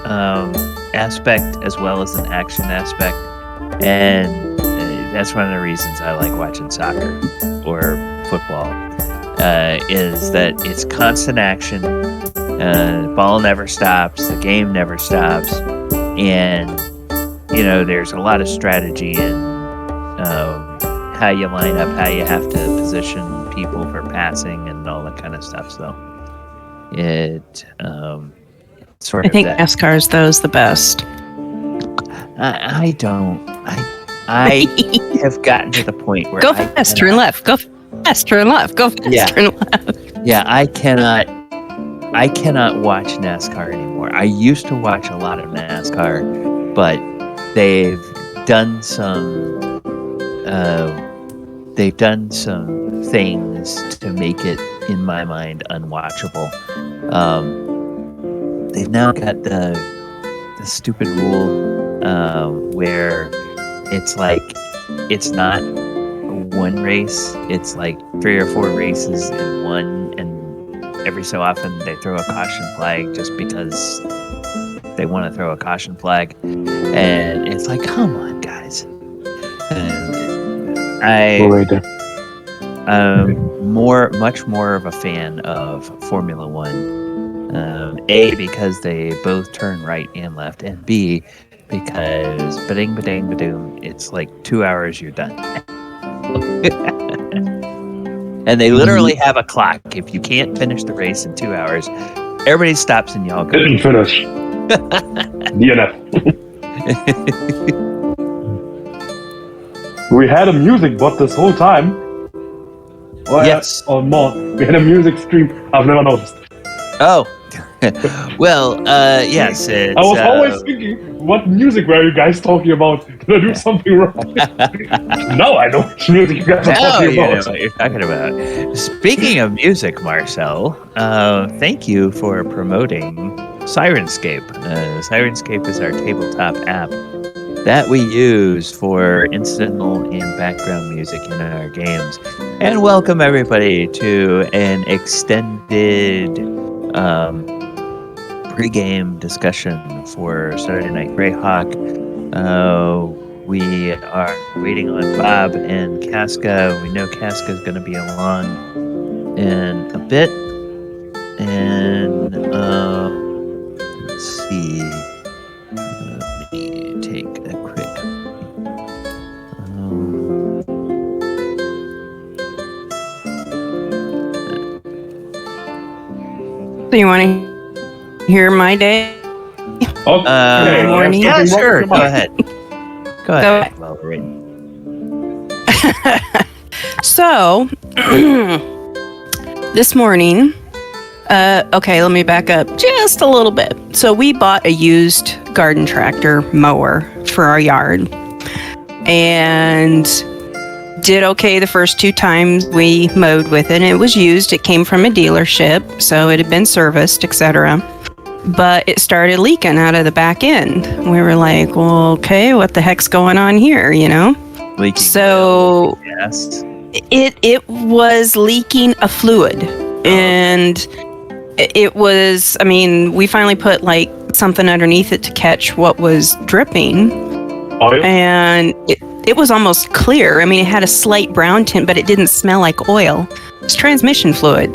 aspect as well as an action aspect, and that's one of the reasons I like watching soccer or football. Is that it's constant action. The ball never stops. The game never stops, and there's a lot of strategy in how you line up, how you have to position people for passing, and all that kind of stuff. So it sort of. I think NASCAR's the best. I don't. I have gotten to the point where go faster and left. Go faster and left. Go faster and left. Yeah, I cannot watch NASCAR anymore. I used to watch a lot of NASCAR, but they've done some things to make it, in my mind, unwatchable. They've now got the stupid rule where it's like it's not one race, it's like 3 or 4 races in one, and every so often they throw a caution flag just because they want to throw a caution flag, and it's like, come on, guys. I'm much more of a fan of Formula One. A, because they both turn right and left, and B, because ba-ding, ba-ding, ba-doom, it's like 2 hours, you're done. And they literally have a clock. If you can't finish the race in 2 hours, everybody stops and y'all go. Didn't finish. DNF. We had a music bot this whole time. Yes. Or more. We had a music stream. I've never noticed. Oh. Well, yes. I was always thinking, what music were you guys talking about? Did I do something wrong? Now I know which music you guys are talking about. Know what you're talking about. Speaking of music, Marcel, thank you for promoting Sirenscape. Sirenscape is our tabletop app that we use for incidental and background music in our games. And welcome everybody to an extended pregame discussion for Saturday Night Greyhawk. We are waiting on Bob and Casca. We know Casca is going to be along in a bit. And let's see. Let me take a quick. So you want to hear my day? Okay. Morning. Yeah, sure. Go ahead. Go ahead. Go. Well written. So, this morning, okay, let me back up just a little bit. So we bought a used garden tractor mower for our yard and did okay the first 2 times we mowed with it. It was used. It came from a dealership, so it had been serviced, etc. But it started leaking out of the back end. We were like, well, okay, what the heck's going on here, Leaking. So Yes. it was leaking a fluid. And it was, we finally put like something underneath it to catch what was dripping. Oil? And it was almost clear. It had a slight brown tint, but it didn't smell like oil. It was transmission fluid.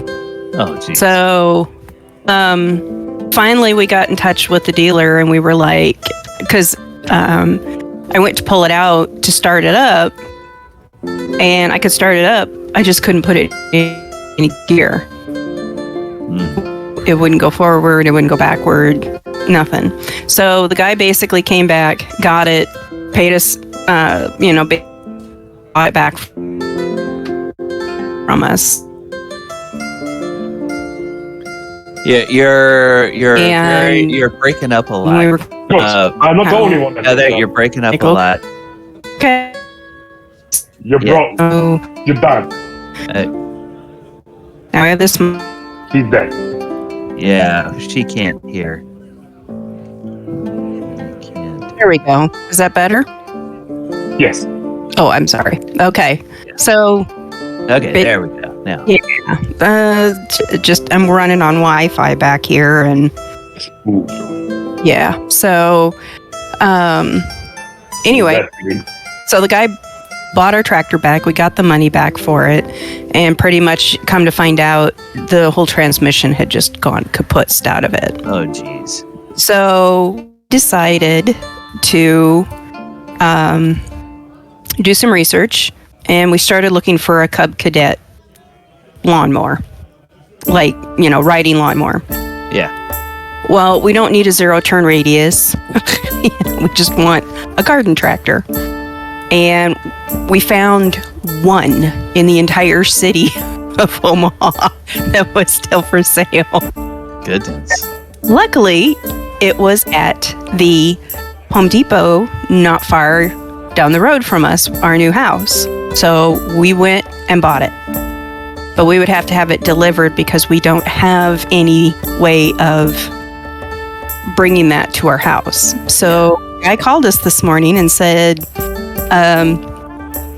Oh, geez. So, finally we got in touch with the dealer and we were like, because I went to pull it out to start it up and I could start it up. I just couldn't put it in any gear. It wouldn't go forward. It wouldn't go backward. Nothing. So the guy basically came back, got it, paid us, bought it back from us. Yeah, you're breaking up a lot. We were, I'm not the only one. You're breaking up a lot. okay. You're broke. Oh, You're done. now I have this. He's dead. Yeah, she can't hear. Can't. There we go. Is that better? Yes. Oh, I'm sorry. Okay. So, Okay, there we go. Now. just I'm running on Wi-Fi back here, and Yeah. So, anyway, That's good. so the guy bought our tractor back. We got the money back for it, and pretty much come to find out, the whole transmission had just gone kaput out of it. Oh, jeez. So decided to do some research, and we started looking for a Cub Cadet lawnmower, like, riding lawnmower. Yeah. Well, we don't need a 0-turn radius. We just want a garden tractor. And we found one in the entire city of Omaha that was still for sale. Goodness. Luckily, it was at the Home Depot not far down the road from us, our new house. So we went and bought it. But we would have to have it delivered because we don't have any way of bringing that to our house. So I called us this morning and said,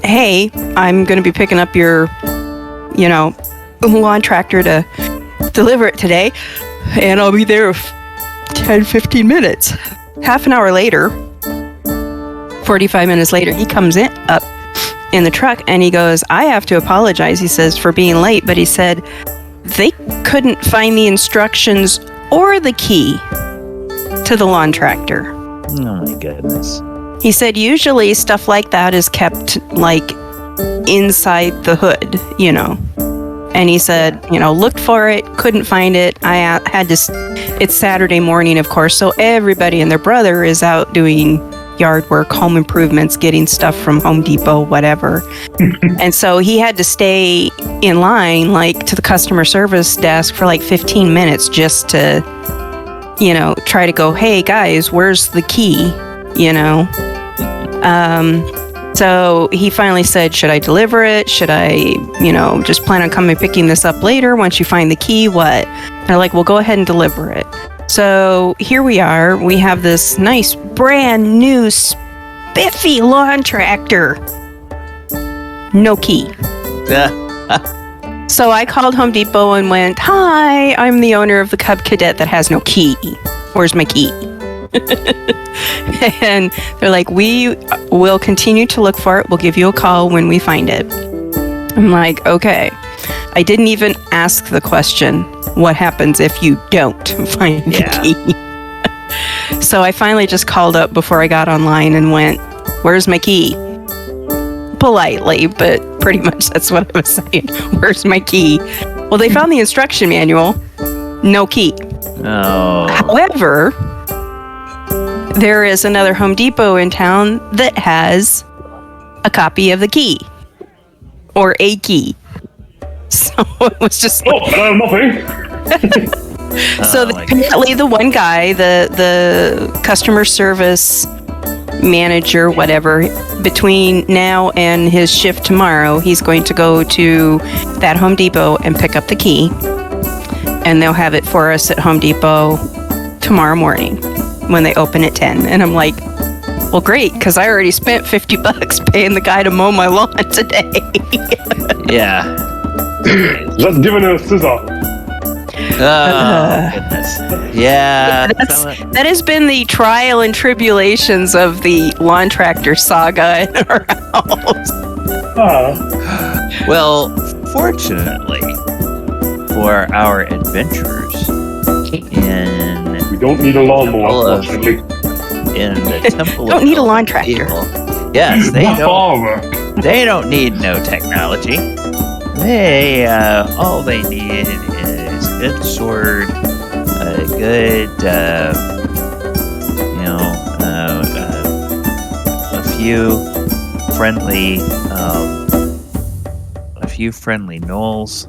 hey, I'm going to be picking up your, lawn tractor to deliver it today, and I'll be there 10, 15 minutes. Half an hour later, 45 minutes later, he comes up in the truck and he goes, I have to apologize, he says, for being late, but he said they couldn't find the instructions or the key to the lawn tractor. Oh, my goodness. He said usually stuff like that is kept like inside the hood, And he said, looked for it, couldn't find it. I had to, it's Saturday morning, of course, so everybody and their brother is out doing yard work, home improvements, getting stuff from Home Depot, whatever. And so he had to stay in line, like, to the customer service desk for like 15 minutes just to, try to go, hey guys, where's the key? So he finally said, should I deliver it? Should I, just plan on coming picking this up later once you find the key? What? They're like, well, go ahead and deliver it. So here we are. We have this nice brand new spiffy lawn tractor. No key. So I called Home Depot and went, hi, I'm the owner of the Cub Cadet that has no key. Where's my key? And they're like, we will continue to look for it. We'll give you a call when we find it. I'm like, okay. I didn't even ask the question, what happens if you don't find the key? So I finally just called up before I got online and went, where's my key? Politely, but pretty much that's what I was saying. Where's my key? Well, they found the instruction manual. No key. Oh. However, there is another Home Depot in town that has a copy of the key. Or a key. So it was just Mopping. So apparently the one guy, the customer service manager, whatever, between now and his shift tomorrow, he's going to go to that Home Depot and pick up the key. And they'll have it for us at Home Depot tomorrow morning when they open at 10. And I'm like, well, great, because I already spent $50 paying the guy to mow my lawn today. Yeah. Just give it a scissor. Oh, goodness. Yeah. That has been the trial and tribulations of the lawn tractor saga in our house. Well, fortunately for our adventurers we don't need a lawnmower. In the temple don't of need a lawn tractor. Yes, they don't need no technology. All they need is a good sword, a good, a few friendly gnolls,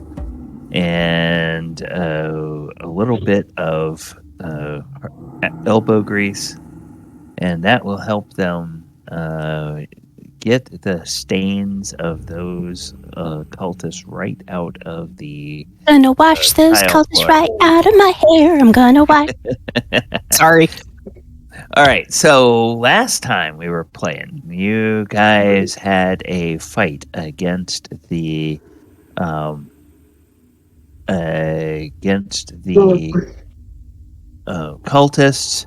and a little bit of elbow grease, and that will help them get the stains of those cultists right out of the... I'm gonna wash those cultists right out of my hair. I'm gonna wash... Sorry. All right, so last time we were playing, you guys had a fight against the cultists,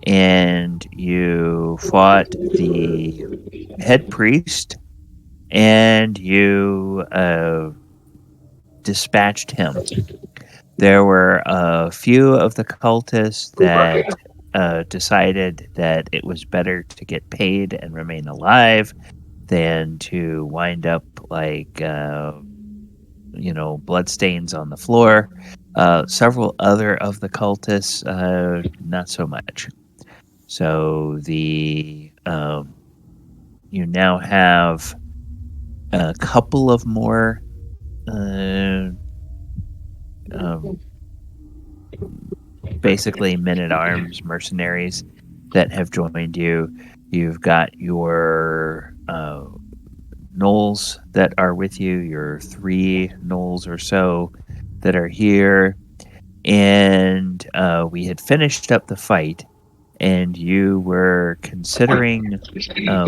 and you fought the head priest, and you dispatched him. There were a few of the cultists that decided that it was better to get paid and remain alive than to wind up like bloodstains on the floor. Several other of the cultists, not so much. So you now have a couple of more basically men-at-arms mercenaries that have joined you. You've got your gnolls that are with you, your 3 gnolls or so that are here. And we had finished up the fight, and you were considering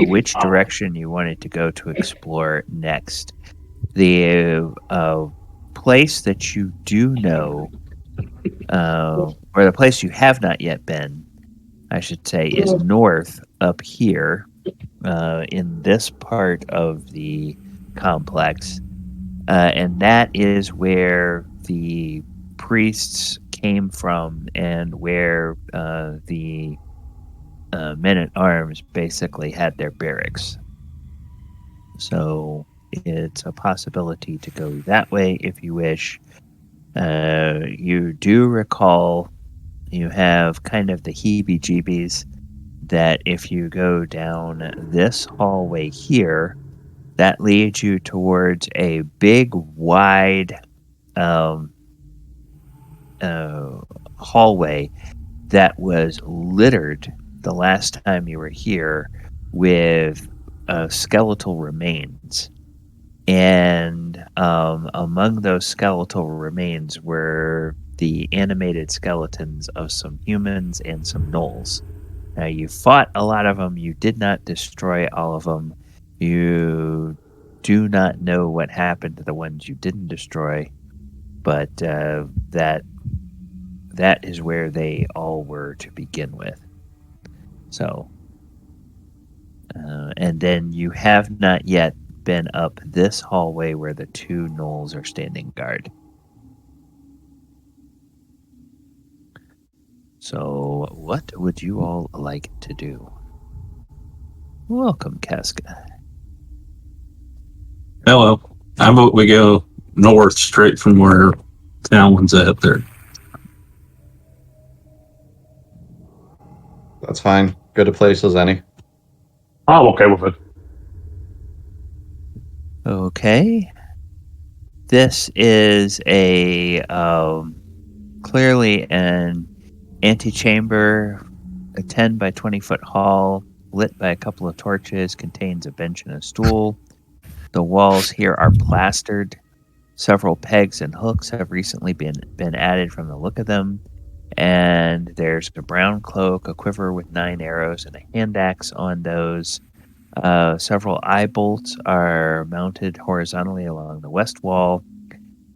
which direction you wanted to go to explore next. The place that you do know, or the place you have not yet been, I should say, is north up here in this part of the complex. And that is where the priests came from and where the men-at-arms basically had their barracks. So it's a possibility to go that way if you wish. You do recall you have kind of the heebie-jeebies that if you go down this hallway here, that leads you towards a big, wide hallway that was littered the last time you were here with skeletal remains. And among those skeletal remains were the animated skeletons of some humans and some gnolls. Now, you fought a lot of them. You did not destroy all of them. You do not know what happened to the ones you didn't destroy, but that is where they all were to begin with. So, and then you have not yet been up this hallway where the 2 gnolls are standing guard. So, what would you all like to do? Welcome, Casca. Hello. I vote we go north straight from where Talon's at there. That's fine. Good a place as any. I'm okay with it. Okay. This is a clearly an antechamber, a 10 by 20 foot hall, lit by a couple of torches, contains a bench and a stool. The walls here are plastered. Several pegs and hooks have recently been added from the look of them. And there's a brown cloak, a quiver with 9 arrows, and a hand axe on those. Several eye bolts are mounted horizontally along the west wall,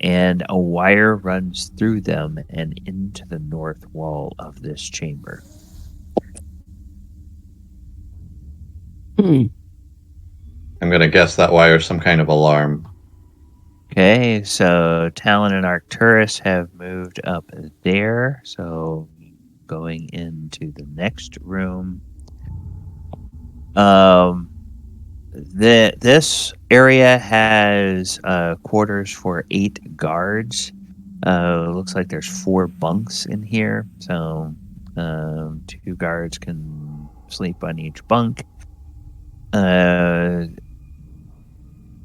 and a wire runs through them and into the north wall of this chamber. I'm going to guess that wire's some kind of alarm. Okay, so Talon and Arcturus have moved up there. So going into the next room. This area has quarters for 8 guards. Looks like there's 4 bunks in here. So 2 guards can sleep on each bunk.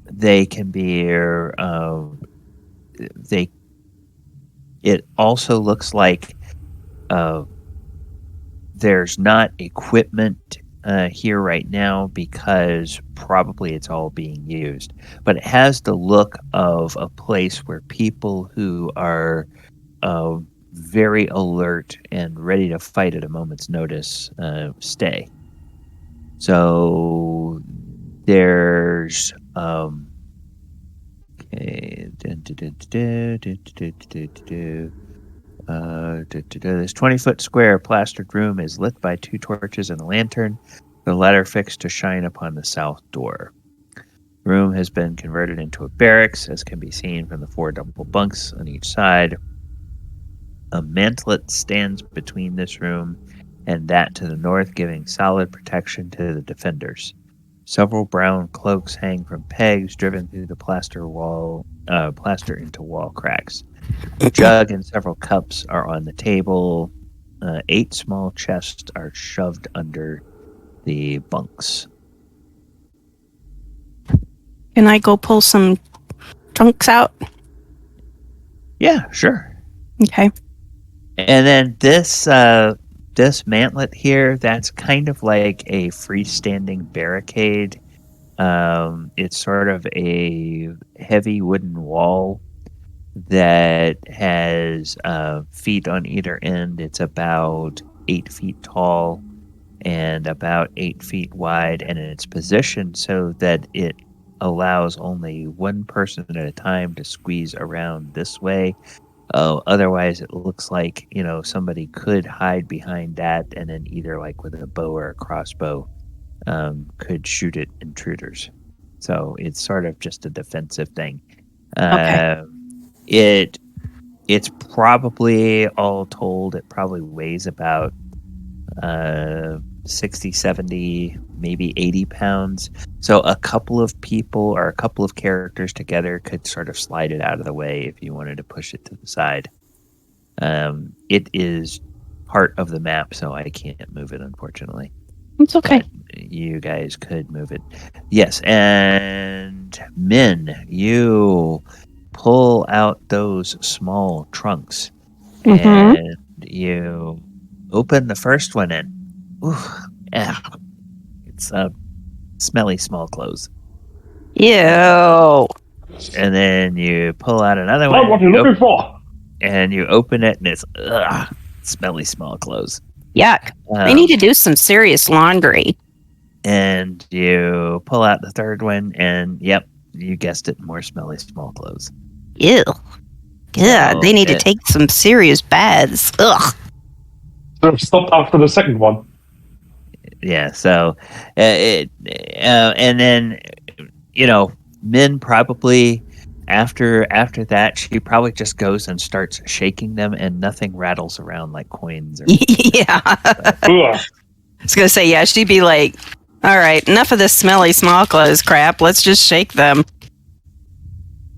They can be it also looks like there's not equipment here right now because probably it's all being used, but it has the look of a place where people who are very alert and ready to fight at a moment's notice stay. So there's This 20-foot square plastered room is lit by 2 torches and a lantern, the latter fixed to shine upon the south door. The room has been converted into a barracks, as can be seen from the 4 double bunks on each side. A mantlet stands between this room and that to the north, giving solid protection to the defenders. Several brown cloaks hang from pegs driven through the plaster into wall cracks. A jug and several cups are on the table. 8 small chests are shoved under the bunks. Can I go pull some trunks out? Yeah, sure. Okay. And then this mantlet here, that's kind of like a freestanding barricade. It's sort of a heavy wooden wall that has feet on either end. It's about 8 feet tall and about 8 feet wide, and it's positioned so that it allows only one person at a time to squeeze around this way. Otherwise, it looks like, somebody could hide behind that and then either like with a bow or a crossbow could shoot at intruders. So it's sort of just a defensive thing. Okay. It's probably, all told, it probably weighs about 60, 70, maybe 80 pounds. So a couple of people or a couple of characters together could sort of slide it out of the way if you wanted to push it to the side. It is part of the map, so I can't move it, unfortunately. It's okay. But you guys could move it. Yes, and Min, you pull out those small trunks and you open the first one and it's smelly small clothes. Ew. And then you pull out another Not one. what you're looking for. And you open it and it's smelly small clothes. Yuck. They need to do some serious laundry. And you pull out the third one and yep, you guessed it, more smelly small clothes. Ew. God, they need to take some serious baths. Ugh. Should have stopped after the second one. Yeah, so and then Min probably after that she probably just goes and starts shaking them and nothing rattles around like coins. Yeah. I was gonna say, yeah, she'd be like, all right, enough of this smelly small clothes crap. Let's just shake them.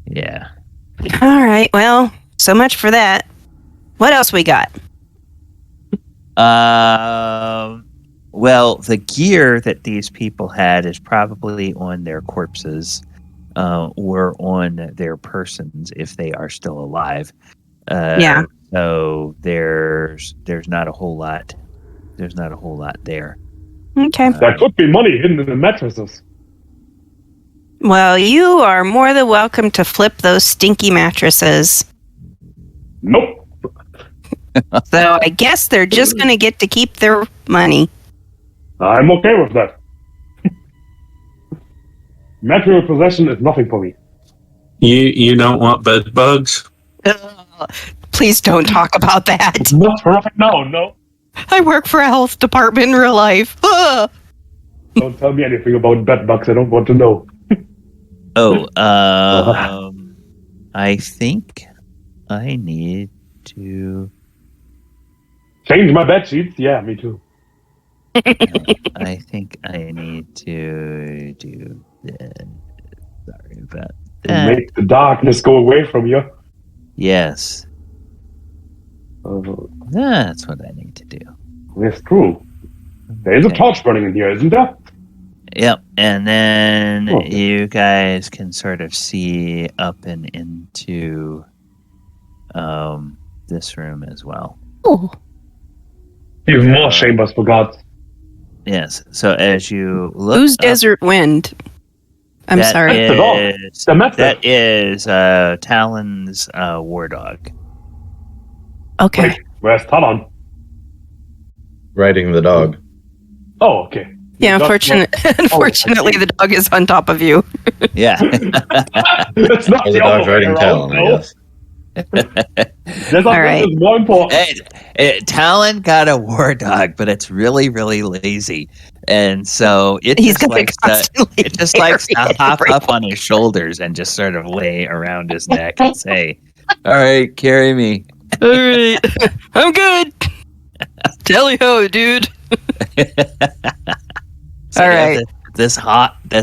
Yeah. All right. Well, so much for that. What else we got? Well, the gear that these people had is probably on their corpses, or on their persons if they are still alive. Yeah. So there's not a whole lot. There's not a whole lot there. Okay. There could be money hidden in the mattresses. Well, you are more than welcome to flip those stinky mattresses. Nope. So I guess they're just going to get to keep their money. I'm okay with that. Material possession is nothing for me. You don't want bed bugs? Please don't talk about that. Not right now, no. I work for a health department in real life. Ugh. Don't tell me anything about bed bugs. I don't want to know. I think I need to. Change my bed sheets? Yeah, me too. I think I need to do that. Sorry about that. Make the darkness go away from you. Yes, that's what I need to do. It's true. There is a torch burning in here, isn't there? Yep, and then Okay. you guys can sort of see up and into this room as well. Oh. Even more chambers, for God. Yes, so as you look Who's up, Desert Wind? I'm that sorry. That's the dog. is- The master. That is Talon's war dog. Okay. Wait, where's Talon? Riding the dog. Oh, okay. Yeah, That's unfortunately, the dog is on top of you. Yeah. That's not Or the the dog's other way riding around, Talon, I no. guess. There's All something right. that's more important. Talon got a war dog, but it's really, really lazy, and so it He's just gonna likes to constantly it just likes to carry hop everyone. up on his shoulders and just sort of lay around his neck and say, "All right, carry me." All right, I'm good. Tally ho, dude. So All you have right. this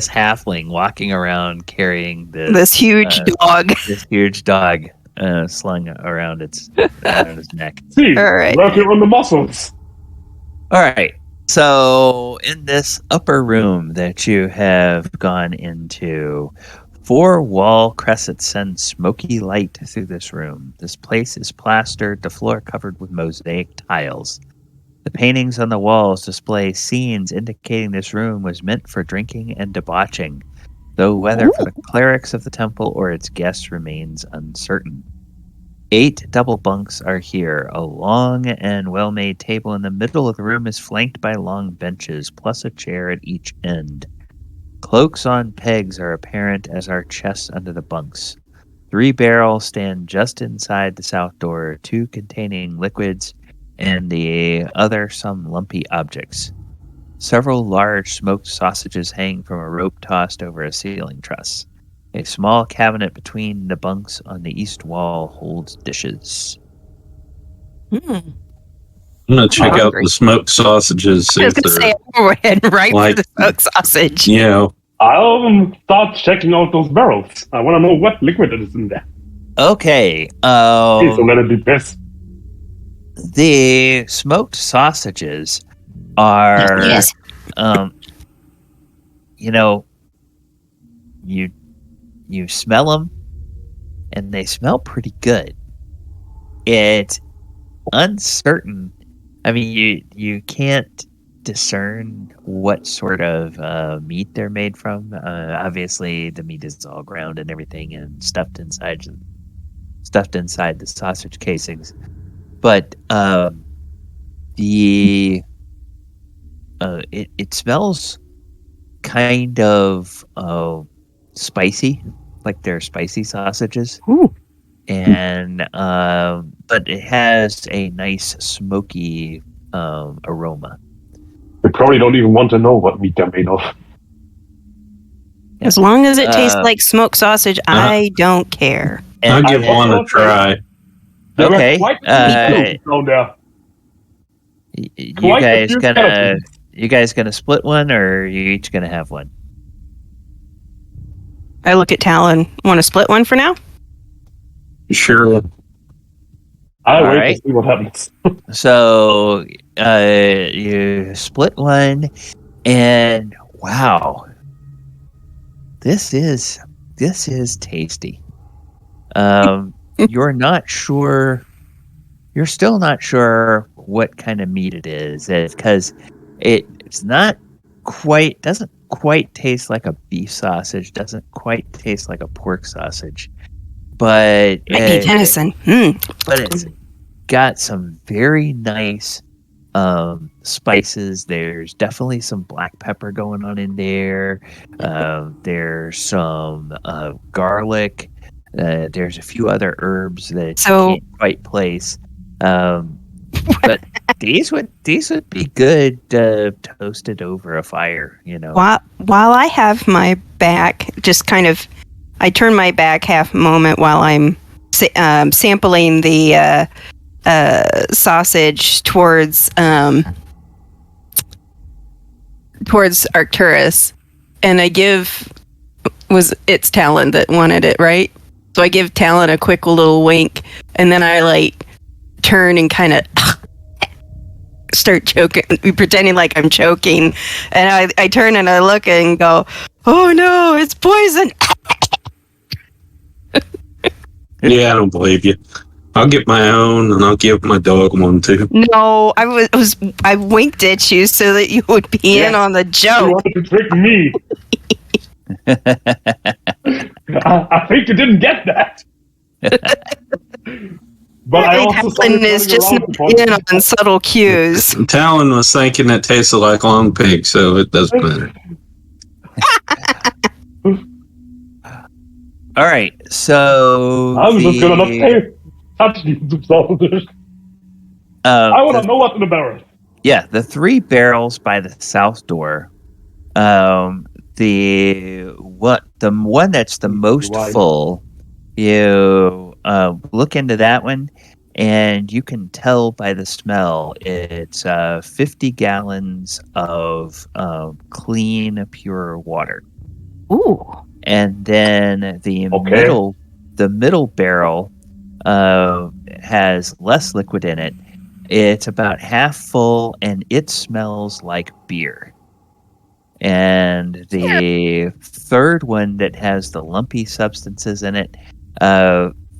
halfling walking around carrying This huge dog. this huge dog slung around his neck. See, All right. working on the muscles. All right. So in this upper room that you have gone into, 4 wall cressets send smoky light through this room. This place is plastered, the floor covered with mosaic tiles. The paintings on the walls display scenes indicating this room was meant for drinking and debauching, though whether for the clerics of the temple or its guests remains uncertain. 8 double bunks are here. A long and well-made table in the middle of the room is flanked by long benches, plus a chair at each end. Cloaks on pegs are apparent, as are chests under the bunks. 3 barrels stand just inside the south door, 2 containing liquids, and the other some lumpy objects. Several large smoked sausages hang from a rope tossed over a ceiling truss. A small cabinet between the bunks on the east wall holds dishes. I'm gonna check out the smoked sausages. See I was if gonna say they're, I'm heading right like- for the smoked sausage. you know, I'll start checking out those barrels. I want to know what liquid is in there. Okay, Please don't let it be piss. the smoked sausages are, Yes. you know, you smell them, and they smell pretty good. It's uncertain. I mean, you can't discern what sort of meat they're made from. Obviously, the meat is all ground and everything, and stuffed inside the sausage casings. But it smells kind of spicy, like they're spicy sausages. Ooh. And but it has a nice smoky aroma. They probably don't even want to know what meat they're made of. As long as it tastes like smoked sausage, I don't care. I'll And, give I one a also- try. There were Okay, quite a few cubes down there. Quite a few skeletons. you guys gonna split one, or are you each gonna have one? I look at Talon. Want to split one for now? Sure. I'll All wait right. to see what happens. So you split one, and wow, this is tasty. You're not sure. You're still not sure what kind of meat it is, because it's not quite, doesn't quite taste like a beef sausage, doesn't quite taste like a pork sausage, but Might be venison. but it's got some very nice spices. There's definitely some black pepper going on in there. There's some garlic. There's a few other herbs that So- you can't quite place. But these would be good toasted over a fire. You know. While I have my back, just kind of, I turn my back half moment while I'm sampling the sausage towards Arcturus, and I give it's Talon that wanted it, right? So I give Talon a quick little wink, and then I like turn and kind of start choking, pretending like I'm choking, and I turn and I look and go, "Oh no, it's poison!" Yeah, I don't believe you. I'll get my own, and I'll give my dog one too. No, I winked at you so that you would be in on the You joke. wanted to trick me. I think you didn't get that. But I also Talon is just not in on subtle cues. Talon was thinking it tasted like long pig, so it doesn't matter. All right, so I'm just gonna not pay. touch these sausages. I want to know what's in the barrel. Yeah, the 3 barrels by the south door. The one that's the most Wine. full. You look into that one, and you can tell by the smell. It's 50 gallons of clean, pure water. Ooh. And then the middle barrel has less liquid in it. It's about half full, and it smells like beer. And the third one that has the lumpy substances in it,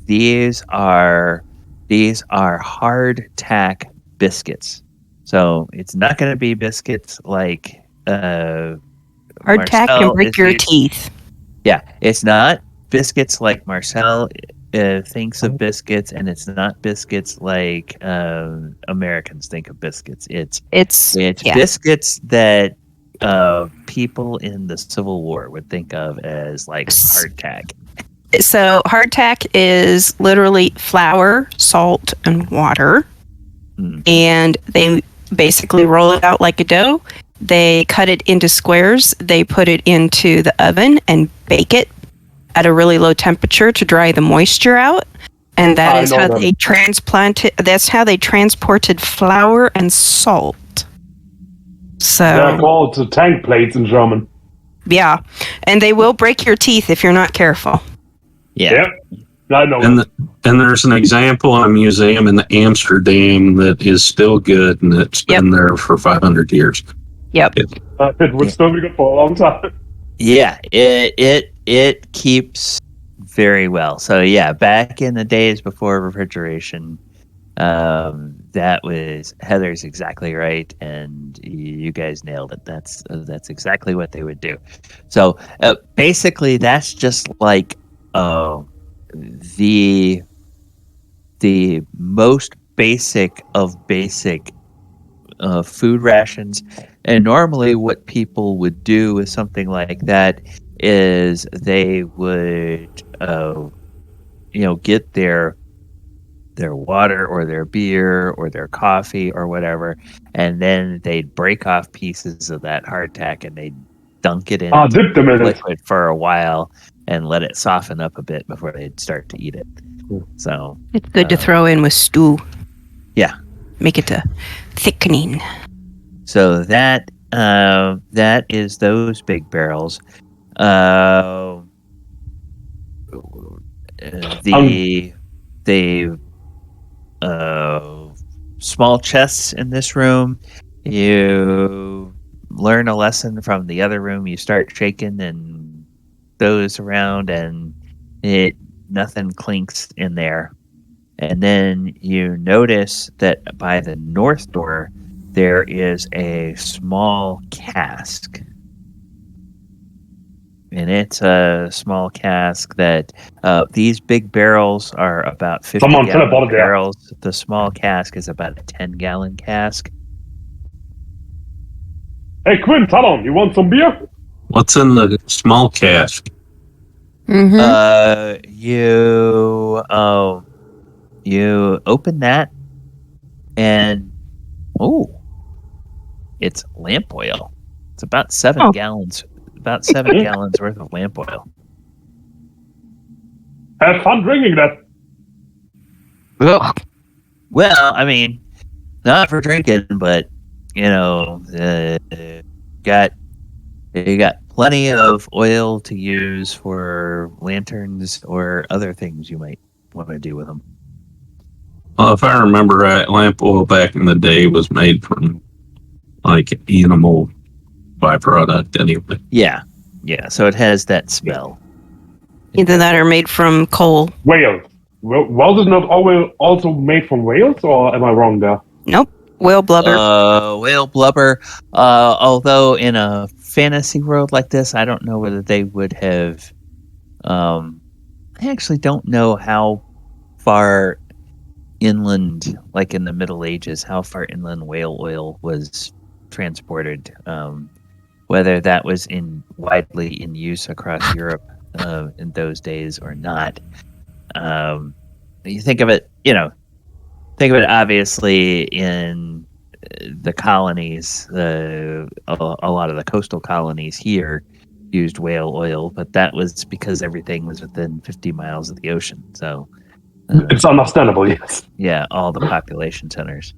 these are hardtack biscuits. So it's not going to be biscuits like Hardtack Marcel can break is your used- teeth. Yeah, it's not biscuits like Marcel thinks of biscuits, and it's not biscuits like Americans think of biscuits. It's biscuits that people in the Civil War would think of as like hardtack. So hardtack is literally flour, salt, and water. And they basically roll it out like a dough. They cut it into squares. They put it into the oven and bake it at a really low temperature to dry the moisture out. And that is how they transplanted. That's how they transported flour and salt. So They're called the tank plates in German. Yeah, and they will break your teeth if you're not careful. Yeah. Yep. I know. And there's an example in a museum in Amsterdam that is still good, and it's been there for 500 years. Yep. It would still be good for a long time. Yeah, it keeps very well. So yeah, back in the days before refrigeration, that was Heather's exactly right, and you guys nailed it. That's exactly what they would do. So basically, that's just like the most basic of basic food rations. And normally, what people would do with something like that is they would, get their water or their beer or their coffee or whatever, and then they'd break off pieces of that hardtack and they'd dunk it in dip them in liquid for a while and let it soften up a bit before they'd start to eat it. So it's good to throw in with stew. Yeah, make it a thickening. So that is those big barrels. The small chests in this room, you learn a lesson from the other room. You start shaking and those around, and nothing clinks in there. And then you notice that by the north door there is a small cask. And it's a small cask that these big barrels are about 50-gallon barrels. The small cask is about a 10-gallon cask. Hey, Quinn, Talon, you want some beer? What's in the small cask? Mm-hmm. You open that, and it's lamp oil. It's about 7 gallons. About 7 gallons worth of lamp oil. Have fun drinking that. Ugh. Well, I mean, not for drinking, but you got plenty of oil to use for lanterns or other things you might want to do with them. Well, if I remember right, lamp oil back in the day was made from like animal byproduct anyway. Yeah. So it has that smell. Either that or made from coal. Whales. Was it not always also made from whales, or am I wrong there? Nope. Whale blubber. Whale blubber. Although in a fantasy world like this, I don't know whether they would have. I actually don't know how far inland, like in the Middle Ages, how far inland whale oil was transported. Whether that was widely in use across Europe in those days or not. You think of it think of it obviously in the colonies. A lot of the coastal colonies here used whale oil, but that was because everything was within 50 miles of the ocean. So It's understandable, yes. yeah, all the population centers.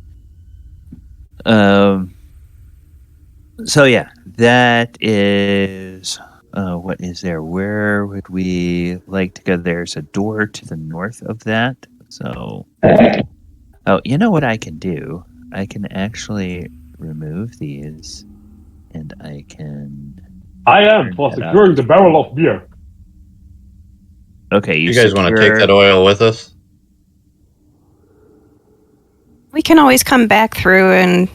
So yeah, that is what is there? Where would we like to go? There's a door to the north of that. So, oh, you know what I can do? I can actually remove these, and I can. I am for securing the barrel of beer. Okay, You guys want to take that oil with us? We can always come back through and...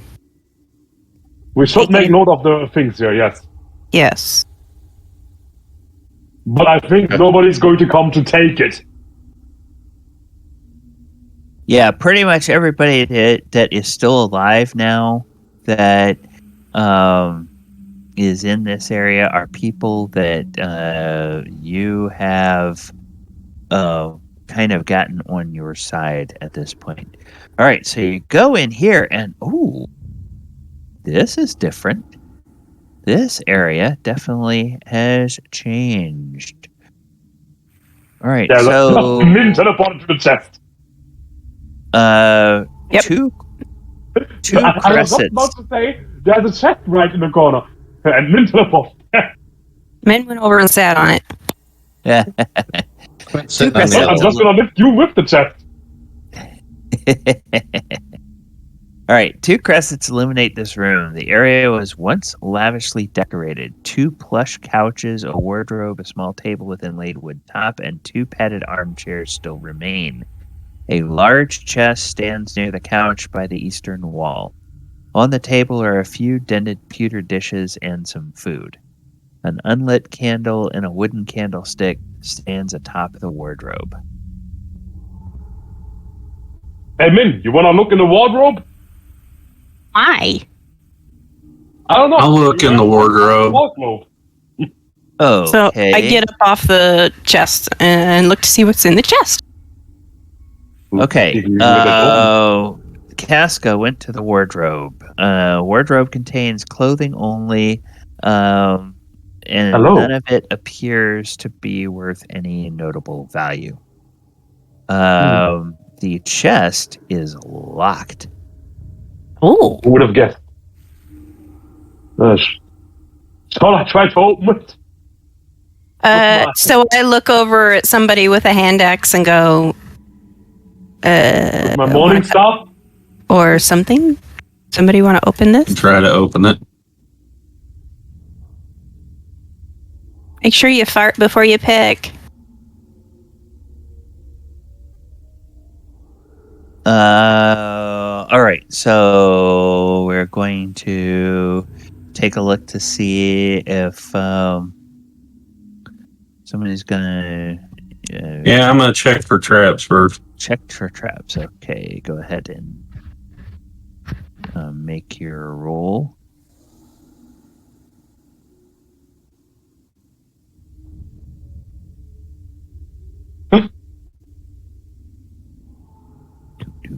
We should make note of the things here, yes. Yes. But I think nobody's going to come to take it. Yeah, pretty much everybody that is still alive now that is in this area are people that you have kind of gotten on your side at this point. All right, so you go in here and this is different. This area definitely has changed. All right, Yeah, so Min teleported to the chest. Yep. two I was just crescents. about to say, there's a chest right in the corner. And Min teleported. Min went over and sat on it. Yeah. Sitting on the I'm other just one. gonna lift you with the chest. All right, 2 crescents illuminate this room. The area was once lavishly decorated. 2 plush couches, a wardrobe, a small table with inlaid wood top, and 2 padded armchairs still remain. A large chest stands near the couch by the eastern wall. On the table are a few dented pewter dishes and some food. An unlit candle and a wooden candlestick stands atop the wardrobe. Hey Min, you wanna look in the wardrobe? Why? I don't know. I'll look in the wardrobe. Oh, So I get up off the chest and look to see what's in the chest. Okay. Casca went to the wardrobe. Wardrobe contains clothing only, and none of it appears to be worth any notable value. The chest is locked. Oh. Who would have guessed? Shall I try to open it? So I look over at somebody with a hand axe and go, With my morning staff? or something. Somebody want to open this? Try to open it. Make sure you fart before you pick. All right, so we're going to take a look to see if somebody's gonna. Yeah, I'm gonna check for traps first. Check for traps. Okay, go ahead and make your roll.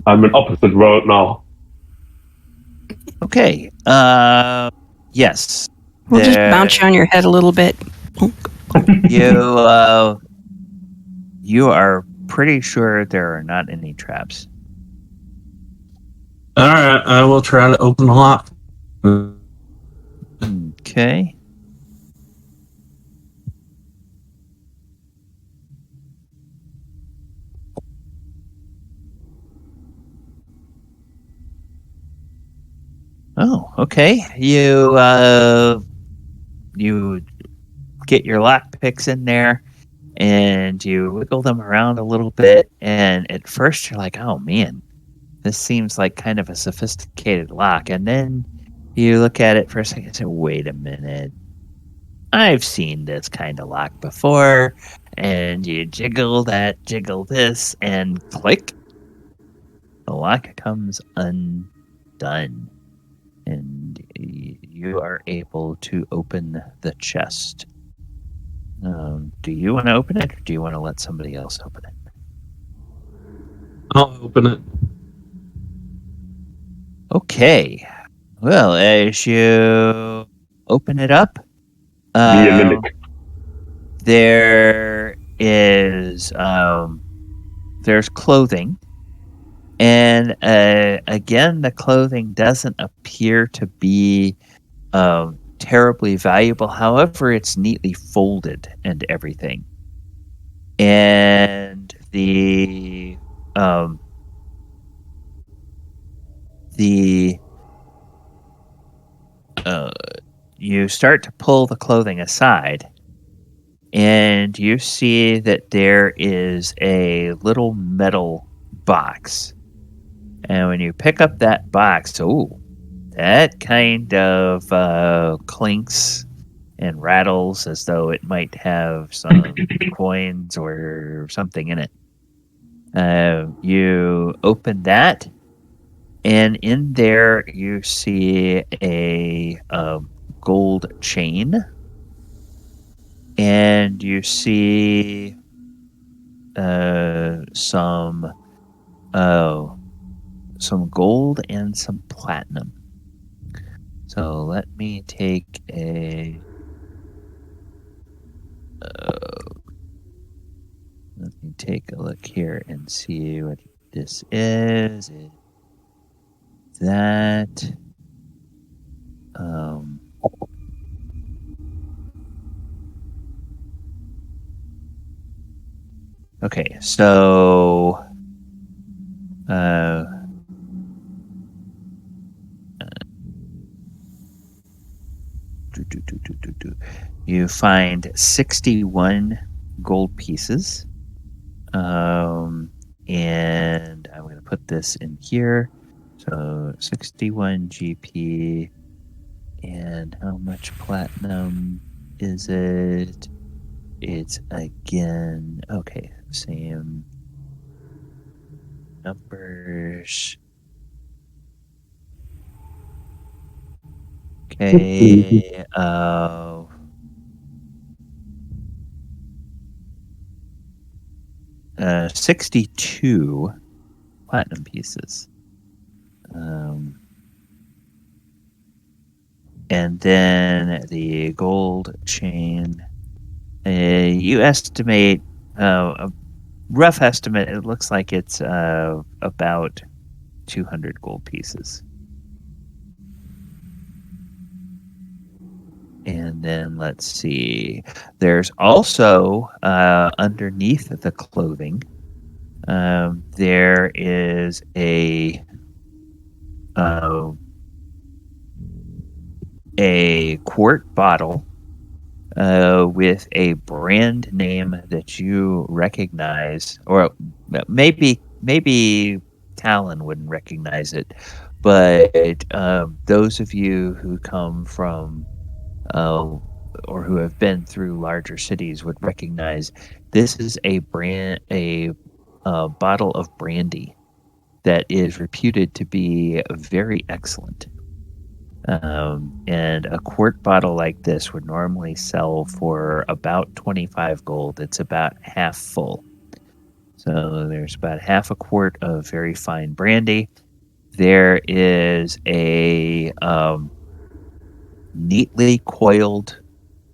I'm in opposite world now. Okay. Yes. We'll just bounce you on your head a little bit. You are pretty sure there are not any traps. All right, I will try to open the lock. Okay. Oh, okay. You get your lock picks in there and you wiggle them around a little bit, and at first you're like, oh man, this seems like kind of a sophisticated lock, and then you look at it for a second and say, wait a minute, I've seen this kind of lock before, and you jiggle that, jiggle this, and click, the lock comes undone. And you are able to open the chest. Do you want to open it, or do you want to let somebody else open it? I'll open it. Okay. Well, as you open it up, Me and Mimic. there is there's clothing, and again, the clothing doesn't appear to be terribly valuable. However, it's neatly folded and everything, and the you start to pull the clothing aside, and you see that there is a little metal box. And when you pick up that box, that kind of clinks and rattles as though it might have some coins or something in it. You open that, and in there you see a gold chain, and you see some gold and some platinum. So let me take a look here and see what this is. That okay, so you find 61 gold pieces, and I'm going to put this in here. So 61 GP, and how much platinum is it? It's again, okay, same numbers. Okay, 62 platinum pieces. And then the gold chain, you estimate, a rough estimate, it looks like it's about 200 gold pieces. And then let's see, there's also underneath the clothing, there is a quart bottle with a brand name that you recognize, or maybe Talon wouldn't recognize it, but those of you who come from or who have been through larger cities would recognize this is a bottle of brandy that is reputed to be very excellent. And a quart bottle like this would normally sell for about 25 gold. It's about half full. So there's about half a quart of very fine brandy. There is a neatly coiled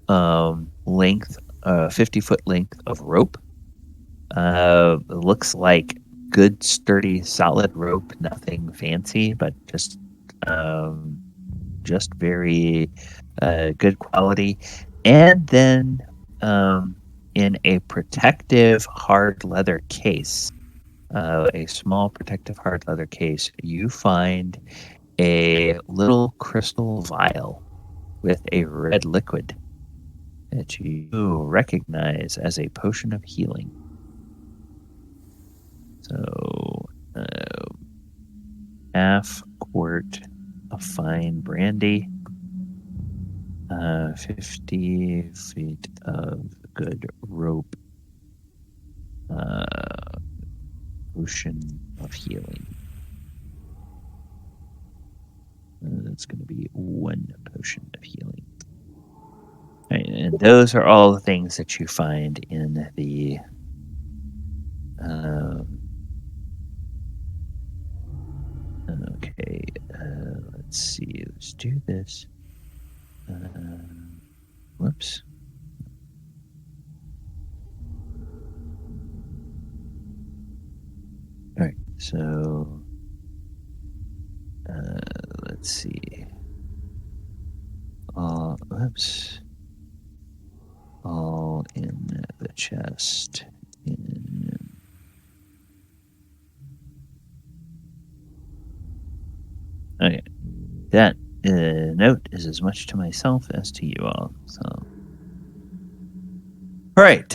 length, 50-foot length of rope. It looks like good, sturdy, solid rope. Nothing fancy, but just very good quality. And then in a protective hard leather case, a small protective hard leather case, you find a little crystal vial with a red liquid that you recognize as a potion of healing. So, half quart of fine brandy, 50 feet of good rope, potion of healing. That's going to be 1 potion of healing. Right, and those are all the things that you find in the do this. Whoops. All right, so let's see. Whoops. All in the chest. Okay. That note is as much to myself as to you all. So, all right.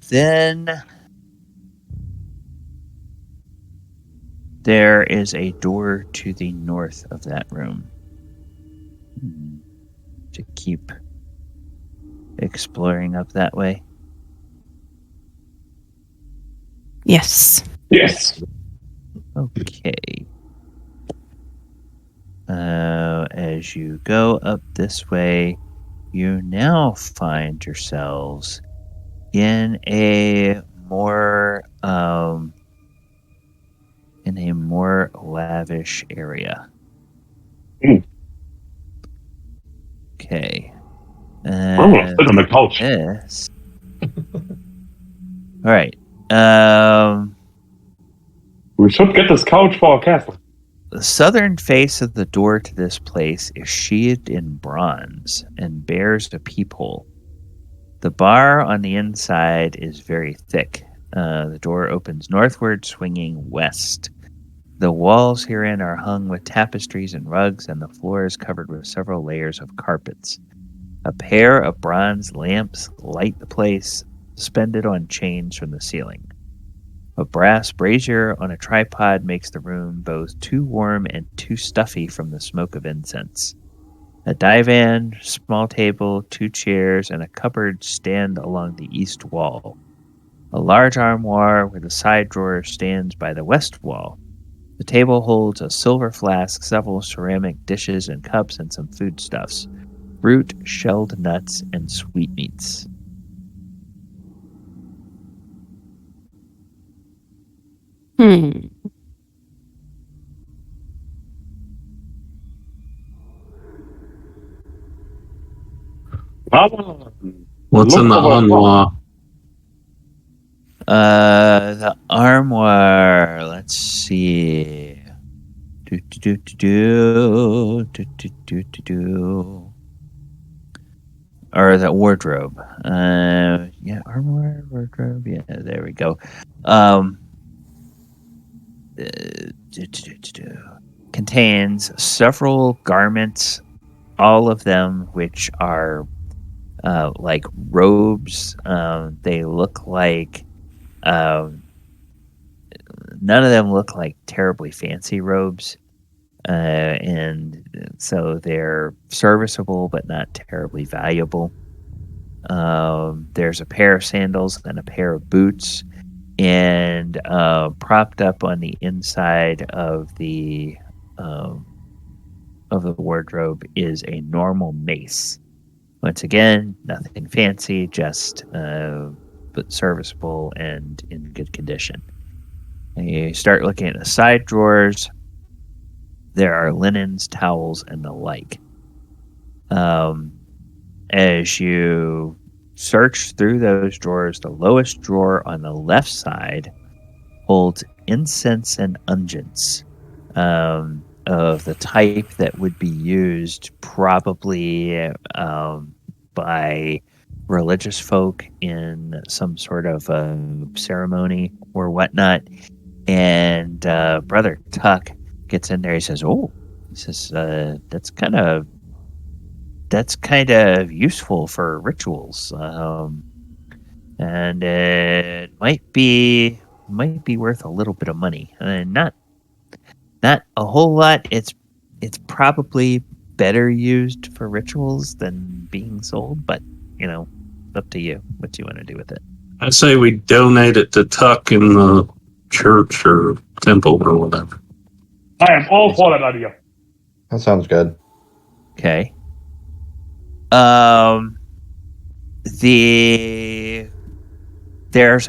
Then there is a door to the north of that room. To keep exploring up that way. Yes. Yes. Okay. As you go up this way, you now find yourselves in a more lavish area. Okay. I'm gonna sit on the couch. Yes. All right. We should get this couch for our castle. The southern face of the door to this place is sheathed in bronze and bears a peephole. The bar on the inside is very thick. The door opens northward, swinging west. The walls herein are hung with tapestries and rugs, and the floor is covered with several layers of carpets. A pair of bronze lamps light the place, suspended on chains from the ceiling. A brass brazier on a tripod makes the room both too warm and too stuffy from the smoke of incense. A divan, small table, 2 chairs, and a cupboard stand along the east wall. A large armoire with a side drawer stands by the west wall. The table holds a silver flask, several ceramic dishes and cups, and some foodstuffs. Fruit, shelled nuts, and sweetmeats. What's in the Look over armoire? The armoire. Let's see. Or the wardrobe. Yeah, armoire, wardrobe. Yeah, there we go. Contains several garments, all of them which are like robes. They look like none of them look like terribly fancy robes, and so they're serviceable but not terribly valuable. There's a pair of sandals and a pair of boots, and propped up on the inside of the wardrobe is a normal mace. Once again, nothing fancy, just but serviceable and in good condition. And you start looking at the side drawers. There are linens, towels, and the like. As you search through those drawers, the lowest drawer on the left side holds incense and unguents of the type that would be used probably by religious folk in some sort of ceremony or whatnot. And Brother Tuck gets in there. He says, that's kind of useful for rituals, and it might be worth a little bit of money. Not a whole lot. It's probably better used for rituals than being sold, but up to you what you want to do with it. I say we donate it to Tuck in the church or temple or whatever. I am all for that idea. That sounds good. Okay. There's,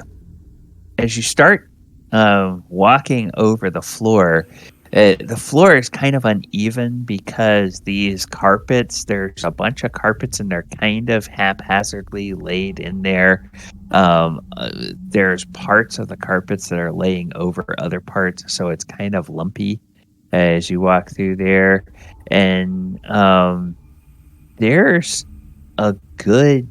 as you start walking over the floor, The floor is kind of uneven because these carpets, there's a bunch of carpets and they're kind of haphazardly laid in there. There's parts of the carpets that are laying over other parts, so it's kind of lumpy as you walk through there. And there's a good,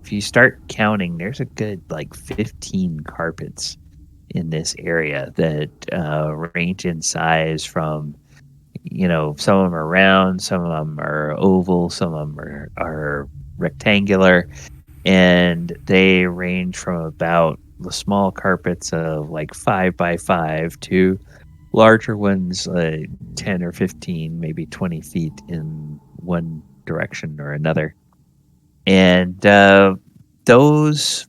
if you start counting, there's a good like 15 carpets in this area that range in size from, some of them are round, some of them are oval, some of them are rectangular, and they range from about the small carpets of like 5 by 5 to larger ones, 10 or 15, maybe 20 feet in one direction or another. And those,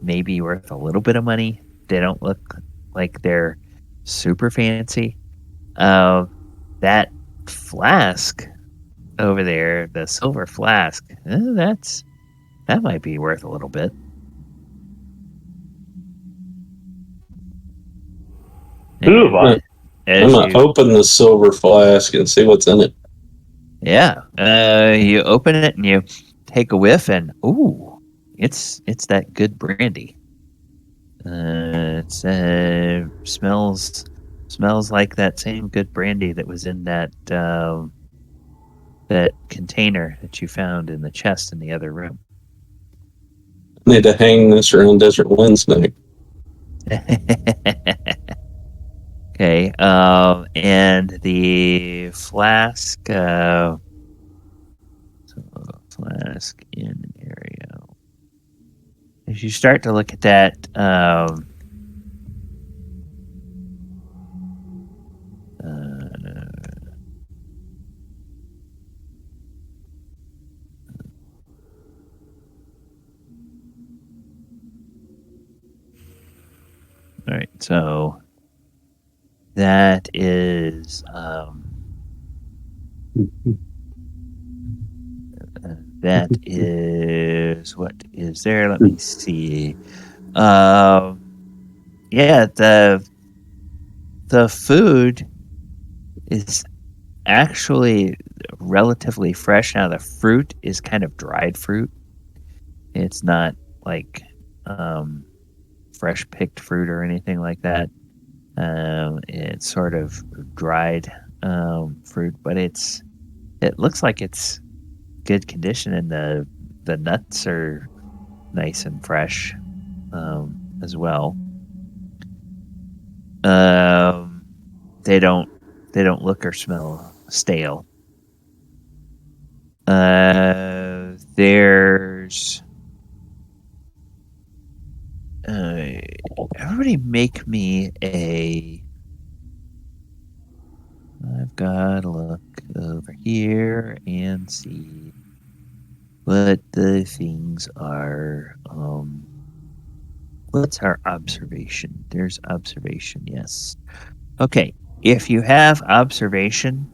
maybe worth a little bit of money. They don't look like they're super fancy. That flask over there, the silver flask, that might be worth a little bit. Silver. I'm going to open the silver flask and see what's in it. Yeah. You open it and you take a whiff and, ooh, it's that good brandy. It smells like that same good brandy that was in that container that you found in the chest in the other room. I need to hang this around Desert Wind's neck. Okay. And the flask. Flask in area. As you start to look at that, all right, so that is what is there. Let me see. Yeah, the food is actually relatively fresh. Now the fruit is kind of dried fruit. It's not like fresh picked fruit or anything like that. It's sort of dried fruit, but it looks like it's good condition, and the nuts are nice and fresh as well. They don't look or smell stale. There's everybody make me I've got to look over here and see what the things are. What's our observation? There's observation, yes. Okay, if you have observation,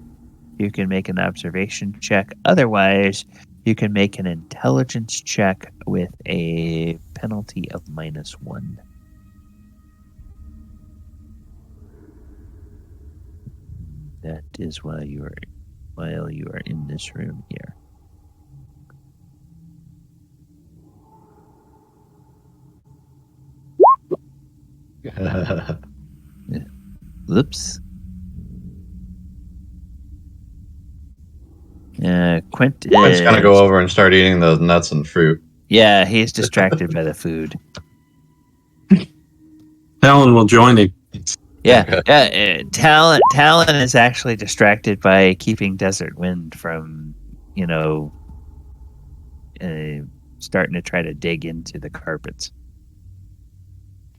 you can make an observation check. Otherwise, you can make an intelligence check with a penalty of -1. That is while you are in this room here. Oops. Quint is Quint's gonna go over and start eating those nuts and fruit. Yeah, he's distracted by the food. Talon will join him. Yeah, Talon is actually distracted by keeping Desert Wind from, starting to try to dig into the carpets.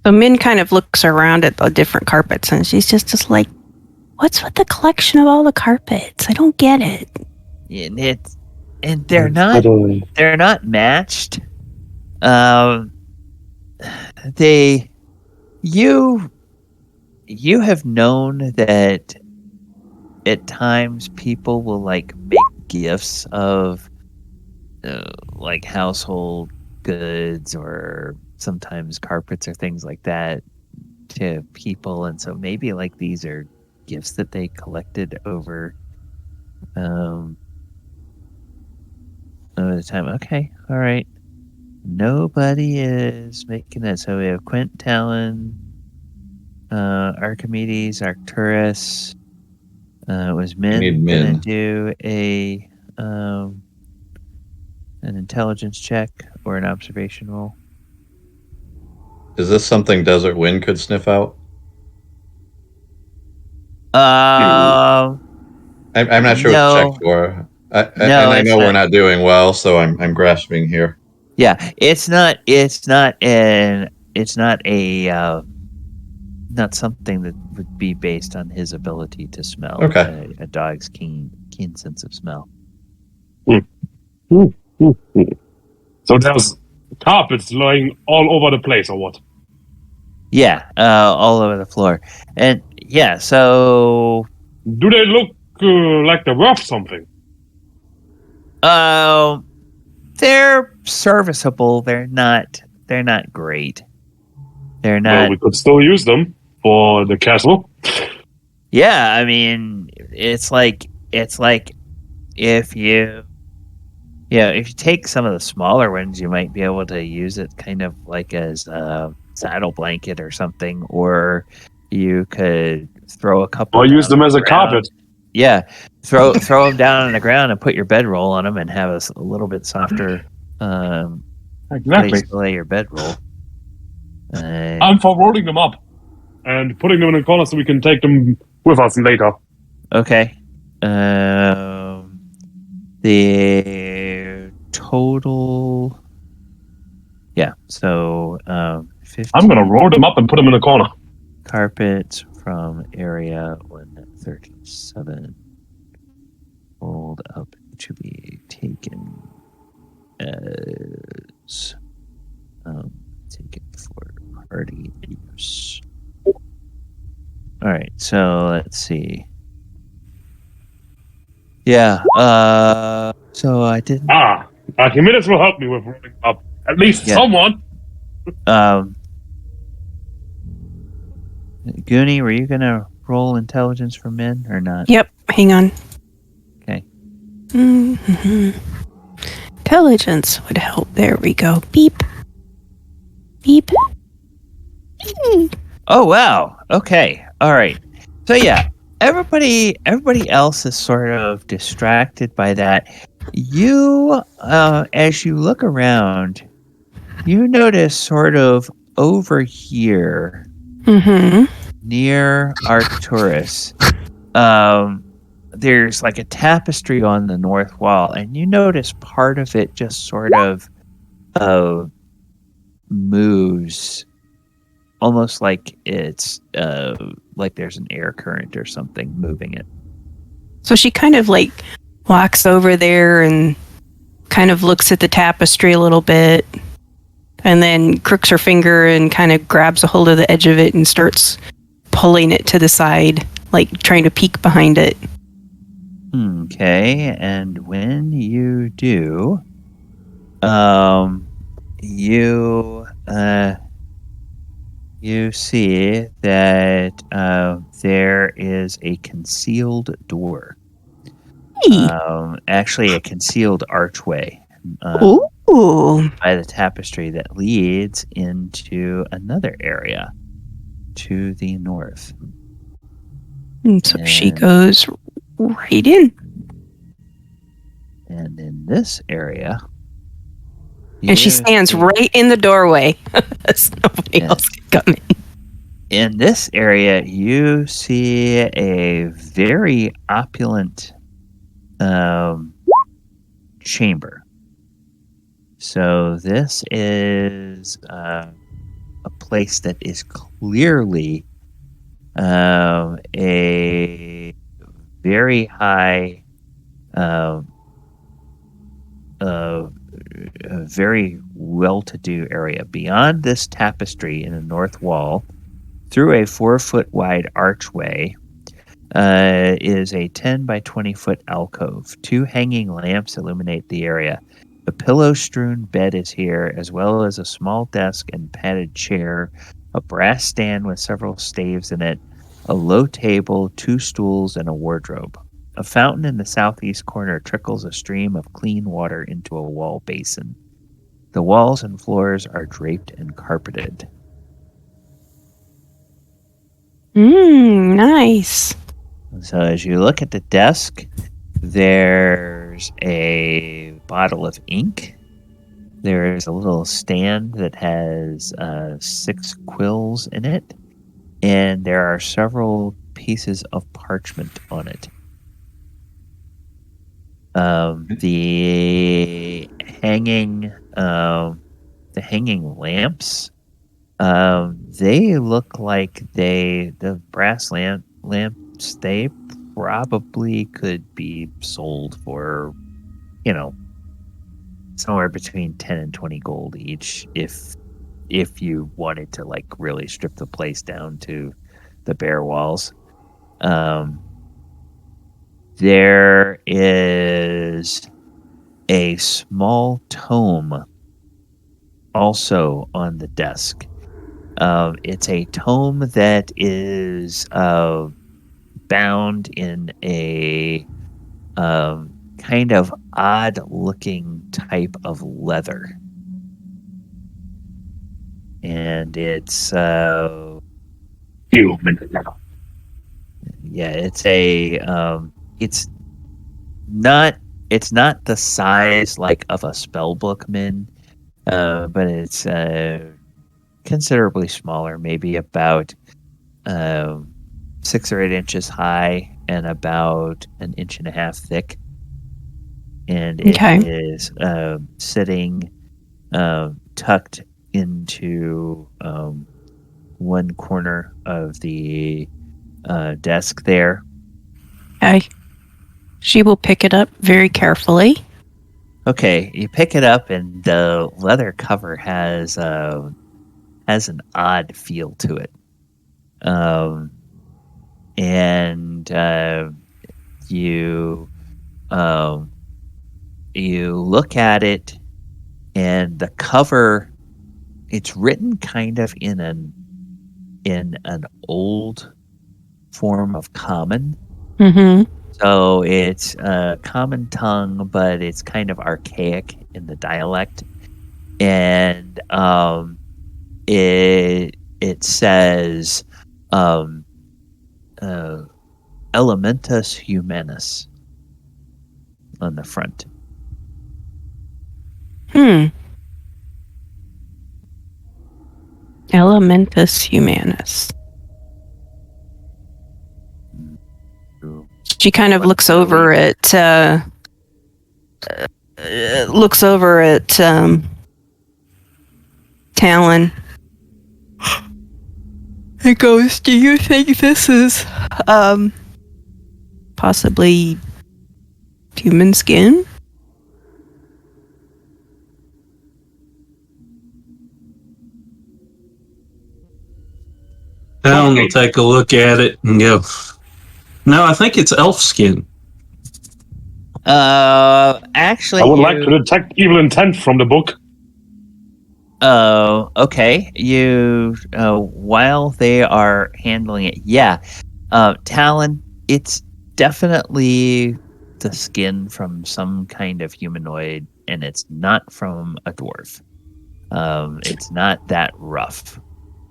So Min kind of looks around at the different carpets and she's just like, what's with the collection of all the carpets? I don't get it. And they're not matched. You have known that at times people will like make gifts of like household goods or sometimes carpets or things like that to people, and so maybe like these are gifts that they collected over the time. Okay, all right. Nobody is making that. So we have Quint, Talon, Archimedes, Arcturus. Was Min need gonna Min. do an intelligence check or an observation roll? Is this something Desert Wind could sniff out? Um, I'm not sure No. what to check for. No, And I it's know we're not. not doing well, so I'm grasping here. Yeah, it's not not something that would be based on his ability to smell. Okay. A dog's keen sense of smell. So there's carpets lying all over the place, or what? Yeah, all over the floor, and yeah. So, Do they look like they're worth something? they're serviceable. They're not great. They're Well, not. we could still use them for the castle. Yeah, I mean, it's like if you take some of the smaller ones, you might be able to use it kind of like as a saddle blanket or something, or you could throw a couple. Or use down them on as the a ground. carpet. Yeah, throw them down on the ground and put your bedroll on them, and have a little bit softer Exactly. place to lay your bedroll. I'm for rolling them up and putting them in a corner so we can take them with us later. Okay. The total. Yeah. So 15 I'm gonna roll them up and put them in a corner. carpets from area 137 rolled up to be taken as taken for party use. All right. So let's see. Yeah. So I didn't. Archimedes will help me with rolling up. At least Yeah. someone. Goonie, were you gonna roll intelligence for men or not? Yep, hang on. Okay. Mm-hmm. Intelligence would help. There we go. Beep. Beep. Oh wow. Okay. All right. So yeah, everybody else is sort of distracted by that. You, as you look around, you notice sort of over here Mm-hmm. near Arcturus, there's like a tapestry on the north wall, and you notice part of it just sort of moves, almost like it's like there's an air current or something moving it. So she kind of like walks over there and kind of looks at the tapestry a little bit, and then crooks her finger and kind of grabs a hold of the edge of it and starts pulling it to the side, like trying to peek behind it. Okay, and when you do, you see that there is a concealed door. Hey. Actually, a concealed archway Ooh. by the tapestry that leads into another area to the north. And so she And- goes right in. And in this area, And she you stands see- right in the doorway. So nobody Yeah. else can come in. In this area, you see a very opulent chamber. So this is a place that is clearly a very high, a very well-to-do area. Beyond this tapestry in the north wall, through a 4-foot wide archway, is a 10 by 20 foot alcove. 2 hanging lamps illuminate the area. A pillow-strewn bed is here, as well as a small desk and padded chair a brass stand with several staves in it, a low table, 2 stools, and a wardrobe. A fountain in the southeast corner trickles a stream of clean water into a wall basin. The walls and floors are draped and carpeted. Nice. So as you look at the desk, there's a bottle of ink. There's a little stand that has 6 quills in it, and there are several pieces of parchment on it. The hanging lamps, they look like the brass lamps. They probably could be sold for, somewhere between 10 and 20 gold each, if you wanted to like really strip the place down to the bare walls. There is a small tome also on the desk. It's a tome that is bound in a kind of odd-looking type of leather. And it's Human. yeah, it's it's not the size like of a spellbook min, but it's considerably smaller, maybe about 6 or 8 inches high and about 1.5 inches thick. And it is sitting tucked into one corner of the desk there. Okay. She will pick it up very carefully. Okay, you pick it up, and the leather cover has an odd feel to it. And you look at it, and the cover, it's written kind of in an old form of common. Mm-hmm. So it's common tongue, but it's kind of archaic in the dialect. And it says Elementus Humanus on the front. Elementus Humanus. She kind of looks over at Talon. It goes, do you think this is possibly human skin? Alan will take a look at it and go, no, I think it's elf skin. Actually, I would like to detect evil intent from the book. Oh, okay. You, while they are handling it, yeah. Talon, it's definitely the skin from some kind of humanoid, and it's not from a dwarf. It's not that rough.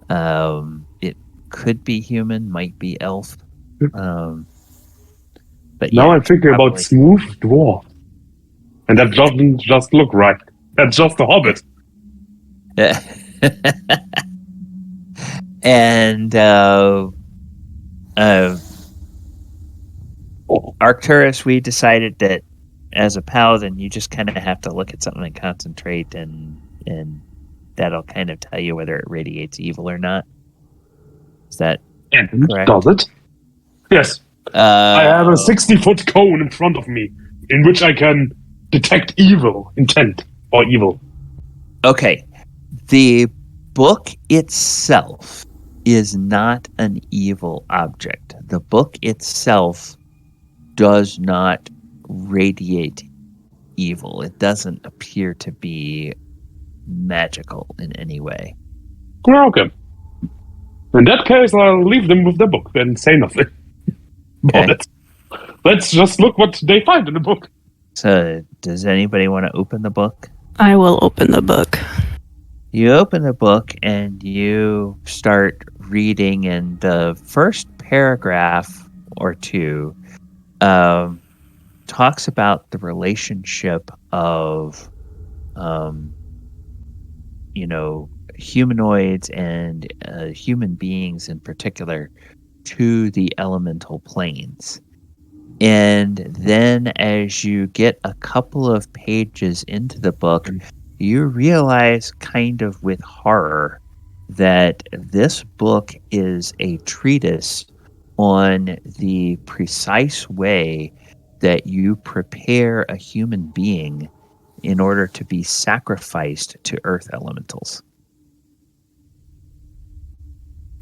It could be human, might be elf. But Now yeah, I'm thinking probably. about smooth dwarf. And that doesn't just look right. That's just a hobbit. And Arcturus, we decided that as a paladin, you just kind of have to look at something and concentrate, and that'll kind of tell you whether it radiates evil or not. Is that And correct? does it? Yes. I have a 60-foot cone in front of me in which I can detect evil intent or evil. Okay. The book itself is not an evil object. The book itself does not radiate evil. It doesn't appear to be magical in any way. Okay. In that case, I'll leave them with the book and say nothing about it. Let's just look what they find in the book. So, does anybody want to open the book? I will open the book. You open the book and you start reading, and the first paragraph or two talks about the relationship of, humanoids and human beings in particular to the elemental planes. And then as you get a couple of pages into the book, you realize kind of with horror that this book is a treatise on the precise way that you prepare a human being in order to be sacrificed to earth elementals.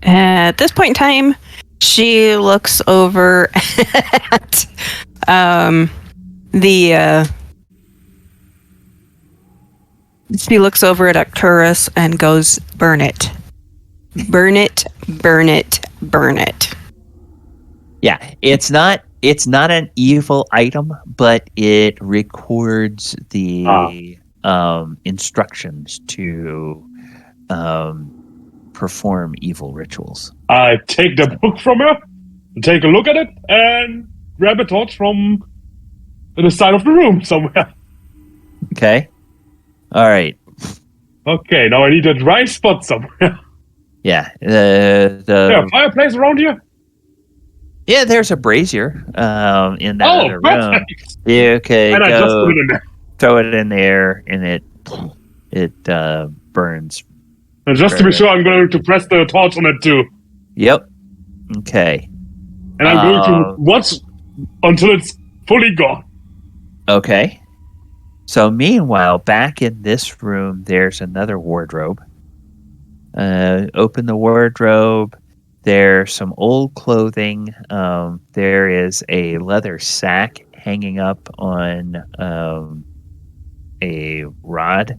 At this point in time, she looks over at she looks over at Arcturus and goes, "Burn it. Burn it, burn it, burn it." Yeah, it's not an evil item, but it records the instructions to perform evil rituals. I take the book from her, take a look at it, and grab a torch from the side of the room somewhere. Okay. All right. Okay, now I need a dry spot somewhere. Yeah. Fireplace around here? Yeah, there's a brazier in that other room. Perfect. Yeah, okay, And I just put it in there. Throw it in there, and it burns. And just to be sure, I'm going to press the torch on it too. Yep. Okay. And I'm going to watch until it's fully gone. Okay. So meanwhile, back in this room, there's another wardrobe. Open the wardrobe. There's some old clothing. There is a leather sack hanging up on a rod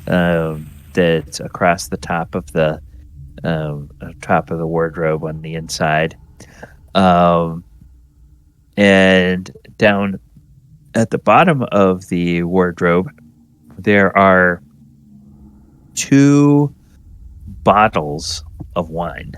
that's across the top of the wardrobe on the inside. And down at the bottom of the wardrobe, there are 2 bottles of wine.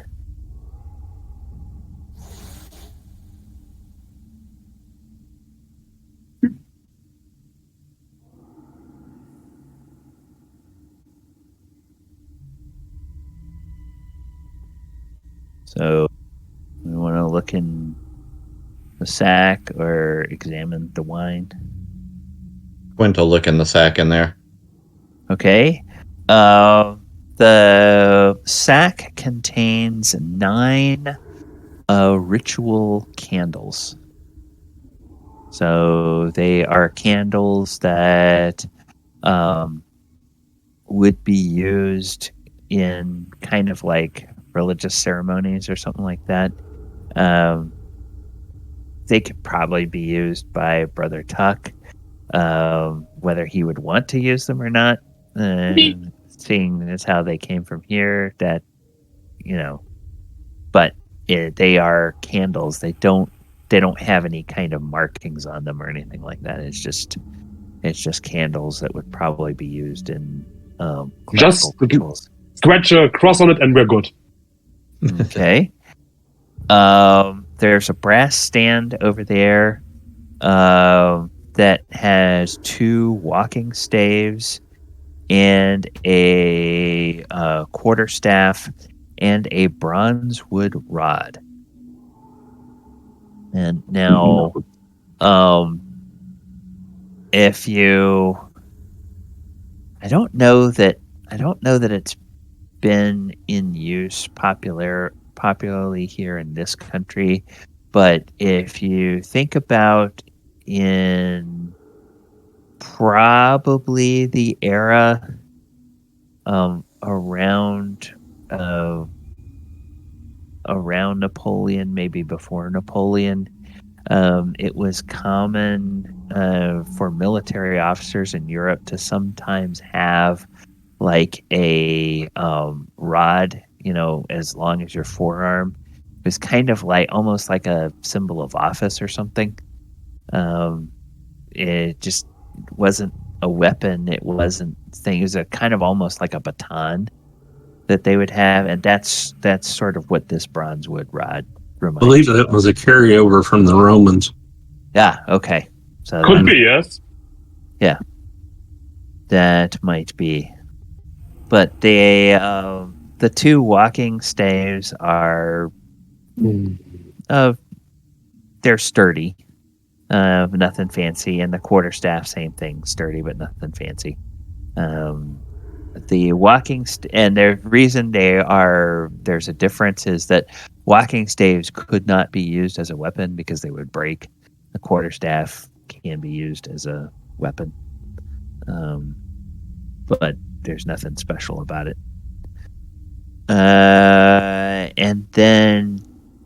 So, we want to look in the sack or examine the wine. Went to look in the sack in there. Okay. The sack contains 9 ritual candles. So they are candles that would be used in kind of like religious ceremonies or something like that. They could probably be used by Brother Tuck, whether he would want to use them or not. Seeing as how they came from here, that but they are candles. They don't have any kind of markings on them or anything like that. It's just candles that would probably be used in just rituals. Scratch a cross on it and we're good. Okay. There's a brass stand over there that has 2 walking staves and a quarterstaff and a bronze wood rod. And now, if you, I don't know that it's been in use popularly here in this country, but if you think about in probably the era around Napoleon, maybe before Napoleon, it was common for military officers in Europe to sometimes have like a rod as long as your forearm. It was kind of like almost like a symbol of office or something. It just wasn't a weapon. It wasn't thing. It was a kind of almost like a baton that they would have, and that's sort of what this bronze wood rod reminds I believe you that of. was a carryover from the Romans. Yeah. Okay. So Could be, yes. Yeah. That might be. But the two walking staves are they're sturdy. Nothing fancy, and the quarterstaff, same thing, sturdy but nothing fancy. The walking and the reason there's a difference is that walking staves could not be used as a weapon because they would break. The quarterstaff can be used as a weapon, but there's nothing special about it. And then,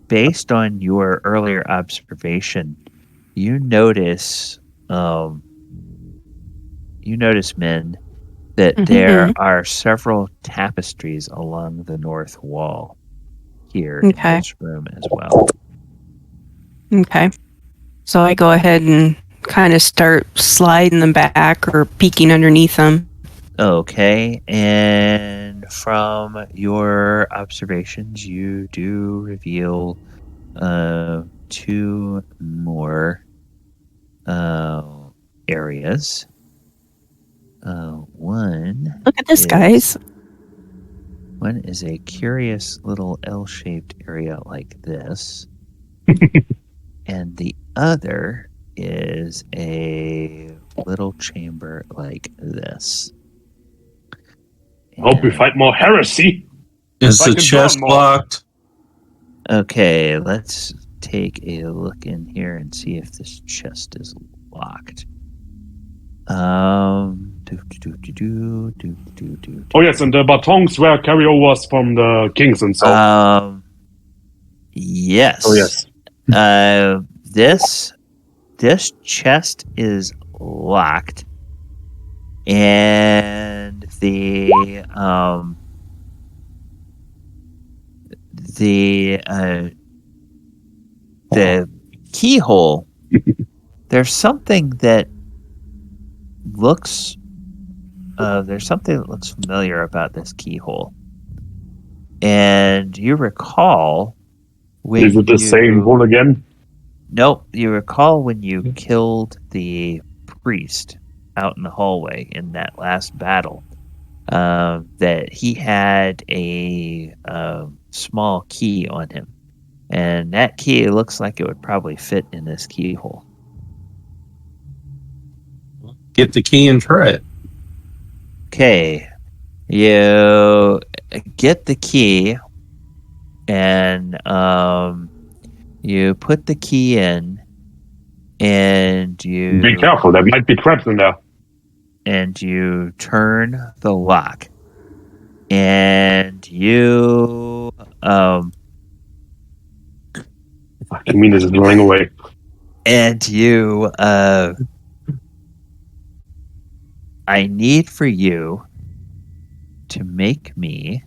based on your earlier observation, you notice, men, that there are several tapestries along the north wall here in this room as well. Okay. So I go ahead and kind of start sliding them back or peeking underneath them. Okay, and from your observations, you do reveal two more areas. One. Look at this, guys. One is a curious little L-shaped area like this, and the other is a little chamber like this. Hope we fight more heresy. Is the chest locked? Okay, let's take a look in here and see if this chest is locked. Oh yes, and the batons were carryovers from the kings and so. Yes. Oh yes. This chest is locked, and the keyhole. There's something that looks familiar about this keyhole, and you recall when is it the same hole again? Nope. You recall when you killed the priest out in the hallway in that last battle, that he had a small key on him, and that key looks like it would probably fit in this keyhole. Get the key and try it. Okay, you get the key, and you put the key in, and you... Be careful, there might be traps in there. And you turn the lock, and you... I mean, this is running away. And you... I need for you to make me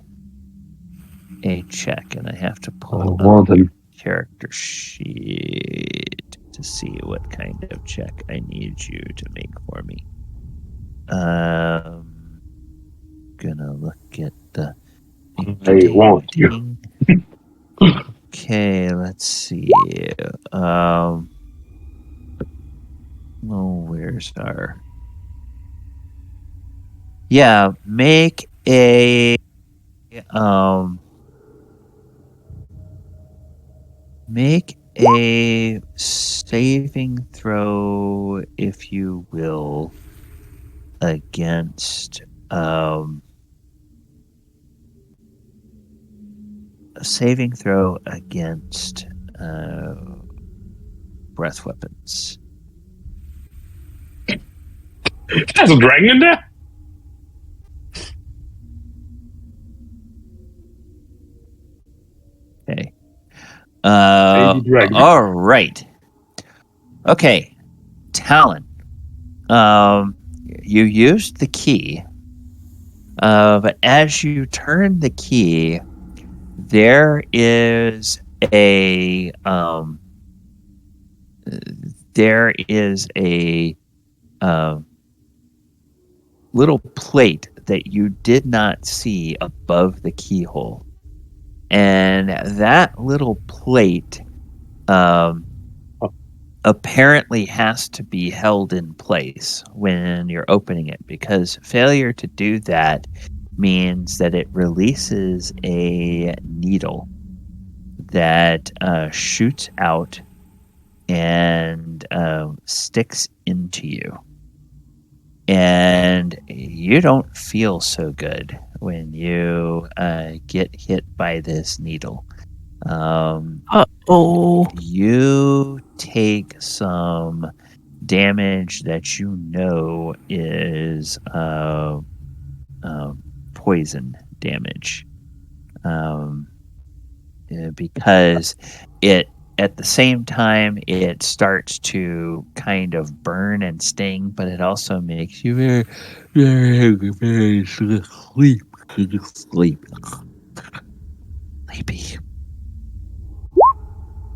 a check, and I have to pull up your character sheet to see what kind of check I need you to make for me. Gonna look at the... I want you. Okay, let's see. Where's our... Yeah, make a saving throw, if you will, against a saving throw against breath weapons. There's a dragon in there? Okay. All right. Okay. Talon. You used the key, but as you turn the key, there is a little plate that you did not see above the keyhole, and that little plate apparently has to be held in place when you're opening it, because failure to do that means that it releases a needle that shoots out and sticks into you. And you don't feel so good when you get hit by this needle. You take some damage that you know is poison damage, because it, at the same time, it starts to kind of burn and sting, but it also makes you very, very, very sleepy.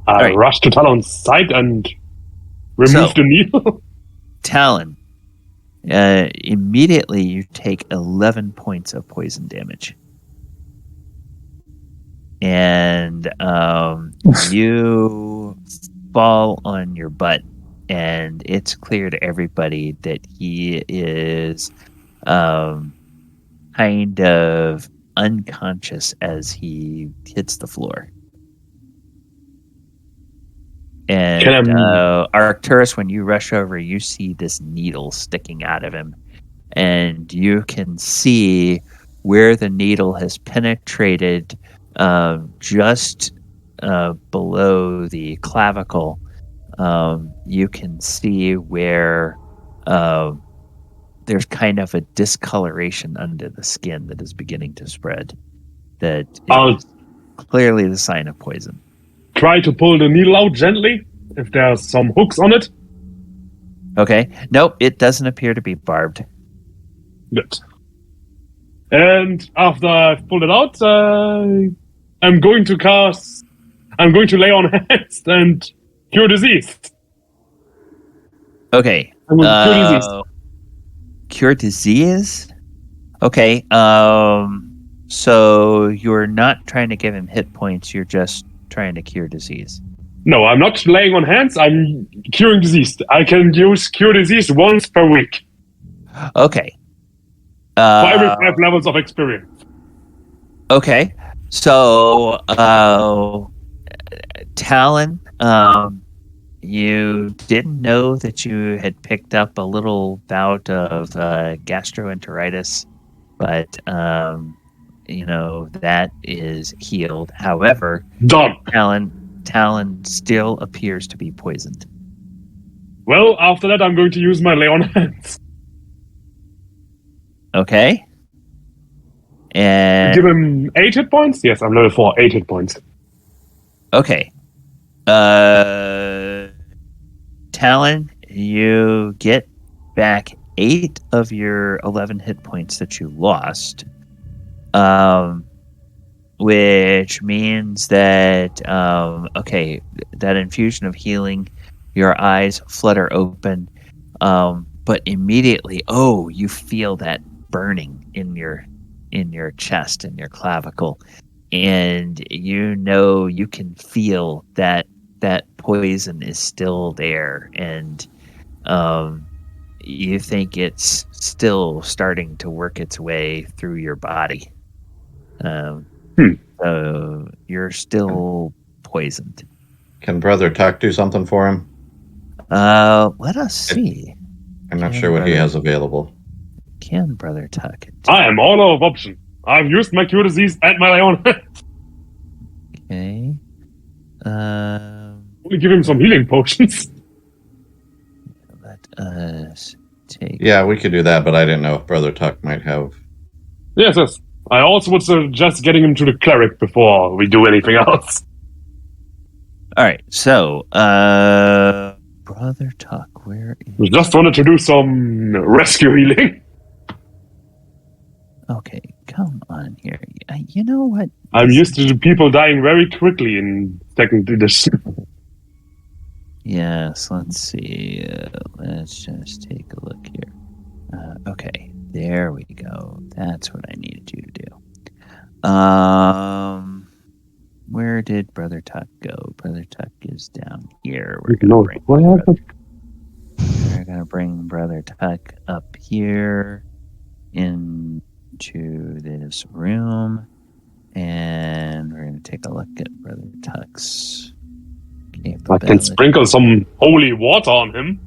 I rush to Talon's side and remove the needle. Talon, immediately you take 11 points of poison damage. And you fall on your butt, and it's clear to everybody that he is kind of unconscious as he hits the floor. And Arcturus, when you rush over, you see this needle sticking out of him, and you can see where the needle has penetrated just below the clavicle. You can see where there's kind of a discoloration under the skin that is beginning to spread. That is clearly the sign of poison. Try to pull the needle out gently, if there's some hooks on it. Okay. Nope, it doesn't appear to be barbed. Good. And after I've pulled it out, I'm going to lay on hands and cure disease. Okay. Cure disease. Cure disease? Okay. So you're not trying to give him hit points, you're just trying to cure disease. No, I'm not laying on hands, I'm curing disease. I can use cure disease once per week. Okay. For every 5 levels of experience. Okay. So, Talon, you didn't know that you had picked up a little bout of gastroenteritis, but that is healed. However, done. Talon still appears to be poisoned. Well, after that, I'm going to use my lay on hands. Okay. And give him 8 hit points? Yes, I'm level 4, 8 hit points. Okay. Talon, you get back 8 of your 11 hit points that you lost. Which means that, that infusion of healing, your eyes flutter open, but immediately, you feel that burning in your chest, in your clavicle, and you can feel that poison is still there, and you think it's still starting to work its way through your body. So you're still poisoned. Can Brother Tuck do something for him? Let us see. I'm not sure what he has available. Can Brother Tuck? I am all out of option. I've used my cure disease and my own. Okay. Only give him some healing potions. Let us take. Yeah, we could do that, but I didn't know if Brother Tuck might have. Yes. I also would suggest getting him to the cleric before we do anything else. All right, so Brother Tuck, where is... We just wanted to do some rescue healing. Okay, come on. on here. You know what? I'm used to people dying very quickly in second edition. Yes, let's see. Let's just take a look here. Okay, there we go. That's what I needed you to do. Where did Brother Tuck go? Brother Tuck is down here. We're gonna bring Brother Tuck up here into this room, and we're gonna take a look at Brother Tuck's I can sprinkle some holy water on him.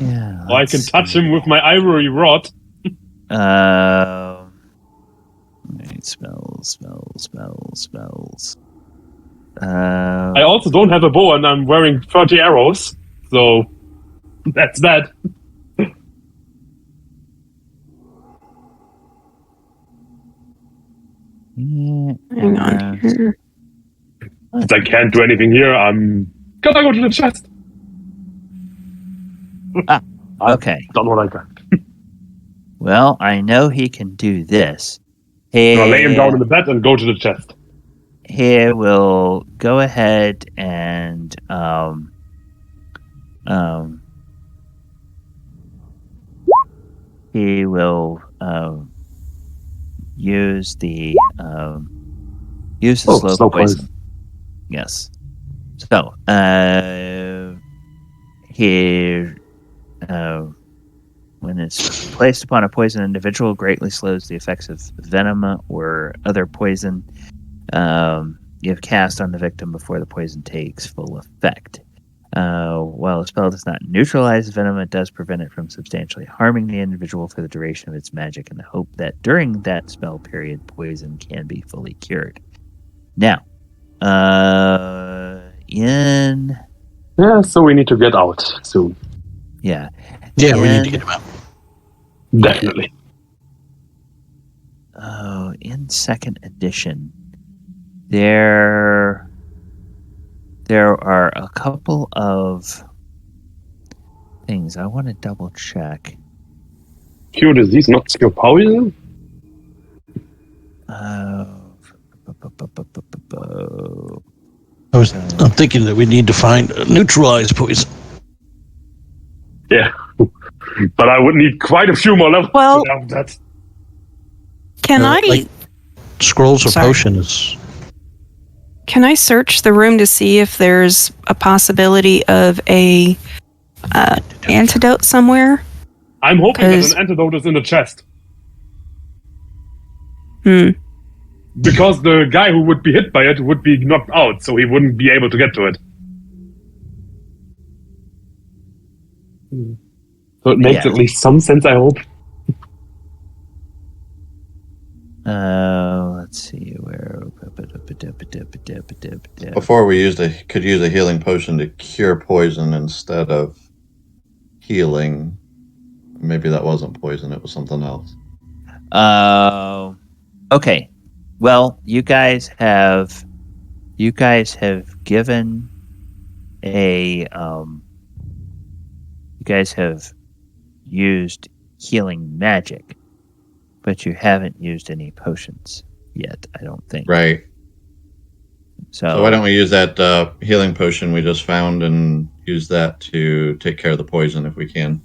Yeah. Or I can touch him with my ivory rod. Spells. I also don't have a bow and I'm wearing 30 arrows. So, that's that. Hang on here. Since I can't do anything here, I'm gonna go to the chest. Okay. Done what I can. Well, I know he can do this. I'll lay him down in the bed and go to the chest. He will go ahead and he will use the slow poison. Yes. So when it's placed upon a poisoned individual, greatly slows the effects of venom or other poison you have cast on the victim before the poison takes full effect. While a spell does not neutralize venom, it does prevent it from substantially harming the individual for the duration of its magic in the hope that during that spell period, poison can be fully cured. Now, so we need to get out soon. Yeah. Yeah, we need to get him out. Definitely. Oh, in second edition, there are a couple of things I want to double check. Cure disease, not cure poison? I'm thinking that we need to find a neutralized poison. Yeah. But I would need quite a few more levels Well, to have that. Can I like scrolls or Sorry. potions? can I search the room to see if there's a possibility of a antidote somewhere? I'm hoping that an antidote is in the chest. Because the guy who would be hit by it would be knocked out, so he wouldn't be able to get to it. So it makes at least some sense, I hope. Let's see where. Before we could use a healing potion to cure poison instead of healing. Maybe that wasn't poison; it was something else. Okay. Well, you guys have given a you guys have used healing magic, but you haven't used any potions yet, I don't think. Right. So why don't we use that healing potion we just found and use that to take care of the poison if we can?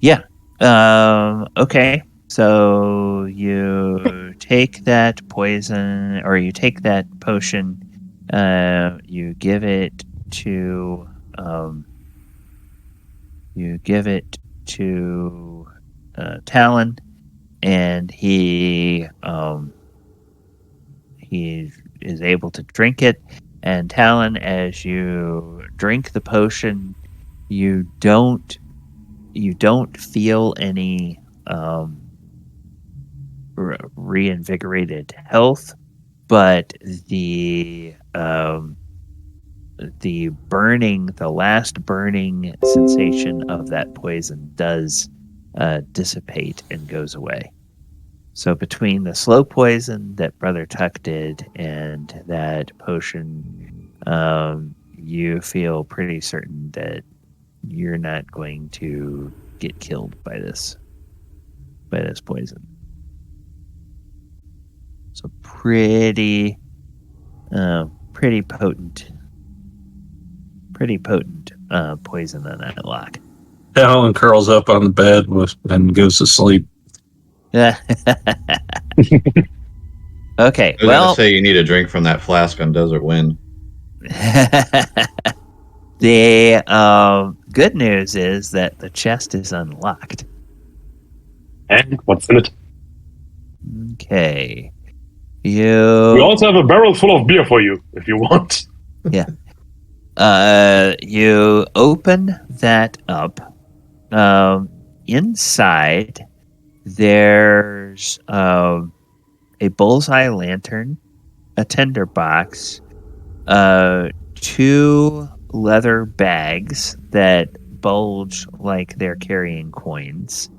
Yeah. Okay. So you take that poison, or you take that potion, you give it to Talon, and he is able to drink it. And Talon, as you drink the potion, you don't feel any reinvigorated health, but the last burning sensation of that poison does dissipate and goes away. So between the slow poison that Brother Tuck did and that potion, you feel pretty certain that you're not going to get killed by this poison. So pretty potent. Pretty potent poison in that lock. Talon curls up on the bed and goes to sleep. Yeah. Okay. I was going to say you need a drink from that flask on Desert Wind. The good news is that the chest is unlocked. And what's in it? Okay. We also have a barrel full of beer for you, if you want. Yeah. You open that up. Inside, there's a bullseye lantern, a tinderbox, 2 leather bags that bulge like they're carrying coins,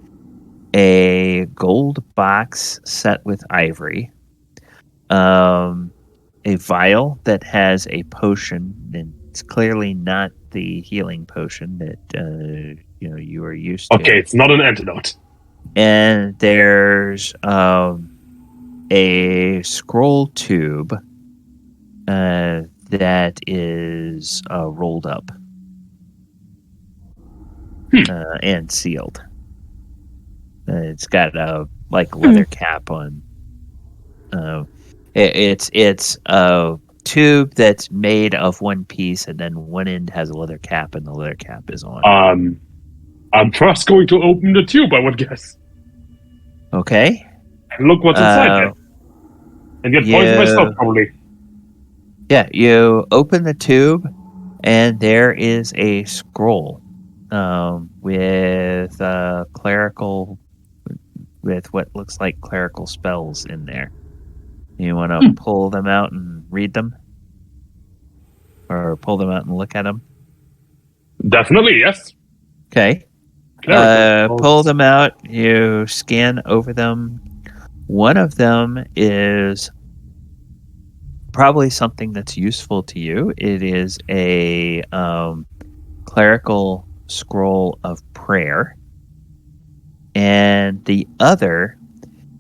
a gold box set with ivory, a vial that has a potion, and it's clearly not the healing potion that you are used to. Okay, it's not an antidote. And there's a scroll tube that is rolled up and sealed. It's got a leather cap on. It's a tube that's made of one piece, and then one end has a leather cap, and the leather cap is on. I'm first going to open the tube, I would guess. Okay. And look what's inside there. And get poisoned myself, probably. Yeah, you open the tube, and there is a scroll with what looks like clerical spells in there. You want to pull them out and read them? Or pull them out and look at them? Definitely, yes. Okay. Pull them out. You scan over them. One of them is probably something that's useful to you. It is a clerical scroll of prayer. And the other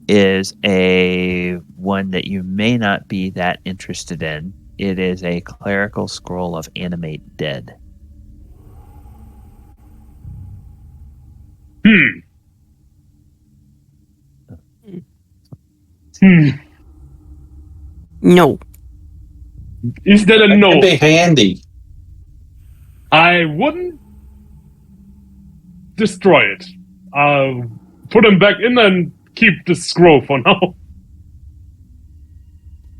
is a one that you may not be that interested in. It is a clerical scroll of animate dead. No. Is that a no? It'd be handy. I wouldn't destroy it. I'll put them back in and keep the scroll for now.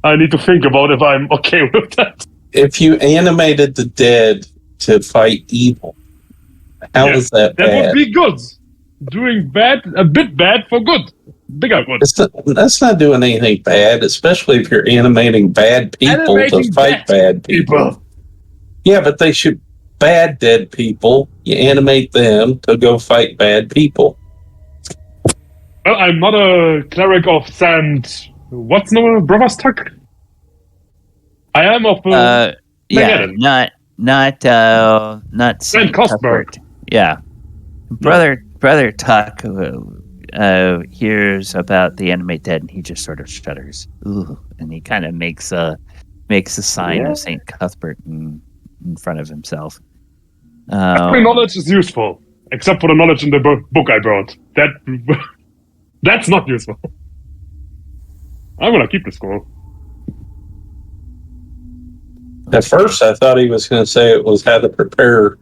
I need to think about if I'm okay with that. If you animated the dead to fight evil, how is that bad? That would be good. Doing bad, a bit bad for good. Bigger good. That's not doing anything bad, especially if you're animating bad people to fight bad people. Yeah, but they should bad dead people. You animate them to go fight bad people. Well, I'm not a cleric of sand. What's no Brother's Tuck? I am of not Saint Cuthbert. Yeah, Brother Tuck hears about the animate dead, and he just sort of shudders. Ooh, and he kind of makes a sign of Saint Cuthbert in front of himself. My knowledge is useful, except for the knowledge in the book I brought. That's not useful. I'm gonna keep the scroll. At first, I thought he was going to say it was how to prepare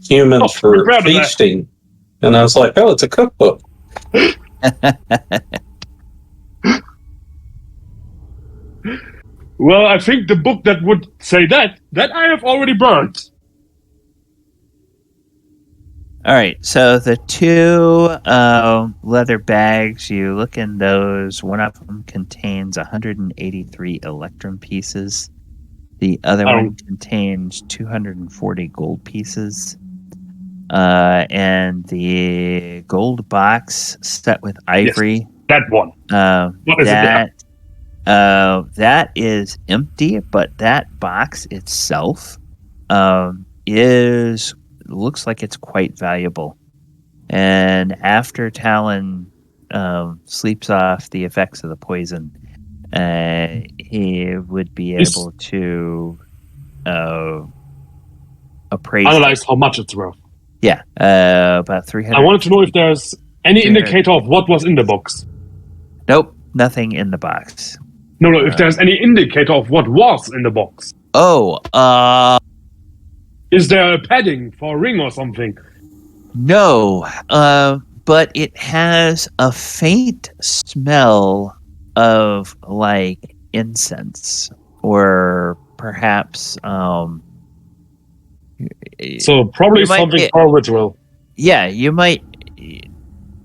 humans for feasting. And I was like, oh, it's a cookbook. Well, I think the book that would say that I have already burned. All right, so the 2 leather bags, you look in those. One of them contains 183 electrum pieces. The other one contains 240 gold pieces. And the gold box set with ivory. Yes, that one. What is that is empty, but that box itself looks like it's quite valuable. And after Talon sleeps off the effects of the poison, he would be able to appraise Analyze how much it's worth. Yeah, about 300. I wanted to know if there's any indicator of what was in the box. Nope, nothing in the box. No, if there's any indicator of what was in the box. Is there a padding for a ring or something? No, but it has a faint smell of like incense, or perhaps so probably something for a ritual. Yeah, you might.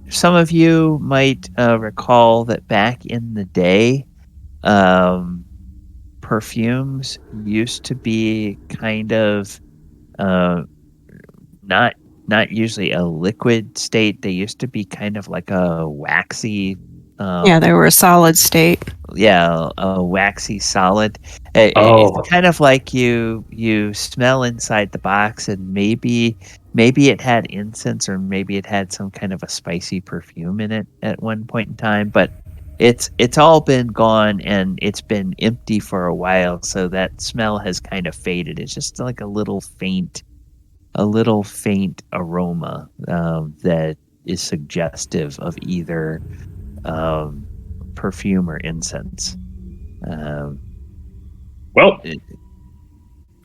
Some of you might recall that back in the day, perfumes used to be kind of not usually a liquid state. They used to be kind of like a waxy. They were a solid state. Yeah, a waxy solid. It's kind of like you smell inside the box, and maybe it had incense, or maybe it had some kind of a spicy perfume in it at one point in time. But it's all been gone, and it's been empty for a while, so that smell has kind of faded. It's just like a little faint aroma that is suggestive of either perfume or incense. All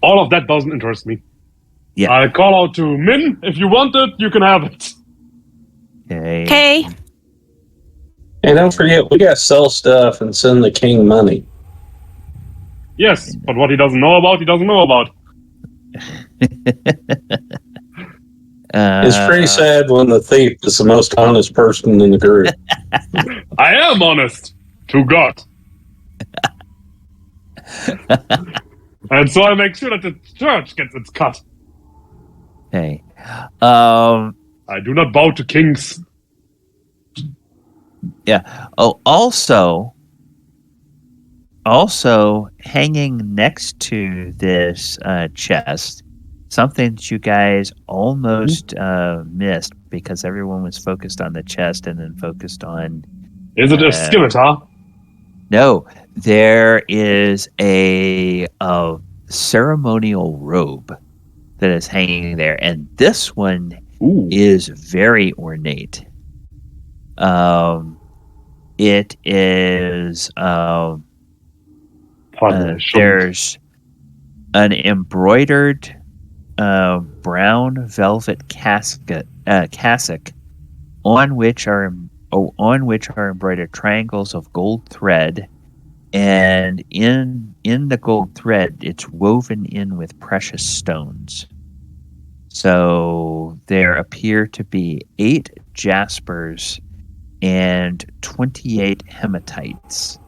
of that doesn't interest me. Yeah. I call out to Min. If you want it, you can have it. Okay. And don't forget, we got to sell stuff and send the king money. Yes, but what he doesn't know about, he doesn't know about. It's pretty sad when the thief is the most honest person in the group. I am honest. To God. And so I make sure that the church gets its cut. Hey. I do not bow to kings. Yeah. Oh, also hanging next to this chest, something that you guys almost missed because everyone was focused on the chest and then focused on... Is it a scimitar? No, there is a ceremonial robe that is hanging there, and this one is very ornate. It is... there's an embroidered brown velvet cassock on which are embroidered triangles of gold thread, and in the gold thread it's woven in with precious stones. So there appear to be 8 jaspers and 28 hematites.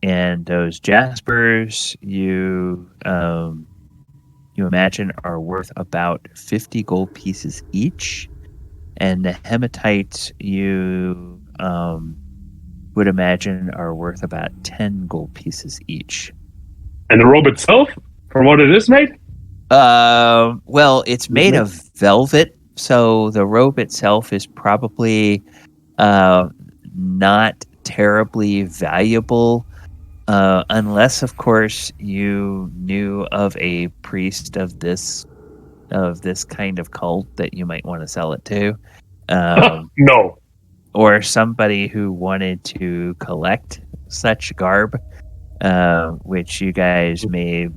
And those jaspers you imagine are worth about 50 gold pieces each, and the hematites you would imagine are worth about 10 gold pieces each. And the robe itself, from what it is made? Well, it's made of velvet, so the robe itself is probably not terribly valuable, unless, of course, you knew of a priest of this kind of cult that you might want to sell it to. No. Or somebody who wanted to collect such garb, which you guys may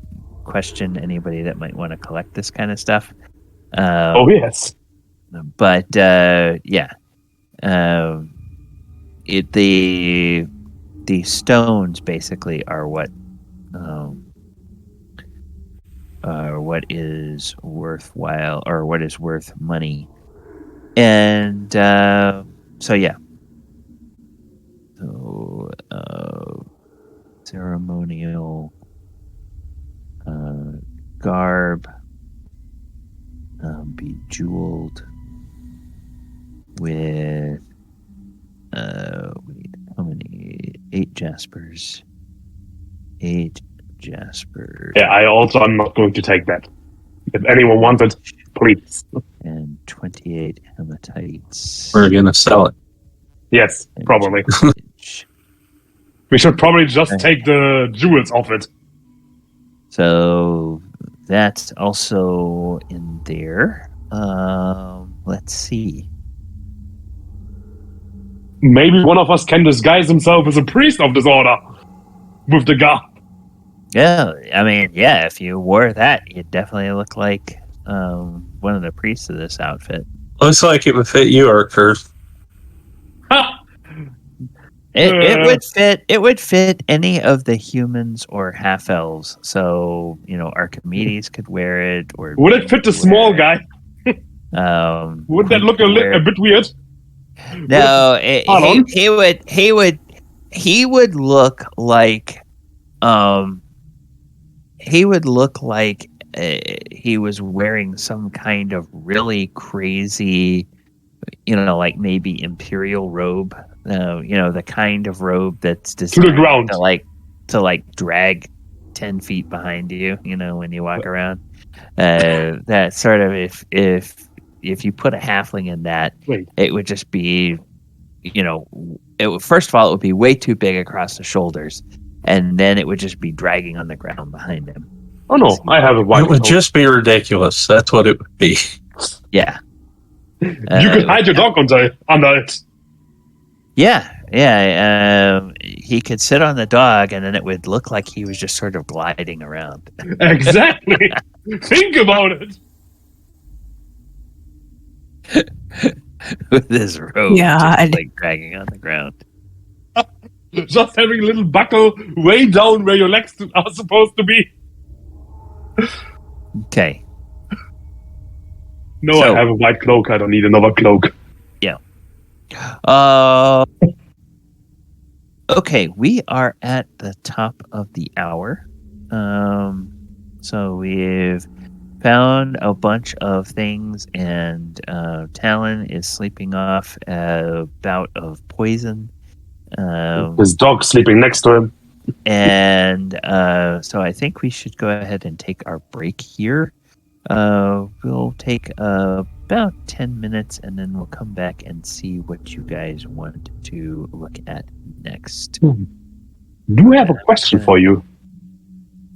question anybody that might want to collect this kind of stuff. Yes. But yeah. The stones basically are what is worthwhile, or what is worth money. And so yeah. So ceremonial garb, bejeweled with how many? 8 jaspers. 8 jaspers. Yeah, I also am not going to take that. If anyone wants it, please. and 28 hematites. We're going to sell it. Yes, And probably. damage. We should probably just take the jewels off it. So that's also in there. Let's see. Maybe one of us can disguise himself as a priest of this order with the garb. Yeah, I mean, yeah, if you wore that, you'd definitely look like one of the priests of this outfit. Looks like it would fit you, Arcurs. Ha! It would fit any of the humans or half elves. So, Archimedes could wear it, or Would it fit the small guy? Would that look a bit weird? No, Pardon? he would look like he was wearing some kind of really crazy, like maybe imperial robe, the kind of robe that's designed To the ground. to drag 10 feet behind you, when you walk around. That sort of, if you put a halfling in that, Wait. it would just be, first of all, it would be way too big across the shoulders, and then it would just be dragging on the ground behind him. Oh no, I have a white It would coat. just be ridiculous. That's what it would be. Yeah. You could hide your dog under it. Yeah. He could sit on the dog, and then it would look like he was just sort of gliding around. Exactly. Think about it. With his robe Yeah, just dragging on the ground. Just having a little buckle way down where your legs are supposed to be. Okay. No, I have a white cloak. I don't need another cloak. Yeah. Okay, we are at the top of the hour. So we've found a bunch of things, and Talon is sleeping off a bout of poison. His dog sleeping next to him. And so I think we should go ahead and take our break here. We'll take about 10 minutes, and then we'll come back and see what you guys want to look at next. Do I have a question for you?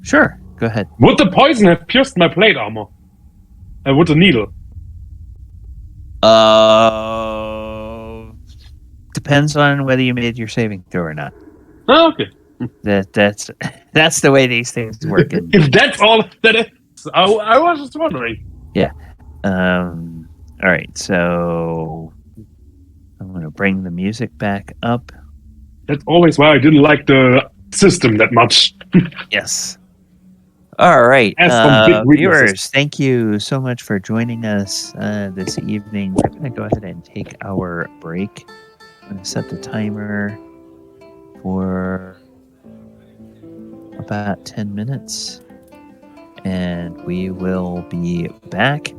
Sure, go ahead. Would the poison have pierced my plate armor? Would the needle? Depends on whether you made your saving throw or not. Oh, okay. That's the way these things work. If that's all that is, I was just wondering. Yeah. All right. So I'm going to bring the music back up. That's always why I didn't like the system that much. Yes. All right. Has some big weaknesses. Viewers, thank you so much for joining us this evening. We're going to go ahead and take our break. I'm going to set the timer for about 10 minutes, and we will be back.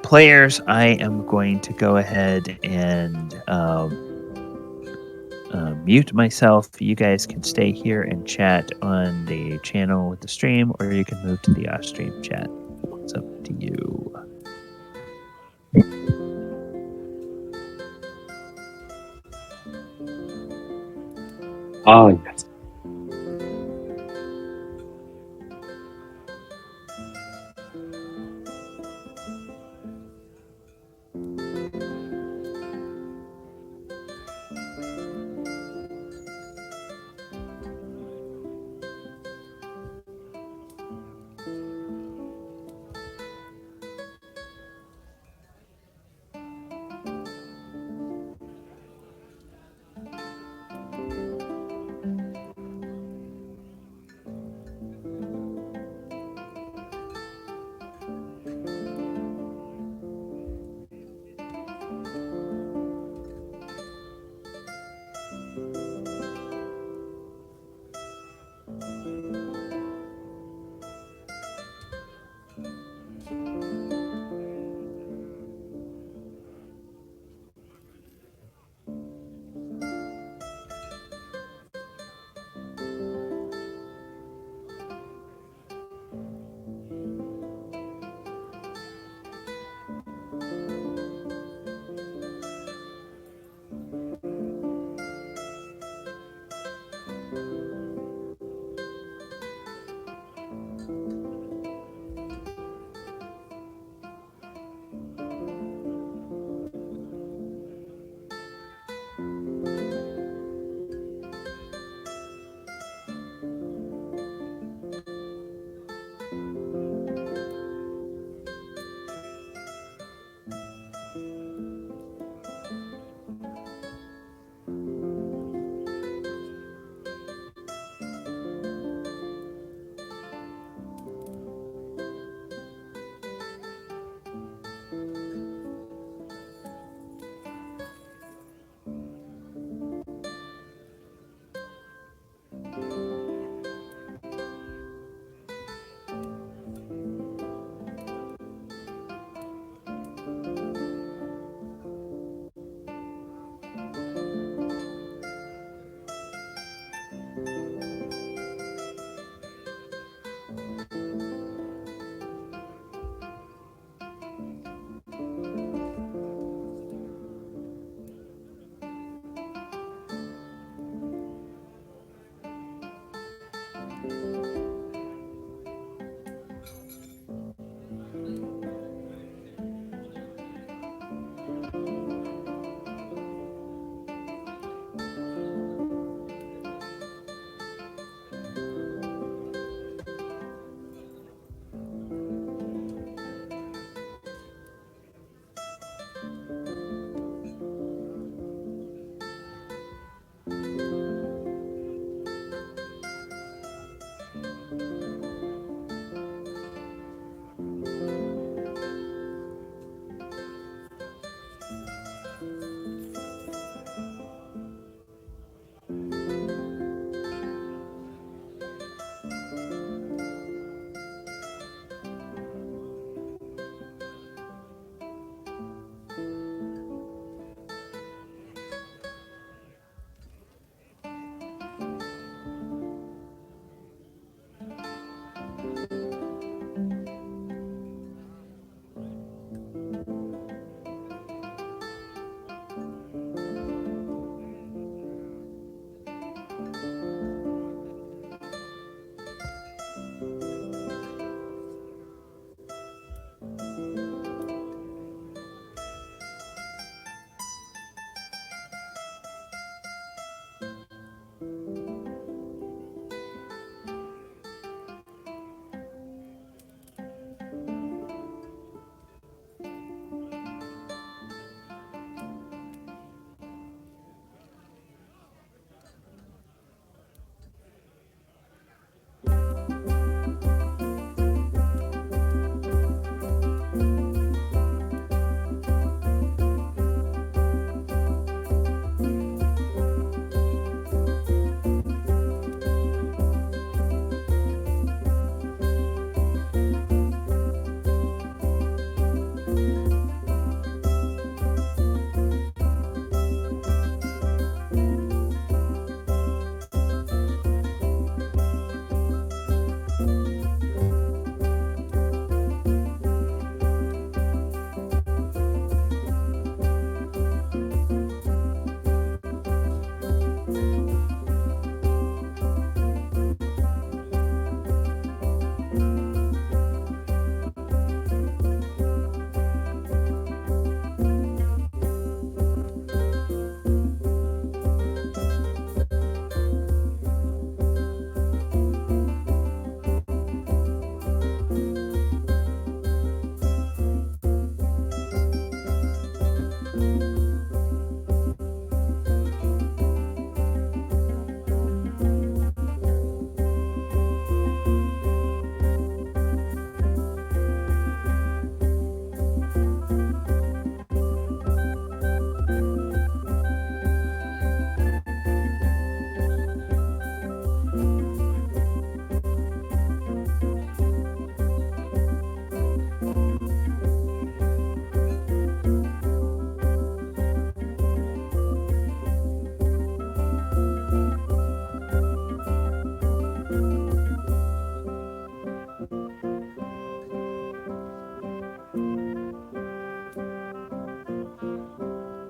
Players, I am going to go ahead and mute myself. You guys can stay here and chat on the channel with the stream, or you can move to the off-stream chat. It's up to you. Ah, yes.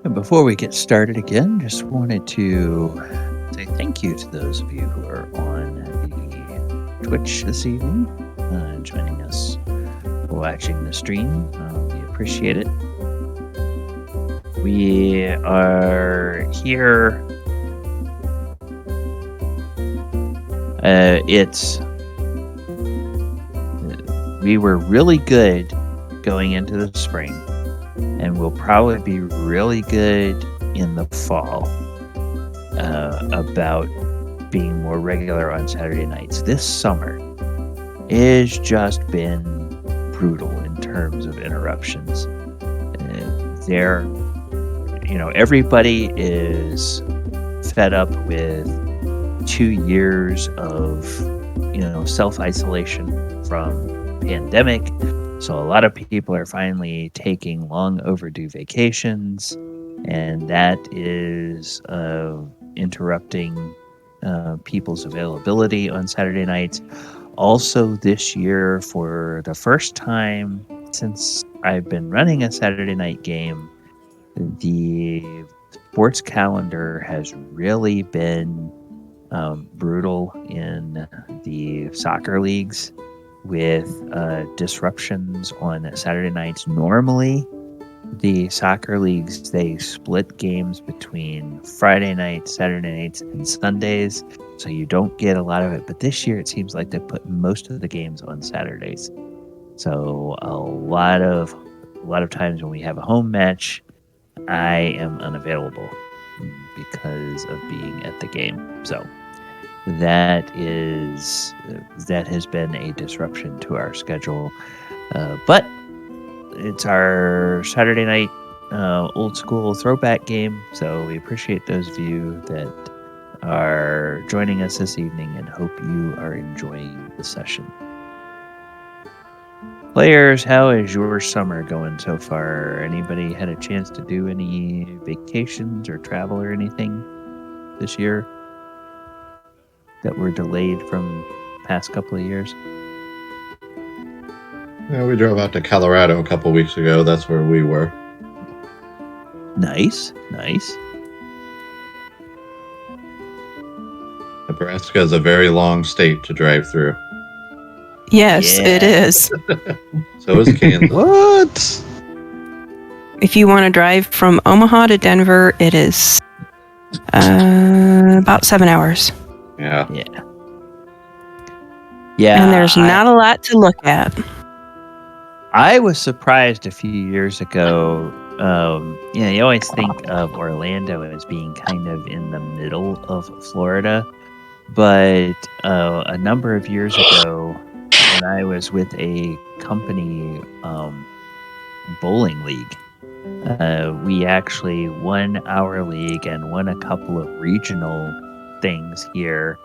And before we get started again, just wanted to say thank you to those of you who are on the Twitch this evening, joining us, watching the stream. We appreciate it. We are here. We were really good going into the spring, and we'll probably be really good in the fall about being more regular on Saturday nights. This summer has just been brutal in terms of interruptions. Everybody is fed up with 2 years of, self-isolation from pandemic. So a lot of people are finally taking long overdue vacations, and that is interrupting people's availability on Saturday nights. Also this year, for the first time since I've been running a Saturday night game, the sports calendar has really been brutal in the soccer leagues with disruptions on Saturday nights. Normally, the soccer leagues, they split games between Friday nights, Saturday nights, and Sundays, so you don't get a lot of it. But this year, it seems like they put most of the games on Saturdays. So a lot of times when we have a home match, I am unavailable because of being at the game. So that has been a disruption to our schedule. But it's our Saturday night old school throwback game, so we appreciate those of you that are joining us this evening and hope you are enjoying the session. Players, how is your summer going so far? Anybody had a chance to do any vacations or travel or anything this year that were delayed from past couple of years? Yeah, we drove out to Colorado a couple weeks ago. That's where we were. Nice. Nebraska is a very long state to drive through. Yes, it is. So is Kansas. What? If you want to drive from Omaha to Denver, it is about 7 hours. Yeah. And there's not a lot to look at. I was surprised a few years ago. You always think of Orlando as being kind of in the middle of Florida, but a number of years ago, when I was with a company bowling league, we actually won our league and won a couple of regional things here,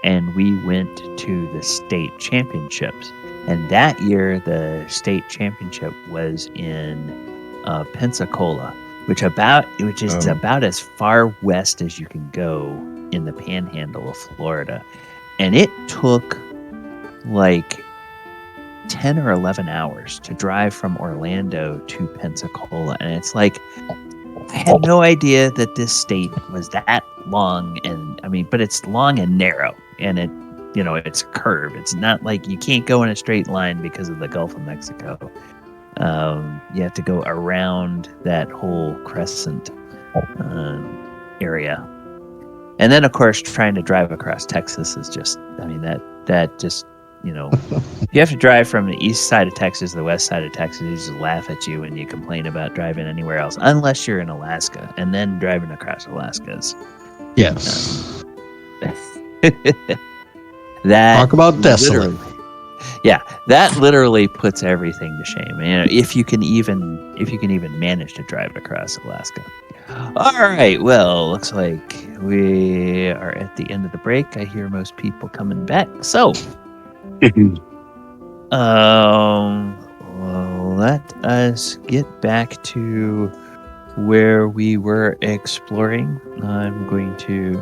and we went to the state championships. And that year, the state championship was in Pensacola, which is about as far west as you can go in the panhandle of Florida. And it took like 10 or 11 hours to drive from Orlando to Pensacola. And it's like, I had no idea that this state was that long. But it's long and narrow, and it's curved. It's not like you can't go in a straight line because of the Gulf of Mexico. You have to go around that whole crescent area. And then, of course, trying to drive across Texas is just, you have to drive from the east side of Texas to the west side of Texas. They just laugh at you when you complain about driving anywhere else, unless you're in Alaska, and then driving across Alaska is... Yes. That talk about desolate. That literally puts everything to shame. If you can even manage to drive across Alaska. All right. Well, looks like we are at the end of the break. I hear most people coming back. So, let us get back to where we were exploring. I'm going to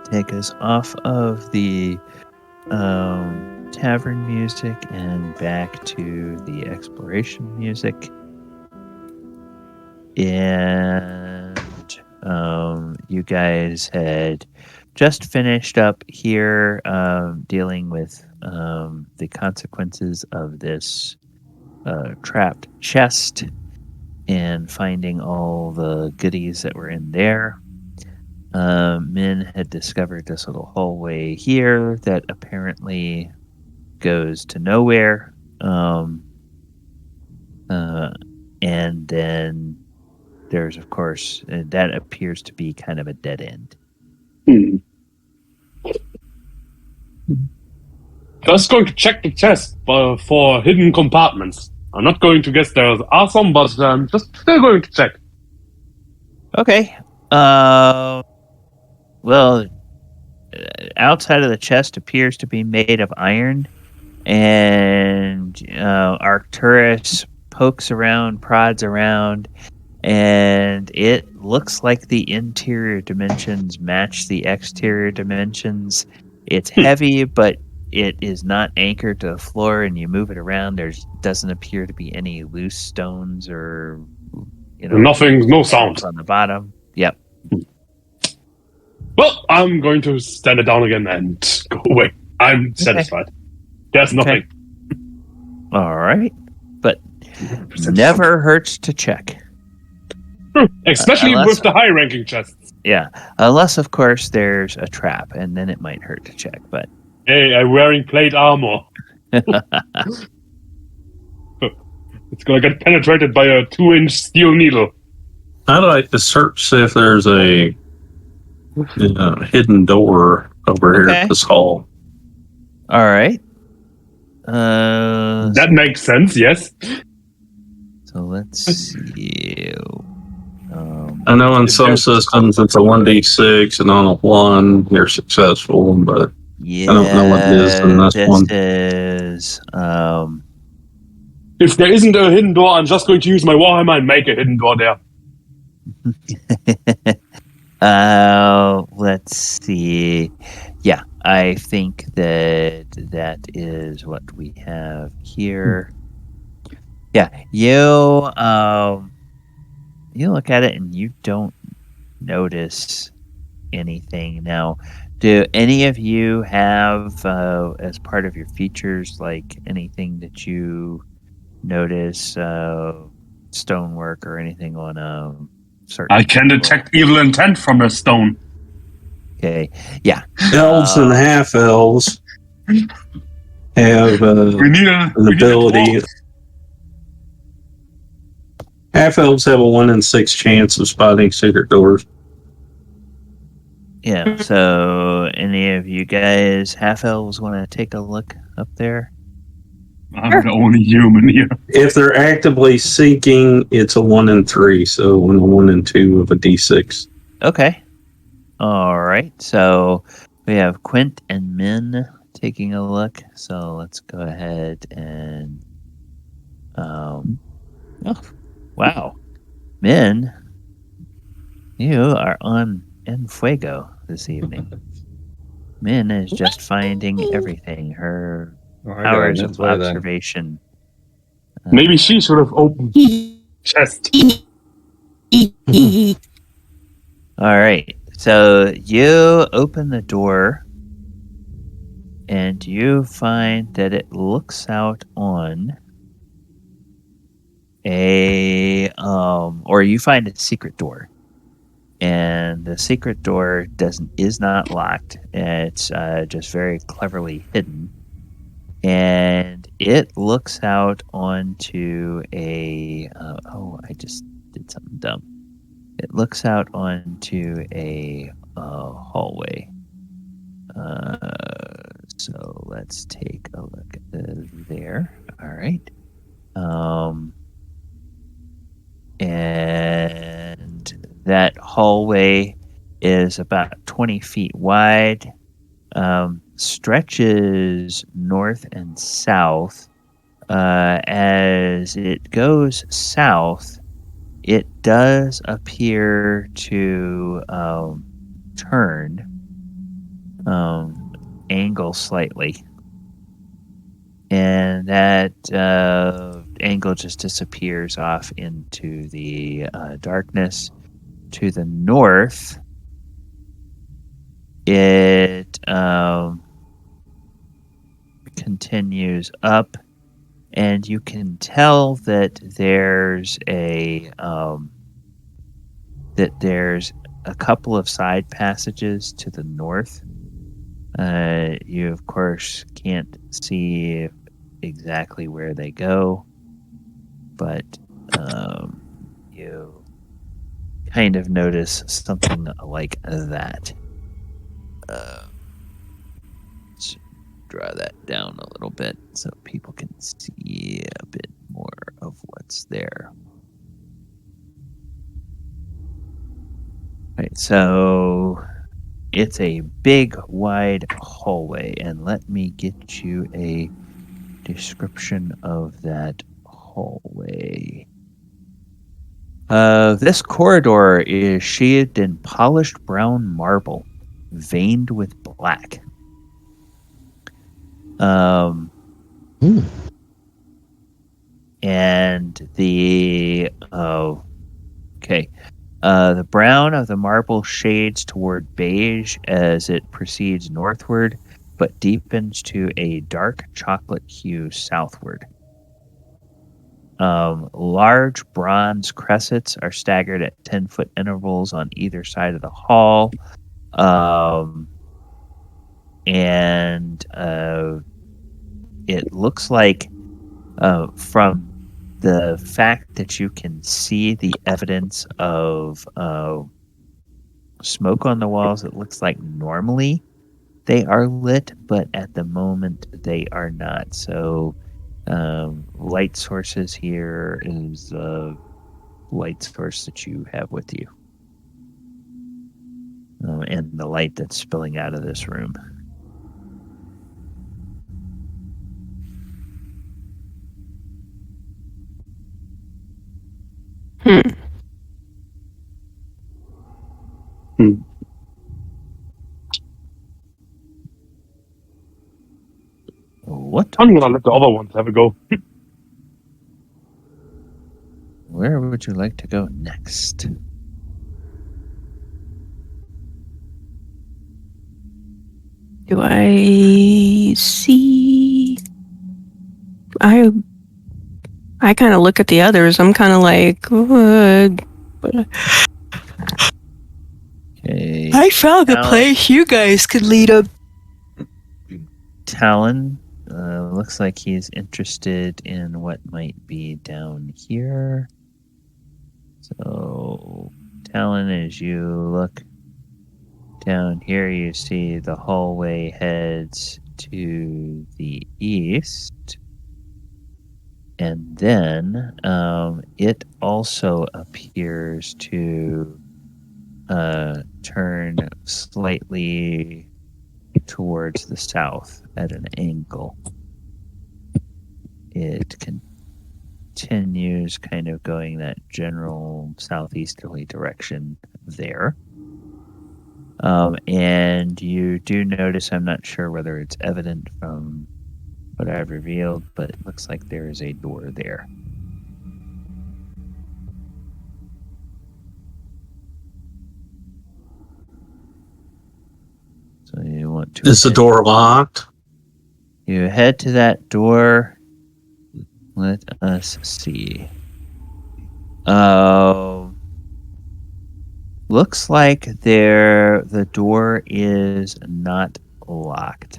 take us off of the tavern music and back to the exploration music. and you guys had just finished up here dealing with the consequences of this trapped chest and finding all the goodies that were in there. Min had discovered this little hallway here that apparently goes to nowhere. And then there's, of course, that appears to be kind of a dead end. Just going to check the chest for hidden compartments. I'm not going to guess there's awesome, but I'm just still going to check. Okay. Well, outside of the chest appears to be made of iron, and Arcturus pokes around, prods around, and it looks like the interior dimensions match the exterior dimensions. It's heavy, but it is not anchored to the floor, and you move it around. There doesn't appear to be any loose stones or nothing, no sound on the bottom. Yep. Well, I'm going to stand it down again and go away. I'm satisfied. There's nothing. All right, but never hurts to check. Especially with the high-ranking chests. Yeah, unless, of course, there's a trap, and then it might hurt to check. But hey, I'm wearing plate armor. It's gonna get penetrated by a 2-inch steel needle. I'd like to search, see if there's a hidden door over here at this hall. All right. That makes sense, yes. So let's see. I know in some systems it's a 1d6, and on a 1 you're successful, but yeah, I don't know what it is in this one. Is if there isn't a hidden door, I'm just going to use my Warhammer and make a hidden door there. Let's see. Yeah, I think that is what we have here. Yeah, you look at it and you don't notice anything. Now, do any of you have, as part of your features, like anything that you notice, stonework or anything on a certain... I can detect evil intent from a stone. Okay, yeah. Elves and half-elves have an ability... Half-elves have a 1 in 6 chance of spotting secret doors. Yeah, so any of you guys half-elves want to take a look up there? I'm the only human here. If they're actively seeking, it's a 1 in 3, so a 1 in 2 of a d6. Okay. All right, so we have Quint and Min taking a look. So let's go ahead and... Oh, wow. Min, you are on En Fuego this evening. Min is just finding everything. Her powers of observation. Maybe she should have opened chest. All right. So you open the door and you find that it looks out on or you find a secret door. And the secret door is not locked. It's just very cleverly hidden. And it looks out onto a... I just did something dumb. It looks out onto a hallway. So let's take a look at there. All right. And that hallway is about 20 feet wide, stretches north and south. As it goes south, it does appear to turn, angle slightly. And that angle just disappears off into the darkness. To the north, it continues up, and you can tell that there's a couple of side passages to the north. You of course can't see exactly where they go, but you kind of notice something like that. Let's draw that down a little bit so people can see a bit more of what's there. Right, so it's a big, wide hallway, and let me get you a description of that hallway. This corridor is sheathed in polished brown marble, veined with black. And the the brown of the marble shades toward beige as it proceeds northward, but deepens to a dark chocolate hue southward. Large bronze cressets are staggered at 10-foot intervals on either side of the hall. And it looks like from the fact that you can see the evidence of smoke on the walls, it looks like normally they are lit, but at the moment they are not. So light sources here is the light source that you have with you. And the light that's spilling out of this room. What? I'm gonna let the other ones have a go. Where would you like to go next? Do I see? I kind of look at the others. I'm kind of like, what? Okay. I found a place you guys could lead up. Talon looks like he's interested in what might be down here. So, Talon, as you look down here, you see the hallway heads to the east. And then it also appears to turn slightly towards the south at an angle. It continues kind of going that general southeasterly direction there. And you do notice, I'm not sure whether it's evident from what I've revealed, but it looks like there is a door there. So you want to... Is the door locked? You head to that door. Let us see. Looks like the door is not locked.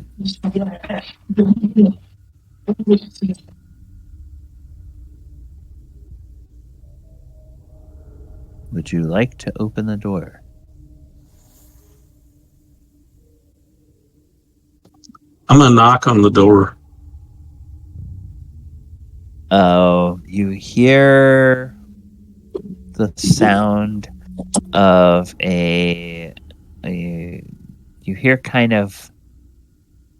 Would you like to open the door? I'm gonna knock on the door. You hear the sound of you hear kind of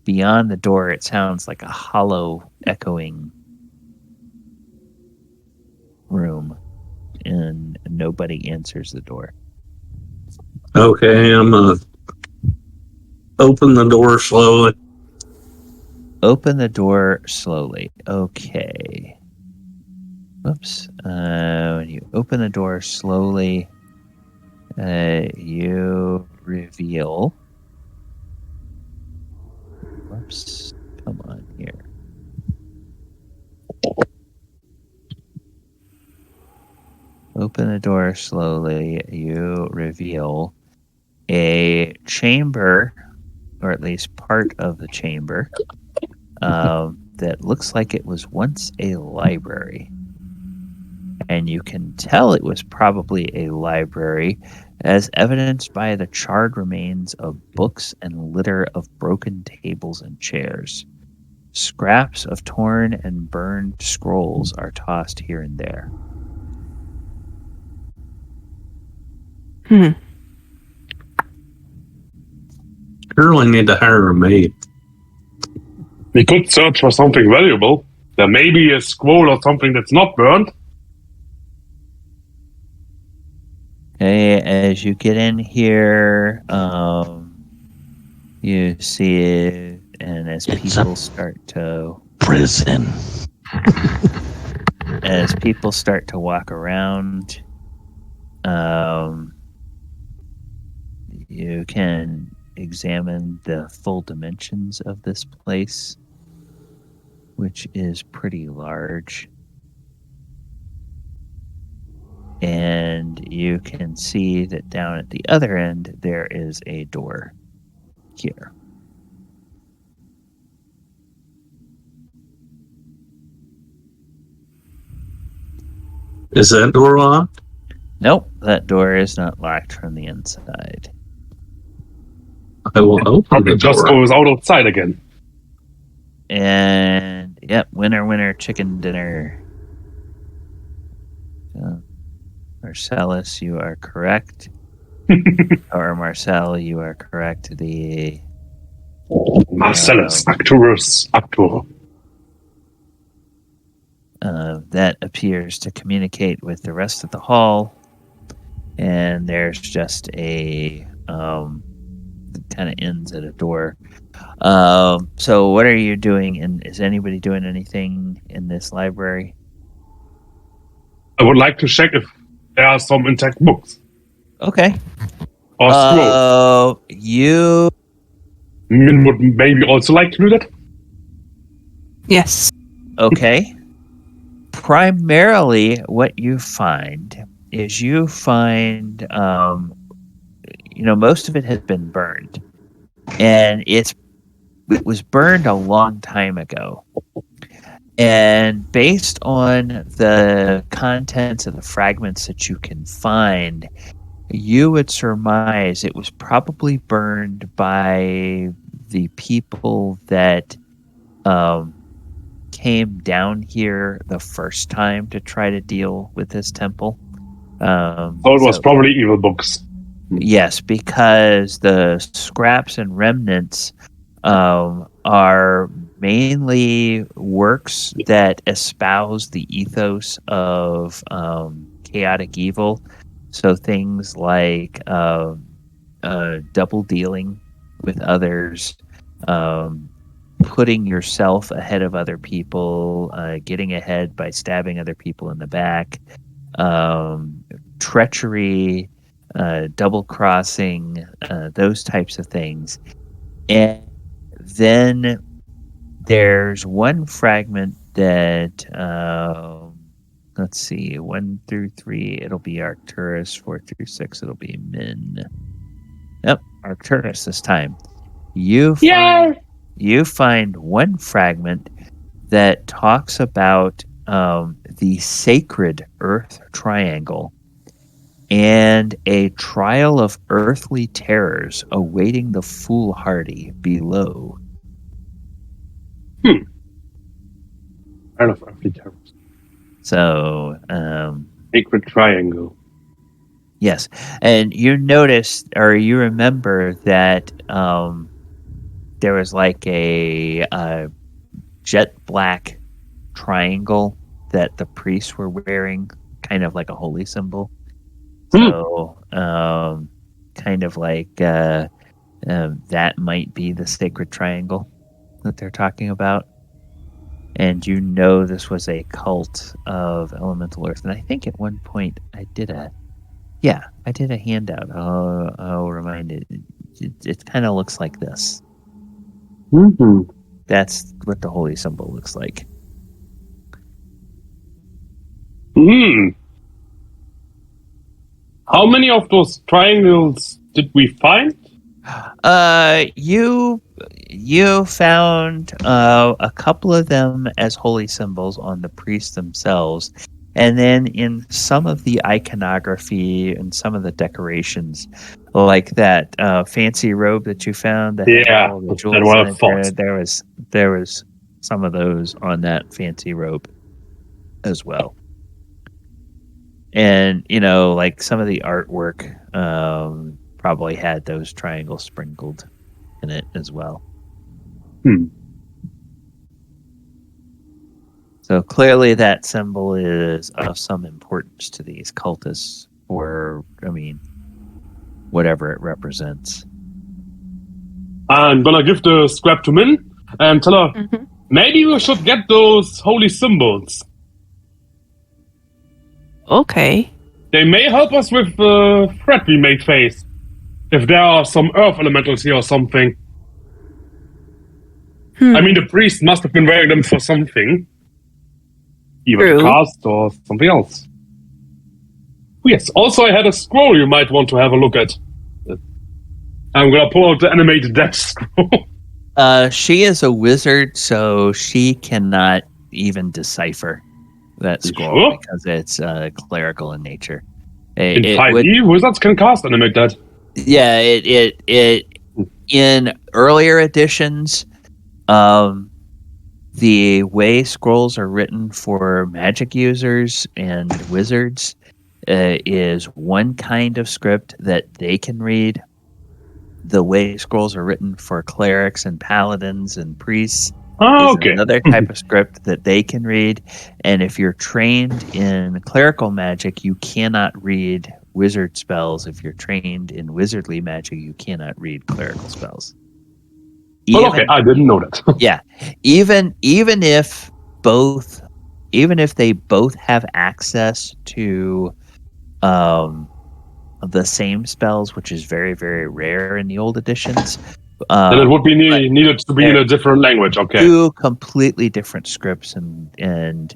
beyond the door, it sounds like a hollow echoing room, and nobody answers the door. Okay, I'm gonna open the door slowly. Open the door slowly. Okay. Whoops. When you open the door slowly, you reveal. Whoops. Come on here. Open the door slowly, you reveal a chamber, or at least part of the chamber, that looks like it was once a library. And you can tell it was probably a library, as evidenced by the charred remains of books and litter of broken tables and chairs. Scraps of torn and burned scrolls are tossed here and there. Surely need to hire a maid. We could search for something valuable. There may be a scroll or something that's not burned. Okay, as you get in here, you see it, and as people start to Prison. walk around, you can examine the full dimensions of this place, which is pretty large. And you can see that down at the other end, there is a door here. Is that door locked? Nope, that door is not locked from the inside. I will open the Probably just door. goes outside again. And, yep, winner, chicken dinner. Marcellus, you are correct. Or Marcel, you are correct. The Marcellus, Arcturus, Arctur. that appears to communicate with the rest of the hall. And there's just a kind of ends at a door. So what are you doing? And is anybody doing anything in this library? I would like to check if there are some intact books Okay. or scrolls. You Min would maybe also like to do that. Yes. okay? Primarily, what you find is most of it has been burned, and it was burned a long time ago. And based on the contents of the fragments that you can find, you would surmise it was probably burned by the people that came down here the first time to try to deal with this temple. So it was probably evil books. Yes, because the scraps and remnants are mainly works that espouse the ethos of chaotic evil. So things like double dealing with others, putting yourself ahead of other people, getting ahead by stabbing other people in the back, treachery, double crossing, those types of things. And then there's one fragment that, let's see, 1 through 3, it'll be Arcturus. 4 through 6, it'll be Min. Yep, Arcturus this time. You find one fragment that talks about the sacred Earth Triangle and a trial of earthly terrors awaiting the foolhardy below. I love earthly terrors. So, Sacred Triangle. yes. And you noticed, or you remember that there was like a jet black triangle that the priests were wearing, kind of like a holy symbol. So, kind of like that might be the sacred triangle that they're talking about. And you know this was a cult of elemental earth. And I think at one point I did a handout. I'll remind it. It kind of looks like this. Mm-hmm. That's what the holy symbol looks like. Hmm. How many of those triangles did we find? You found a couple of them as holy symbols on the priests themselves, and then in some of the iconography and some of the decorations, like that fancy robe that you found that had all the jewels in it. There was some of those on that fancy robe as well. And, like some of the artwork probably had those triangles sprinkled in it as well. So clearly that symbol is of some importance to these cultists, or, whatever it represents. I'm gonna give the scrap to Min and tell her, maybe we should get those holy symbols. Okay. They may help us with the threat we may face. If there are some earth elementals here or something. The priest must have been wearing them for something. Either True. to cast or something else. Yes, also I had a scroll you might want to have a look at. I'm gonna pull out the animated death scroll. She is a wizard, so she cannot even decipher that scroll because it's clerical in nature. In 5e, wizards can cast animate that. Yeah, it in earlier editions, the way scrolls are written for magic users and wizards is one kind of script that they can read. The way scrolls are written for clerics and paladins and priests is another type of script that they can read. And if you're trained in clerical magic, you cannot read wizard spells. If you're trained in wizardly magic, you cannot read clerical spells. I didn't know that. Yeah, even if they both have access to the same spells, which is very, very rare in the old editions. Then it would be needed to be in a different language. Okay, two completely different scripts, and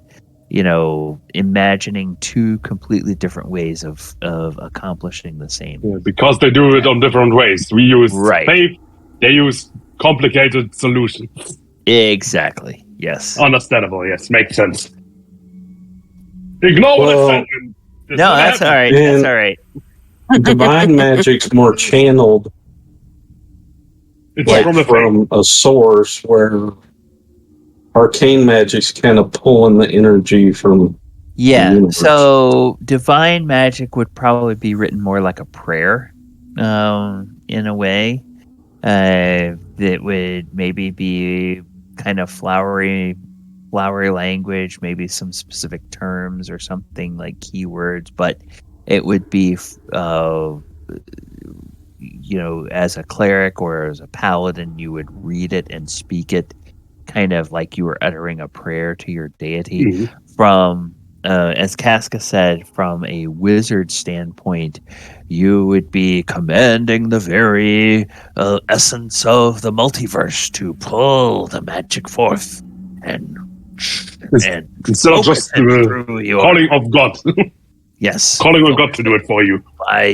imagining two completely different ways of accomplishing the same. Yeah, because they do it on different ways. We use faith; they use complicated solutions. Exactly. Yes. Understandable. Yes, makes sense. Ignore what I said. No, that's all right. That's all right. Divine magic's more channeled. It's from a source, where arcane magic's kind of pulling the energy from the universe. So divine magic would probably be written more like a prayer, in a way. That would maybe be kind of flowery language, maybe some specific terms or something like keywords, but it would be, as a cleric or as a paladin, you would read it and speak it kind of like you were uttering a prayer to your deity. Mm-hmm. From, as Casca said, from a wizard standpoint, you would be commanding the very essence of the multiverse to pull the magic forth and instead of just calling of God. Yes, calling on God to do it for you by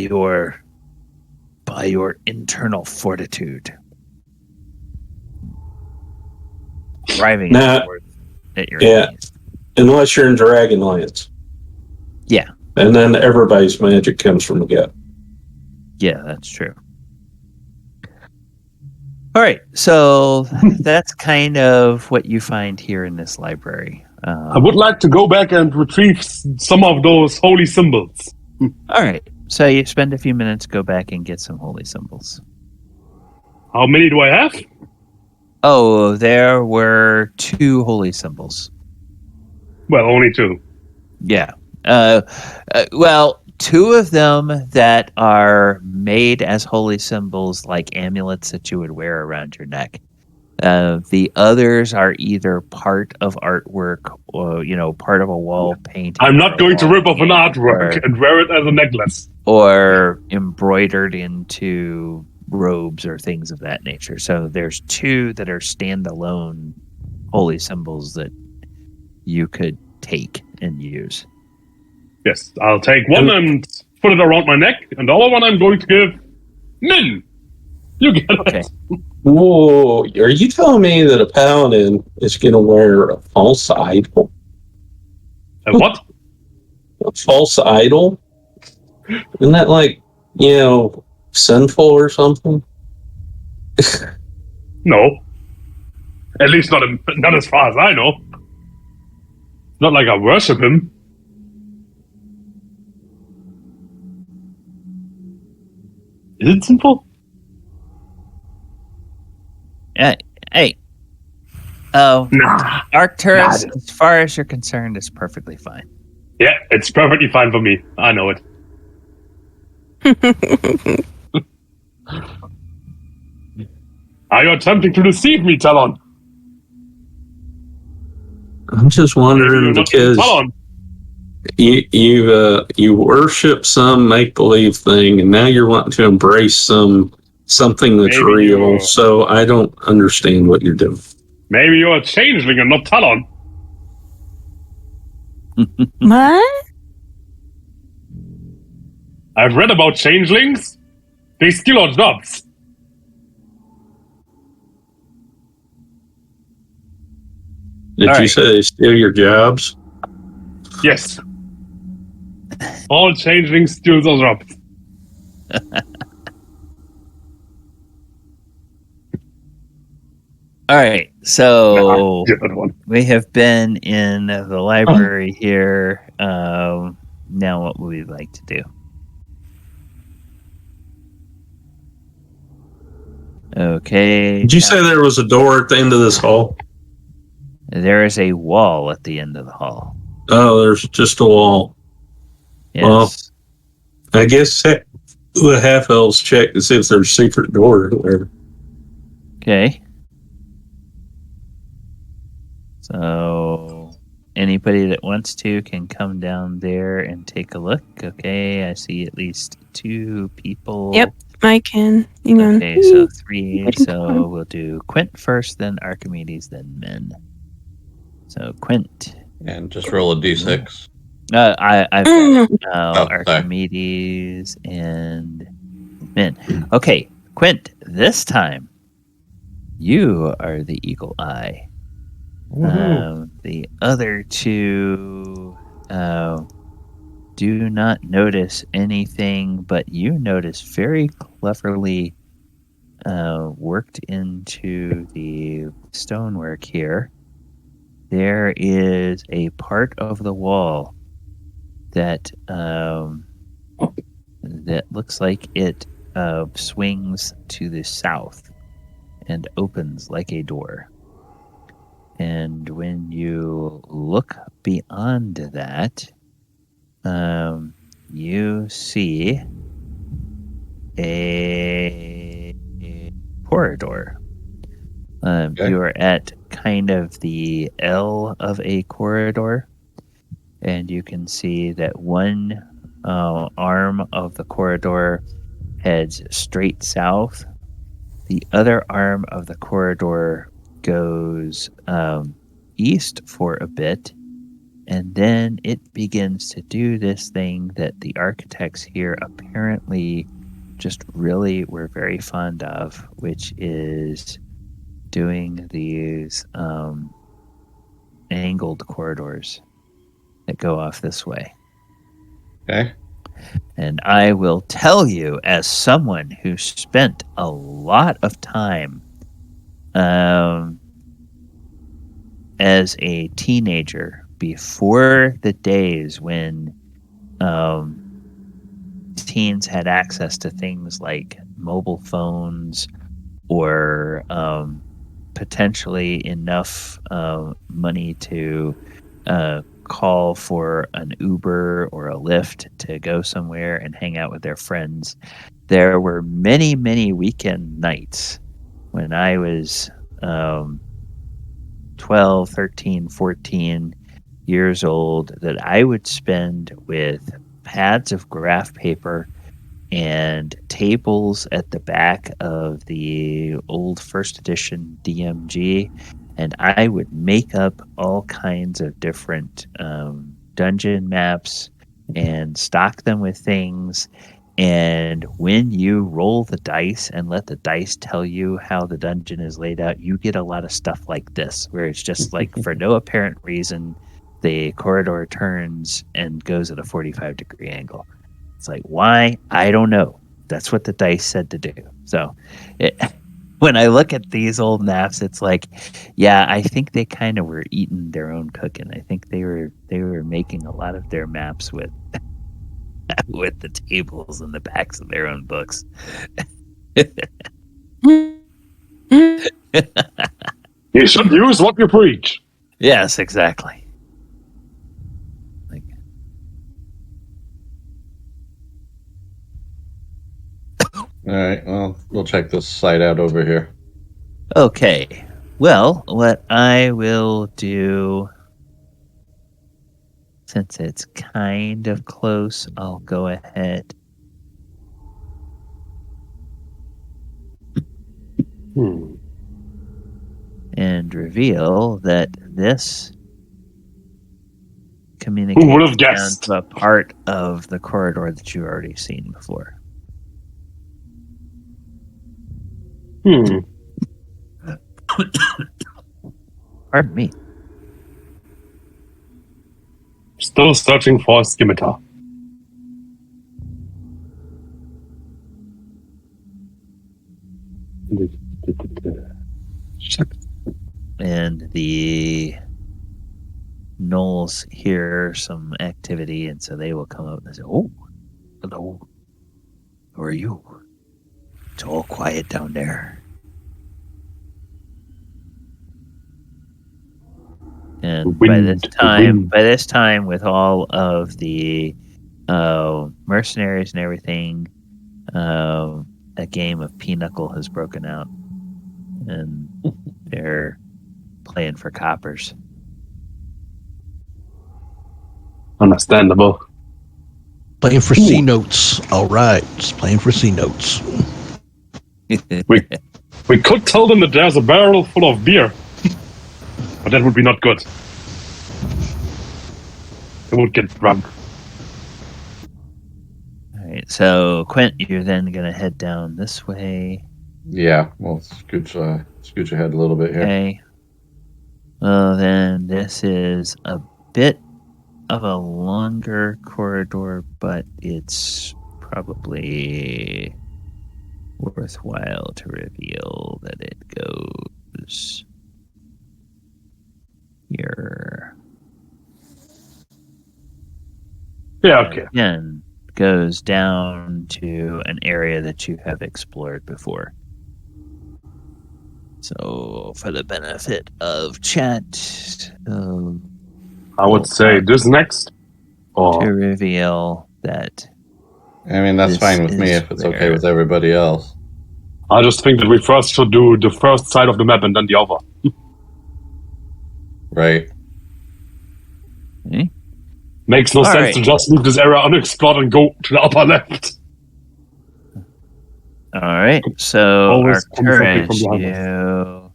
your internal fortitude. Driving at your enemies. Unless you're in Dragonlance. Yeah. And then everybody's magic comes from the gut. Yeah, that's true. All right, so that's kind of what you find here in this library. I would like to go back and retrieve some of those holy symbols. All right, so you spend a few minutes, go back and get some holy symbols. How many do I have? Oh, there were 2 holy symbols. Well, only 2. Yeah. Well, 2 of them that are made as holy symbols, like amulets that you would wear around your neck. The others are either part of artwork or, part of a wall painting. I'm not going to rip off an artwork and wear it as a necklace. Or embroidered into robes or things of that nature. So there's 2 that are standalone holy symbols that you could take and use. Yes, I'll take one and put it around my neck, and the other one I'm going to give Min. You get it. Whoa, are you telling me that a paladin is going to wear a false idol? A what? A false idol? Isn't that like, sinful or something? No. At least not as far as I know. Not like I worship him. Is it simple? Hey. Oh, Nah. Arcturus, as far as you're concerned, is perfectly fine. Yeah, it's perfectly fine for me. I know it. Are you attempting to deceive me, Talon? I'm just wondering because Talon. you worship some make-believe thing, and now you're wanting to embrace something that's real. So I don't understand what you're doing. Maybe you're a changeling and not Talon. What? I've read about changelings. They steal our jobs. Did you say they steal your jobs? Yes. All changelings steal those jobs. All right, so Good one. we have been in the library here. Now what would we like to do? Okay. Did you say there was a door at the end of this hall? There is a wall at the end of the hall. Oh, there's just a wall. Yes. Well, I guess the half-elves check to see if there's a secret door there. Okay. So anybody that wants to can come down there and take a look. Okay, I see at least 2 people. Yep, I can. Okay, so 3. So we'll do Quint first, then Archimedes, then Min. So Quint. And just roll a d6. I've sorry. Archimedes and Min. Okay, Quint, this time you are the eagle eye. The other 2 do not notice anything, but you notice very cleverly worked into the stonework here. There is a part of the wall that looks like it swings to the south and opens like a door. And when you look beyond that, you see a corridor. You are at kind of the L of a corridor, and you can see that one arm of the corridor heads straight south. The other arm of the corridor goes east for a bit, and then it begins to do this thing that the architects here apparently just really were very fond of, which is doing these angled corridors that go off this way. Okay. And I will tell you, as someone who spent a lot of time as a teenager before the days when teens had access to things like mobile phones or potentially enough money to call for an Uber or a Lyft to go somewhere and hang out with their friends. There were many, many weekend nights when I was 12, 13, 14 years old that I would spend with pads of graph paper and tables at the back of the old first edition DMG, and I would make up all kinds of different dungeon maps and stock them with things. And when you roll the dice and let the dice tell you how the dungeon is laid out, you get a lot of stuff like this, where it's just like, for no apparent reason, the corridor turns and goes at a 45-degree angle. It's like, why? I don't know. That's what the dice said to do. So when I look at these old maps, it's like, yeah, I think they kind of were eating their own cooking. I think they were making a lot of their maps with with the tables and the backs of their own books. You should use what you preach. Yes, exactly. Like, All right, well, we'll check this site out over here. okay. Well, what I will do, since it's kind of close, I'll go ahead. And reveal that this communicates Who would have down guessed? to a part of the corridor that you've already seen before. Pardon me. Still searching for a scimitar. And the gnolls hear some activity, and so they will come up and say, "Oh, hello. Who are you? It's all quiet down there." And by this time, with all of the mercenaries and everything, a game of pinochle has broken out, and they're playing for coppers. Understandable. Playing for C notes. All right, just playing for C notes. We could tell them that there's a barrel full of beer, but that would be not good. They would get drunk. All right, so Quint, you're then gonna head down this way. Yeah, well, scooch ahead a little bit here. Okay. Well, then this is a bit of a longer corridor, but it's probably worthwhile to reveal that it goes here. Yeah, okay. Again, goes down to an area that you have explored before. So, for the benefit of chat, I would say this next. to Or reveal that I mean, that's This fine with me is if it's where- okay with everybody else. I just think that we first should do the first side of the map and then the other. Right. Makes no All sense right. to just leave this area unexplored and go to the upper left. All right, so Always come something Arcturus, from behind us. you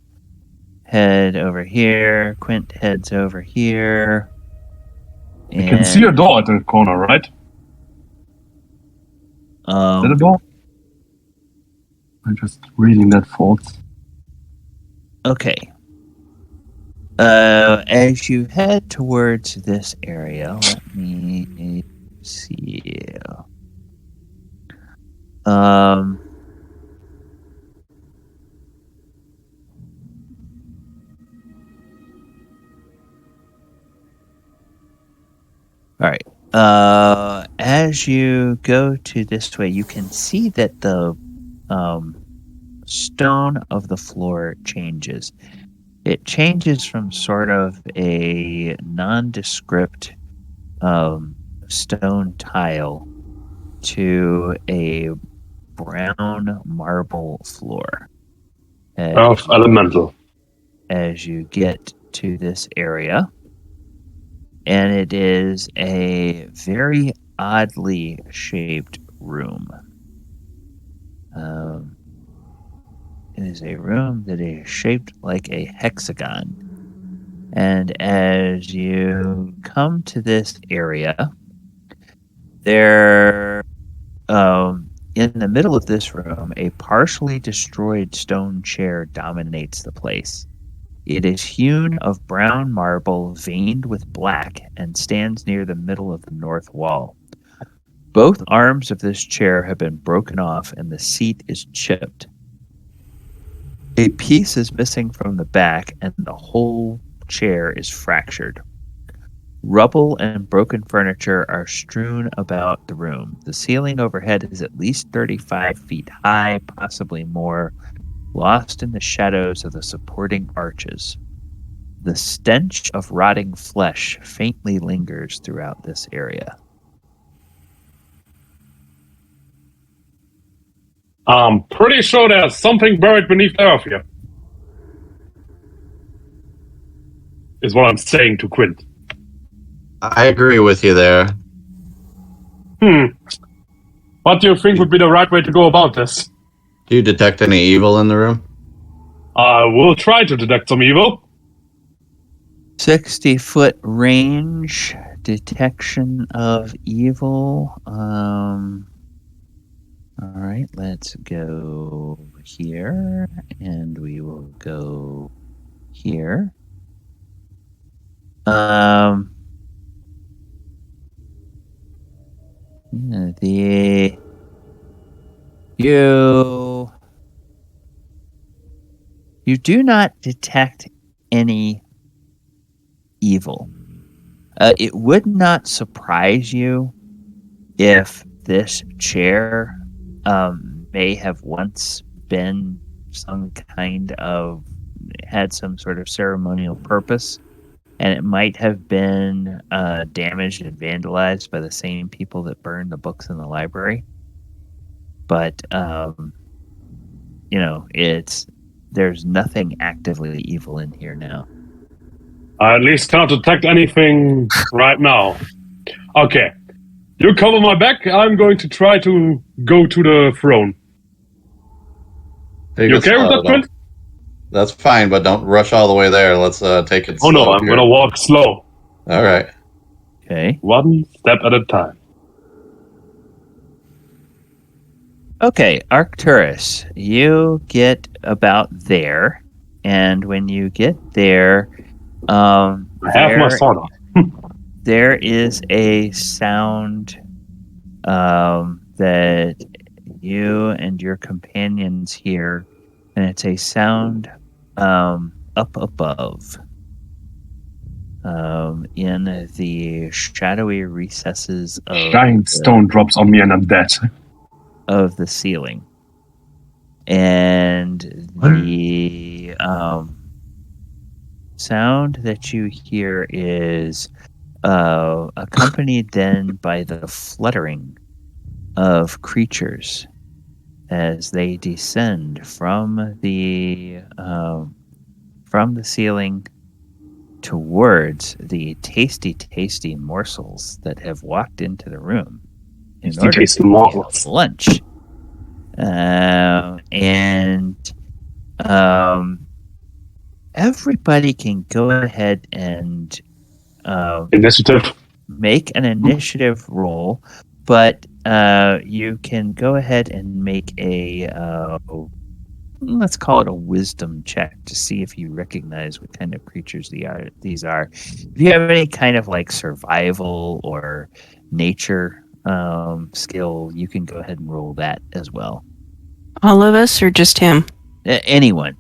head over here. Quint heads over here. You can see a door at the corner, right? Is that a door? I'm just reading that thoughts. Okay. As you head towards this area, let me see. All right. As you go to this way, you can see that the stone of the floor changes. It changes from sort of a nondescript stone tile to a brown marble floor. Earth elemental. as you get to this area. And it is a very oddly shaped room. It is a room that is shaped like a hexagon. And as you come to this area, there, in the middle of this room, a partially destroyed stone chair dominates the place. It is hewn of brown marble, veined with black, and stands near the middle of the north wall. Both arms of this chair have been broken off, and the seat is chipped. A piece is missing from the back, and the whole chair is fractured. Rubble and broken furniture are strewn about the room. The ceiling overhead is at least 35 feet high, possibly more, lost in the shadows of the supporting arches. The stench of rotting flesh faintly lingers throughout this area. I'm pretty sure there's something buried beneath the earth here. Is what I'm saying to Quint. I agree with you there. What do you think would be the right way to go about this? Do you detect any evil in the room? I will try to detect some evil. 60-foot range, detection of evil. All right, let's go here, and we will go here. You do not detect any evil. It would not surprise you if this chair may have once been had some sort of ceremonial purpose, and it might have been damaged and vandalized by the same people that burned the books in the library. But there's nothing actively evil in here now. I at least cannot detect anything right now. Okay. You cover my back. I'm going to try to go to the throne. You okay with that, Quint? That's fine, but don't rush all the way there. Let's take it slow. Oh no, I'm going to walk slow. All right. Okay. One step at a time. Okay, Arcturus, you get about there, and when you get there, I have my sword on. There is a sound that you and your companions hear, and it's a sound up above in the shadowy recesses of Giant stone drops on me and I'm dead. Of the ceiling. And the sound that you hear is accompanied then by the fluttering of creatures as they descend from the ceiling towards the tasty morsels that have walked into the room in order to get lunch. Everybody can go ahead and initiative. Make an initiative roll, but you can go ahead and make a let's call it a wisdom check to see if you recognize what kind of creatures these are. If you have any kind of like survival or nature skill, you can go ahead and roll that as well. All of us or just him? Anyone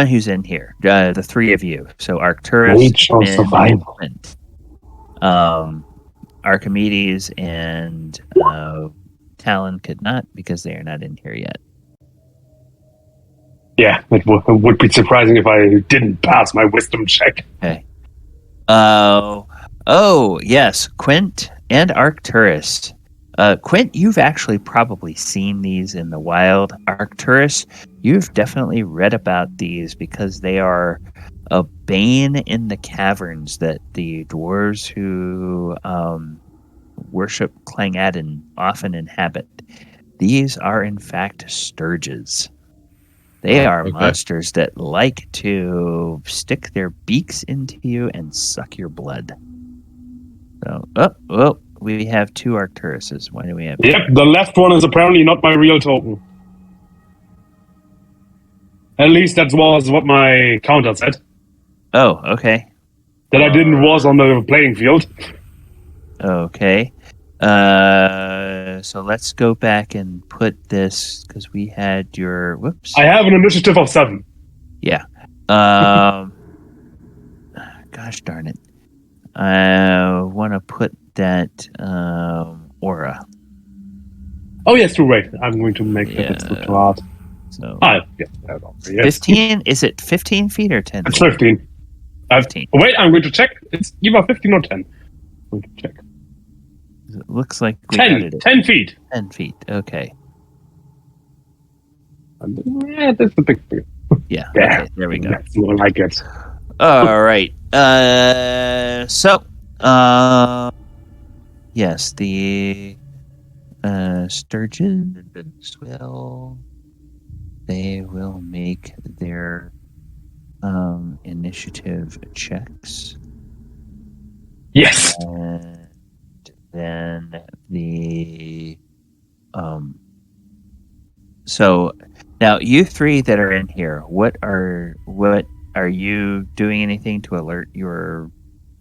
who's in here, the three of you. So Arcturus, Nature survival. Archimedes and Talon could not because they are not in here yet. Yeah, it would be surprising if I didn't pass my wisdom check. Okay. Oh yes, Quint and Arcturus. Quint, you've actually probably seen these in the wild. Arcturus, you've definitely read about these because they are a bane in the caverns that the dwarves who worship Clangadin often inhabit. These are, in fact, Stirges. They are monsters that like to stick their beaks into you and suck your blood. So, we have 2 Arcturuses. Why do we have? Yep, the left one is apparently not my real token. At least that was what my counter said. Oh, okay. That I didn't was on the playing field. Okay. So let's go back and put this, because we had your... Whoops. I have an initiative of 7. Yeah. Gosh darn it. I want to put that aura. Oh, yes, true, right. I'm going to make that. It's too hard. So, yes. 15? Is it 15 feet or 10 feet? It's 15. 15. Wait, I'm going to check. It's either 15 or 10. I'm going to check. It looks like we got 10. it at 10 feet. 10 feet. Okay. Yeah, that's the big thing. Yeah. Yeah. Okay, there we go. That's more like it. All right. Yes, the Sturgeons will make their initiative checks. Yes. And then the so now you 3 that are in here, what are you doing anything to alert your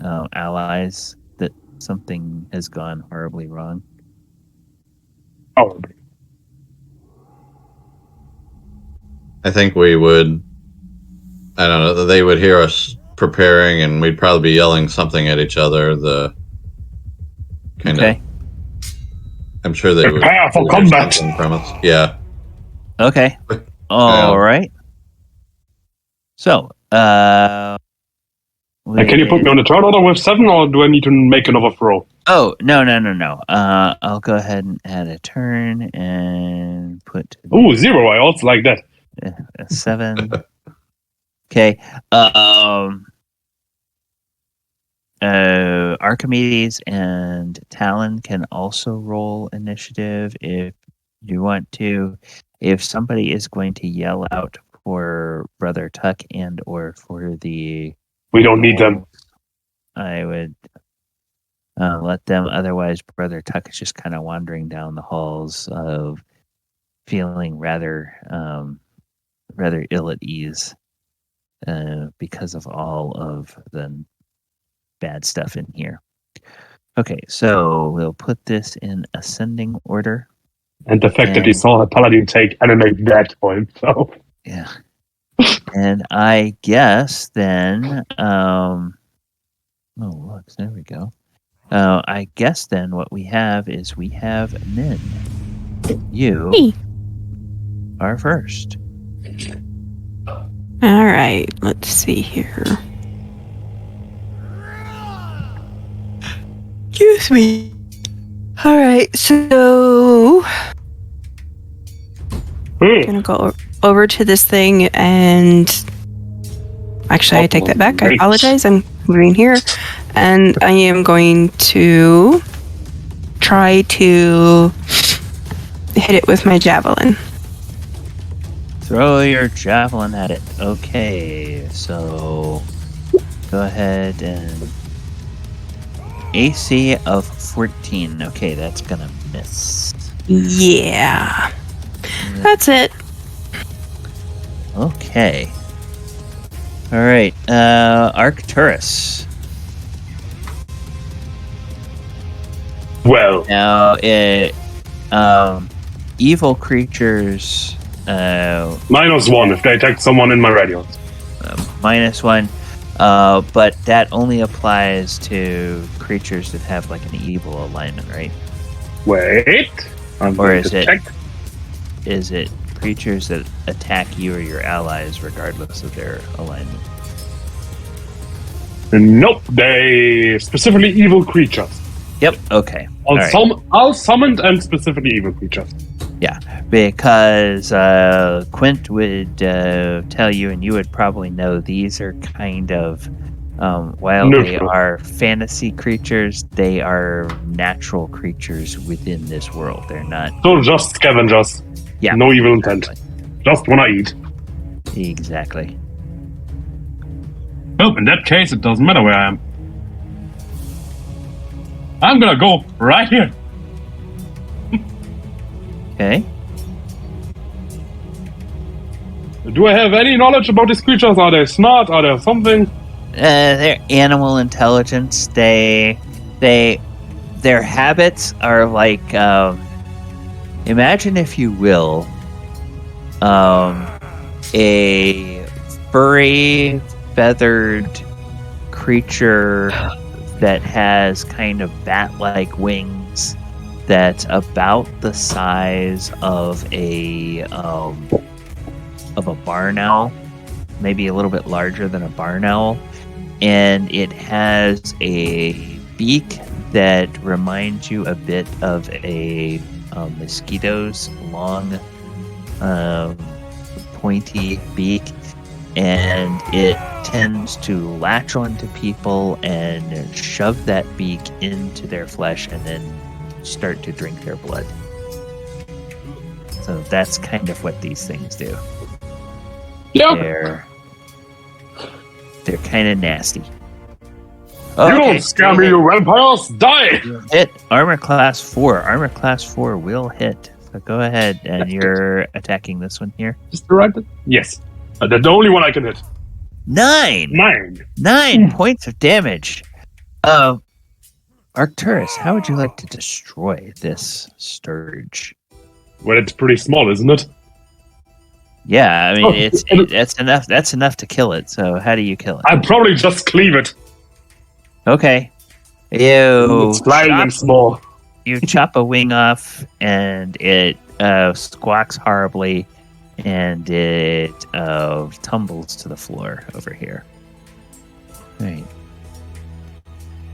allies that something has gone horribly wrong? Horribly. I think we would. I don't know. They would hear us preparing, and we'd probably be yelling something at each other. The kind of. I'm sure they would. Prepare for combat. From us. Yeah. Okay. All right. So, Can you put me on the turn order with 7, or do I need to make another throw? Oh, no. I'll go ahead and add a turn and put... Ooh, 0. I also like that. A 7. Okay. Archimedes and Talon can also roll initiative if you want to. If somebody is going to yell out for Brother Tuck and or for the... We don't need them. I would let them. Otherwise, Brother Tuck is just kind of wandering down the halls of feeling rather ill at ease because of all of the bad stuff in here. Okay, so we'll put this in ascending order. And the fact that he saw a paladin take animate that for himself. Yeah. And I guess then, oh, look, there we go. I guess then what we have is we have Min. You are first. All right, let's see here. Excuse me. All right, so I'm gonna go over to this thing and actually I take that back. I apologize. I'm moving here, and I am going to try to hit it with my javelin. Throw your javelin at it. Okay, so go ahead and AC of 14. Okay, that's gonna miss. Yeah, that's it. Okay. All right, Arcturus. Well, Now, evil creatures. -1 if they attack someone in my radius. -1, but that only applies to creatures that have like an evil alignment, right? Wait. Or is it? Check. Is it creatures that attack you or your allies regardless of their alignment? Nope. They specifically evil creatures. Yep. Okay. All summoned and specifically evil creatures. Yeah, because Quint would tell you, and you would probably know, these are kind of, while they are fantasy creatures, they are natural creatures within this world. They're not. So just scavengers. Yeah. No evil intent. Just wanna eat. Exactly. Well, in that case, it doesn't matter where I am. I'm gonna go right here. Okay. Do I have any knowledge about these creatures? Are they smart? Are they something? They're animal intelligence. Their habits are like, imagine, if you will, a furry, feathered creature that has kind of bat-like wings that's about the size of a barn owl, maybe a little bit larger than a barn owl, and it has a beak that reminds you a bit of a mosquito's long, pointy beak, and it tends to latch onto people and shove that beak into their flesh and then start to drink their blood. So that's kind of what these things do. Yep. They're kind of nasty. You don't scare me, you vampires! Die! Hit armor class 4. Armor class 4 will hit. So go ahead, and you're attacking this one here. Just the right? Yes. That's the only one I can hit. 9 points of damage. Arcturus, how would you like to destroy this Stirge? Well, it's pretty small, isn't it? Yeah, I mean, that's enough. That's enough to kill it. So how do you kill it? I'd probably just cleave it. Okay. It's flying and small. You chop a wing off, and it squawks horribly, and it tumbles to the floor over here. All right.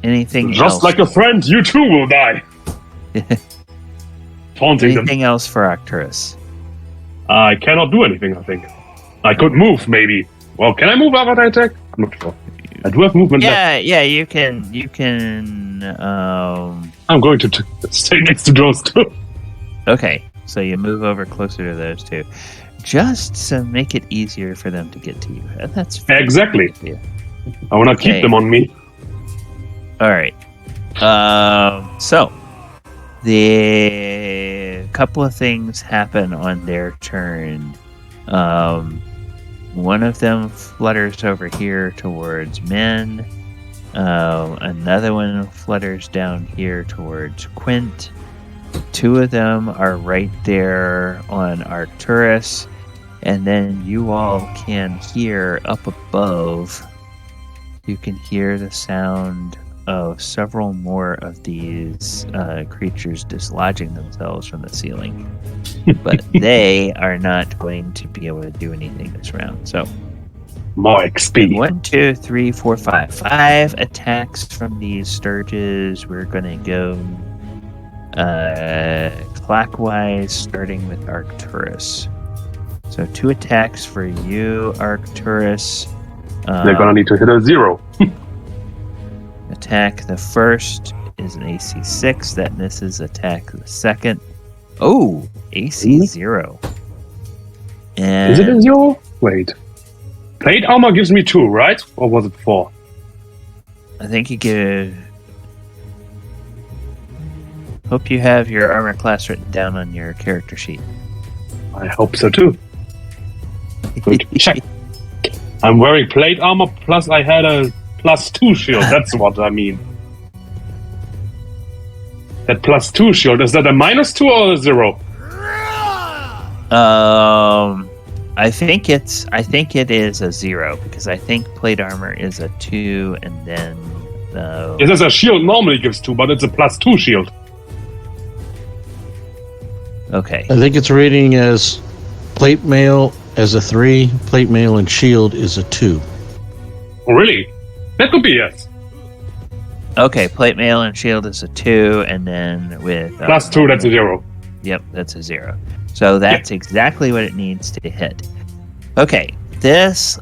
Anything else? Just like a friend, you too will die. Taunting them. Anything else for Arcturus? I cannot do anything, I think. I could move, maybe. Well, can I move after I attack? I'm not sure. I do have movement left. Yeah, you can. I'm going to stay next to those two. Okay, so you move over closer to those two, just to make it easier for them to get to you. That's fair. Exactly. I want to keep them on me. All right. So the couple of things happen on their turn. One of them flutters over here towards Min. Another one flutters down here towards Quint. 2 of them are right there on Arcturus. And then you all can hear up above, you can hear the sound of several more of these creatures dislodging themselves from the ceiling. But they are not going to be able to do anything this round. So, more XP. 1, 2, 3, 4, 5. 5 attacks from these Stirges. We're going to go clockwise, starting with Arcturus. So 2 attacks for you, Arcturus. They're going to need to hit a 0. Attack the first is an AC 6. That misses. Attack the second. Oh, AC 0. And is it a 0? Wait. Plate armor gives me 2, right? Or was it 4? I think you give... Hope you have your armor class written down on your character sheet. I hope so too. Good. Check. I'm wearing plate armor, plus I had a +2 shield. That's what I mean. That +2 shield, is that a -2 or a 0? I think it is a 0, because I think plate armor is a 2, and then It says a shield normally gives 2, but it's a +2 shield. Okay. I think it's rating as plate mail as a 3, plate mail and shield is a 2. Oh, really? That could be yes. Okay, plate mail and shield is a 2, and then with +2, that's a 0. Yep, that's a 0. So that's exactly what it needs to hit. Okay, this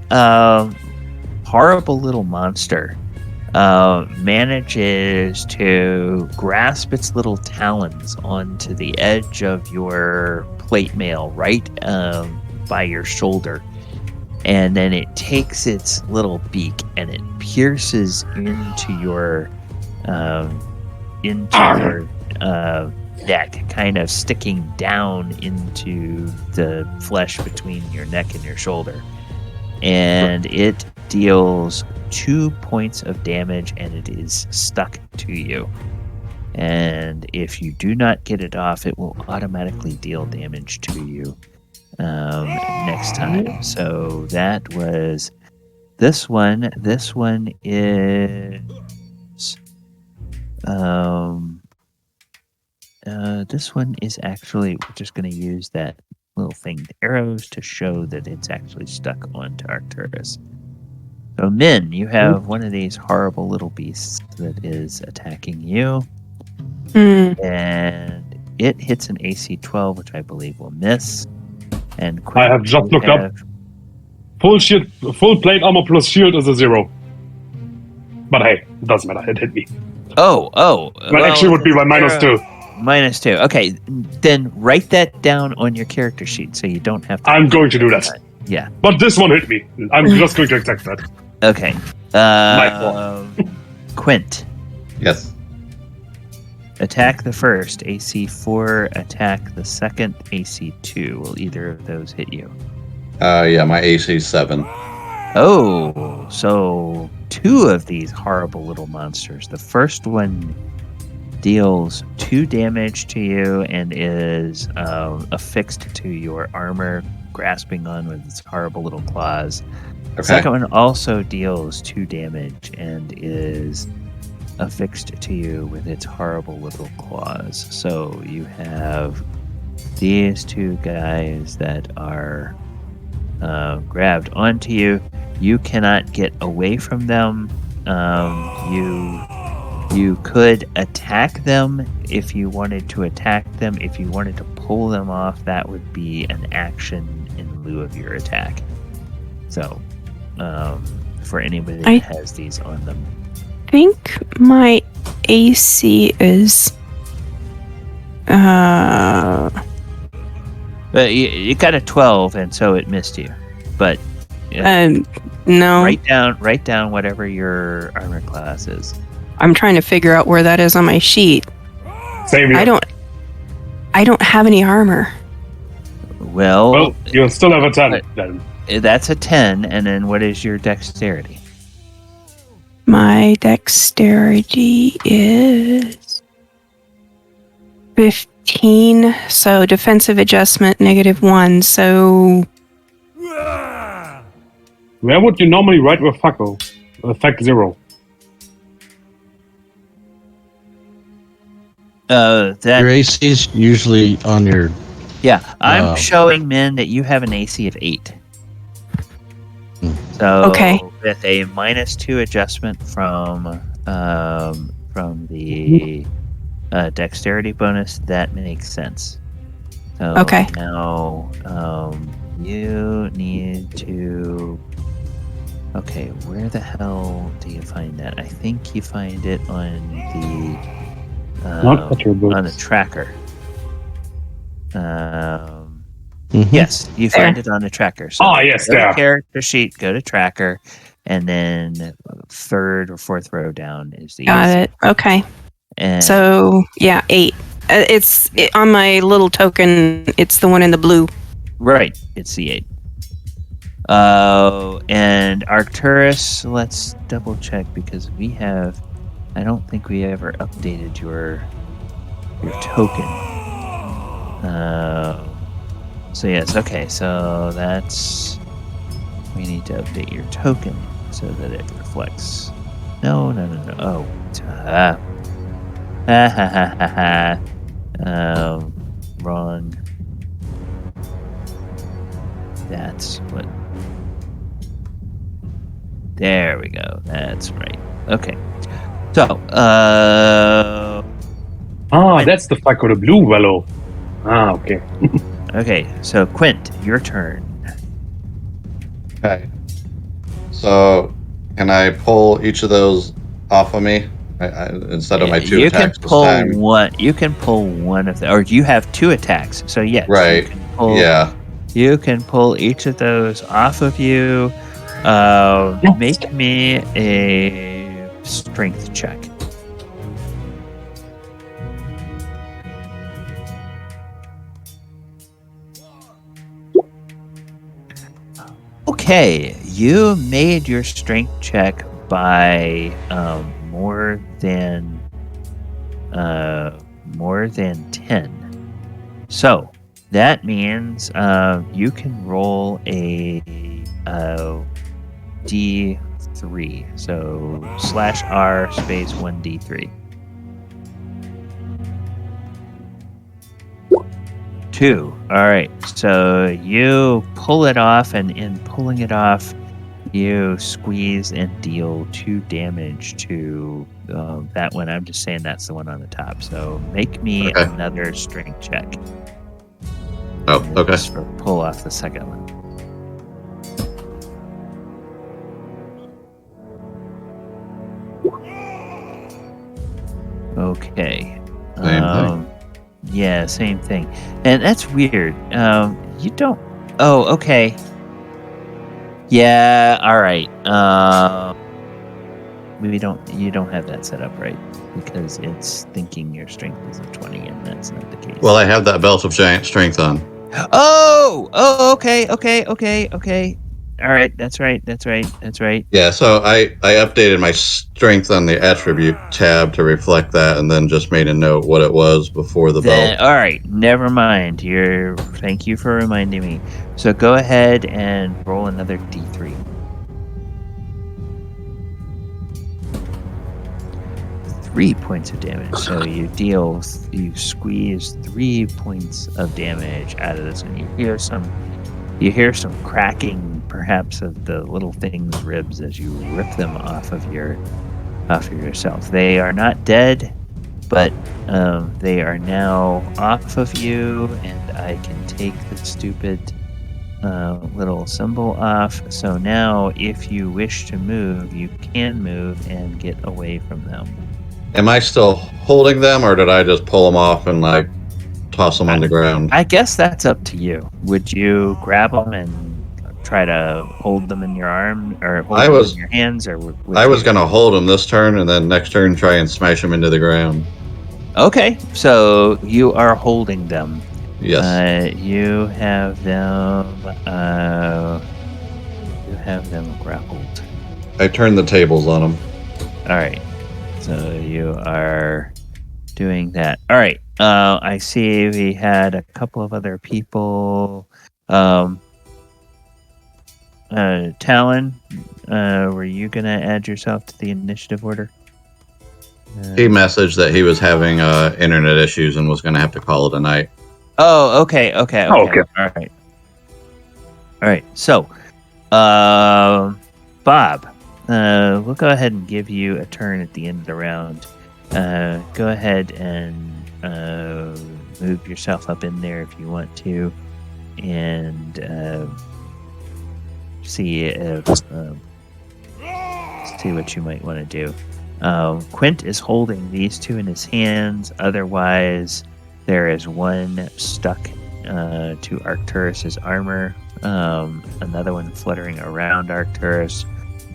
horrible little monster manages to grasp its little talons onto the edge of your plate mail right by your shoulder. And then it takes its little beak and it pierces into your neck, kind of sticking down into the flesh between your neck and your shoulder. And it deals 2 points of damage, and it is stuck to you. And if you do not get it off, it will automatically deal damage to you next time. So that was this one. This one is this one is actually, we're just going to use that little thing, the arrows, to show that it's actually stuck onto Arcturus. So Min, you have one of these horrible little beasts that is attacking you. And it hits an AC 12, which I believe will miss. And I have just looked up. Full shield, full plate armor plus shield is a 0. But hey, it doesn't matter. It hit me. Oh. That actually would be my -2. -2. Okay, then write that down on your character sheet so you don't have to. I'm going to do that. Yeah. But this one hit me. I'm just going to accept that. Okay. My fault. Quint. Yes. Attack the first, AC 4. Attack the second, AC 2. Will either of those hit you? Yeah, my AC 7. Oh, so 2 of these horrible little monsters. The first one deals 2 damage to you and is affixed to your armor, grasping on with its horrible little claws. The second one also deals 2 damage and is affixed to you with its horrible little claws. So you have these 2 guys that are grabbed onto you. You cannot get away from them. You could attack them if you wanted to attack them. If you wanted to pull them off, that would be an action in lieu of your attack. So, for anybody that has these on them. I think my AC is... But you got a 12, and so it missed you. But no. Write down whatever your armor class is. I'm trying to figure out where that is on my sheet. Same here. I don't have any armor. Well, you'll still have a 10 then. That's a 10, and then what is your dexterity? My dexterity is 15, so defensive adjustment -1, so... Where would you normally write with Fucko? Effect 0. Your AC is usually on your... Yeah, I'm showing, Min, that you have an AC of 8. So with a -2 adjustment from the dexterity bonus, that makes sense. So now you need to... Okay, where the hell do you find that? I think you find it on the tracker. Yes, you find it on the tracker. So yes, go there. to character sheet, go to tracker, and then 3rd or 4th row down is the Got it. Okay. And so, yeah, 8. It's on my little token. It's the one in the blue. Right, it's the 8. And Arcturus, let's double check because I don't think we ever updated your token. So yes, okay, so we need to update your token so that it reflects. No. Oh. Wrong. That's what. There we go. That's right. Okay. So, that's the fuck with the blue fellow. Okay. okay. So, Quint, your turn. Okay. So, can I pull each of those off of me instead of my two you attacks can pull this time? one. You can pull one of the, or you have 2 attacks. So yes, Right. You can pull, Yeah. You can pull each of those off of you. Make me a strength check. Okay, you made your strength check by more than 10. So that means you can roll a D3. So /R space 1D3. 2. All right. So you pull it off, and in pulling it off, you squeeze and deal 2 damage to that one. I'm just saying that's the one on the top. So make me another strength check. Oh, okay. Just for pull off the second one. Okay. Same thing. Yeah, same thing. And that's weird. You don't. Oh, okay. Yeah. All right. You don't have that set up right, because it's thinking your strength is a 20, and that's not the case. Well, I have that belt of giant strength on. Oh. Okay. All right. That's right. Yeah, so I updated my strength on the attribute tab to reflect that, and then just made a note what it was before the belt. All right. Never mind. Thank you for reminding me. So go ahead and roll another D3. 3 points of damage. So you squeeze 3 points of damage out of this, and you hear some cracking, perhaps, of the little thing's ribs as you rip them off of yourself. They are not dead, but they are now off of you, and I can take the stupid little symbol off. So now, if you wish to move, you can move and get away from them. Am I still holding them, or did I just pull them off and toss them on the ground? I guess that's up to you. Would you grab them and try to hold them in your arm, or hold them in your hands, or I was going to hold them this turn, and then next turn try and smash them into the ground. Okay, so you are holding them. Yes. You have them. You have them grappled. I turned the tables on them. All right. So you are doing that. All right. I see we had a couple of other people. Talon, were you going to add yourself to the initiative order? He messaged that he was having internet issues and was going to have to call it a night. Oh, okay. Okay. All right. So, Bob, we'll go ahead and give you a turn at the end of the round. Go ahead and move yourself up in there if you want to, and see what you might want to do. Quint is holding these 2 in his hands. Otherwise, there is one stuck to Arcturus's armor, another one fluttering around Arcturus,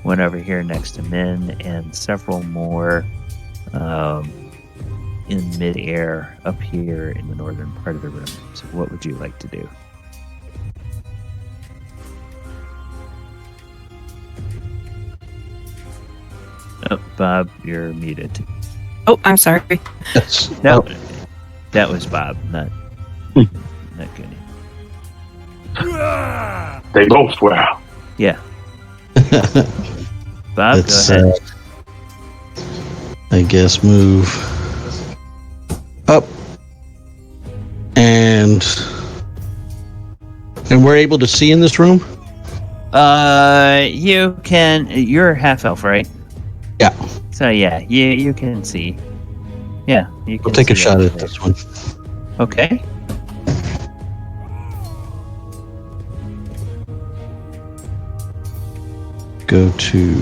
one over here next to Min, and several more in midair up here in the northern part of the room. So what would you like to do? Oh, Bob, you're muted. Oh, I'm sorry. No, that was Bob, not Goody. They both were. Yeah. Bob, Let's, go ahead. I guess move up, and we're able to see in this room. You can. You're half elf, right? Yeah. So yeah, you can see. Yeah, you can We'll take a see shot over at there. this one. Okay. Go to.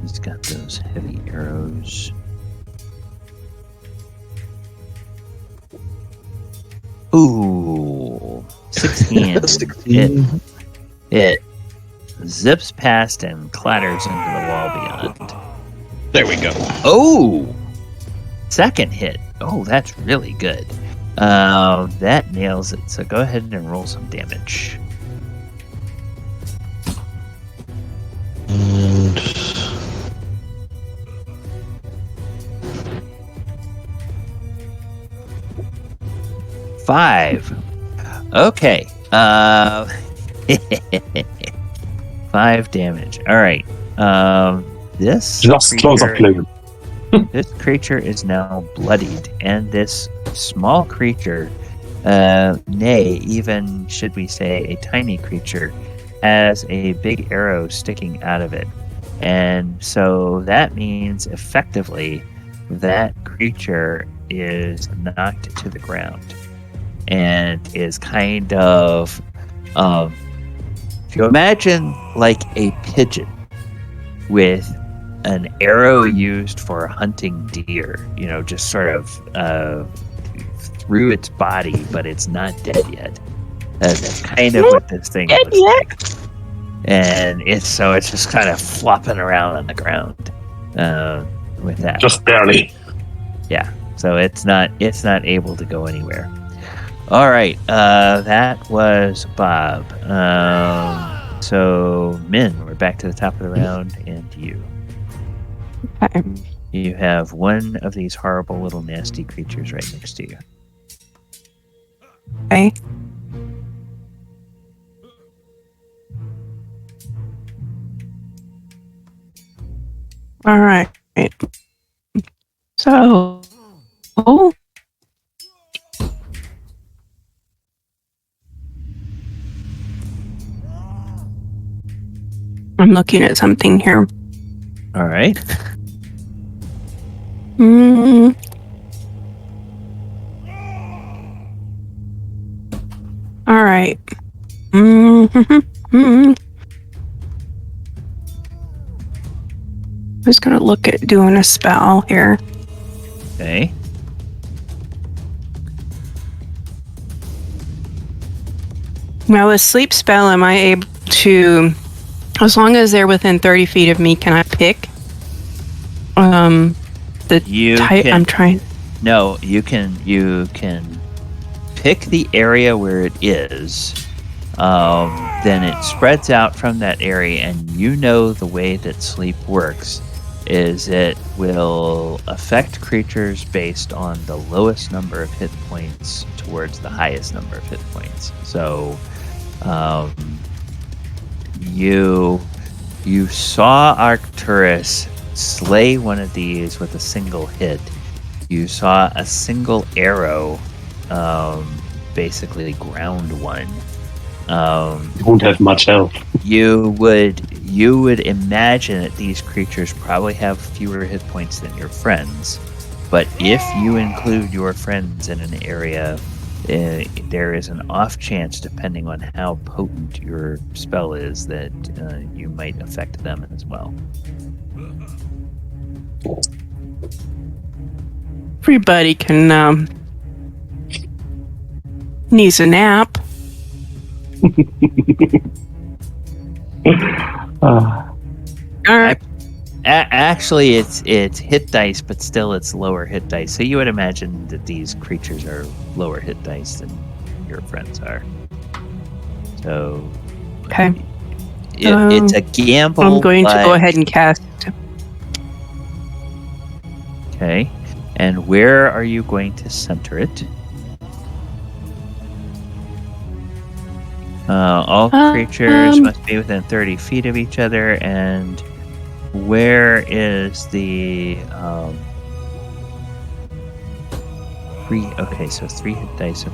He's got those heavy arrows. Ooh, 16. 16. It zips past and clatters into the wall beyond. There we go. Oh! Second hit. Oh, that's really good. That nails it. So go ahead and roll some damage. And 5. Okay. 5 damage. All right. This Just close up, creature- plane. This creature is now bloodied, and this small creature, nay, even should we say a tiny creature, has a big arrow sticking out of it. And so that means effectively that creature is knocked to the ground and is kind of, if you imagine like a pigeon with an arrow used for hunting deer, just sort of through its body, but it's not dead yet. That's kind of what this thing looks like. And it's just kind of flopping around on the ground with that. Just barely. Yeah. So it's not able to go anywhere. All right. That was Bob. So Min, we're back to the top of the round, and you. Okay. You have one of these horrible little nasty creatures right next to you. Okay. All right. So, I'm looking at something here. All right. All right. I'm just gonna look at doing a spell here. Okay. Now, with sleep spell, am I able to, as long as they're within 30 feet of me, can I pick? The You type. can- I'm trying. No, you can pick the area where it is. Then it spreads out from that area, and the way that sleep works is it will affect creatures based on the lowest number of hit points towards the highest number of hit points. So you saw Arcturus slay one of these with a single hit. You saw a single arrow basically ground one. You won't have much health. You would imagine that these creatures probably have fewer hit points than your friends, but if you include your friends in an area, there is an off chance, depending on how potent your spell is, that you might affect them as well. Everybody can needs a nap. All right. Actually, it's hit dice, but still it's lower hit dice. So you would imagine that these creatures are lower hit dice than your friends are. So Okay. it's a gamble. I'm going to but- go ahead and cast. Okay. And where are you going to center it? All creatures must be within 30 feet of each other, and where is the three? Okay, so 3 hit dice.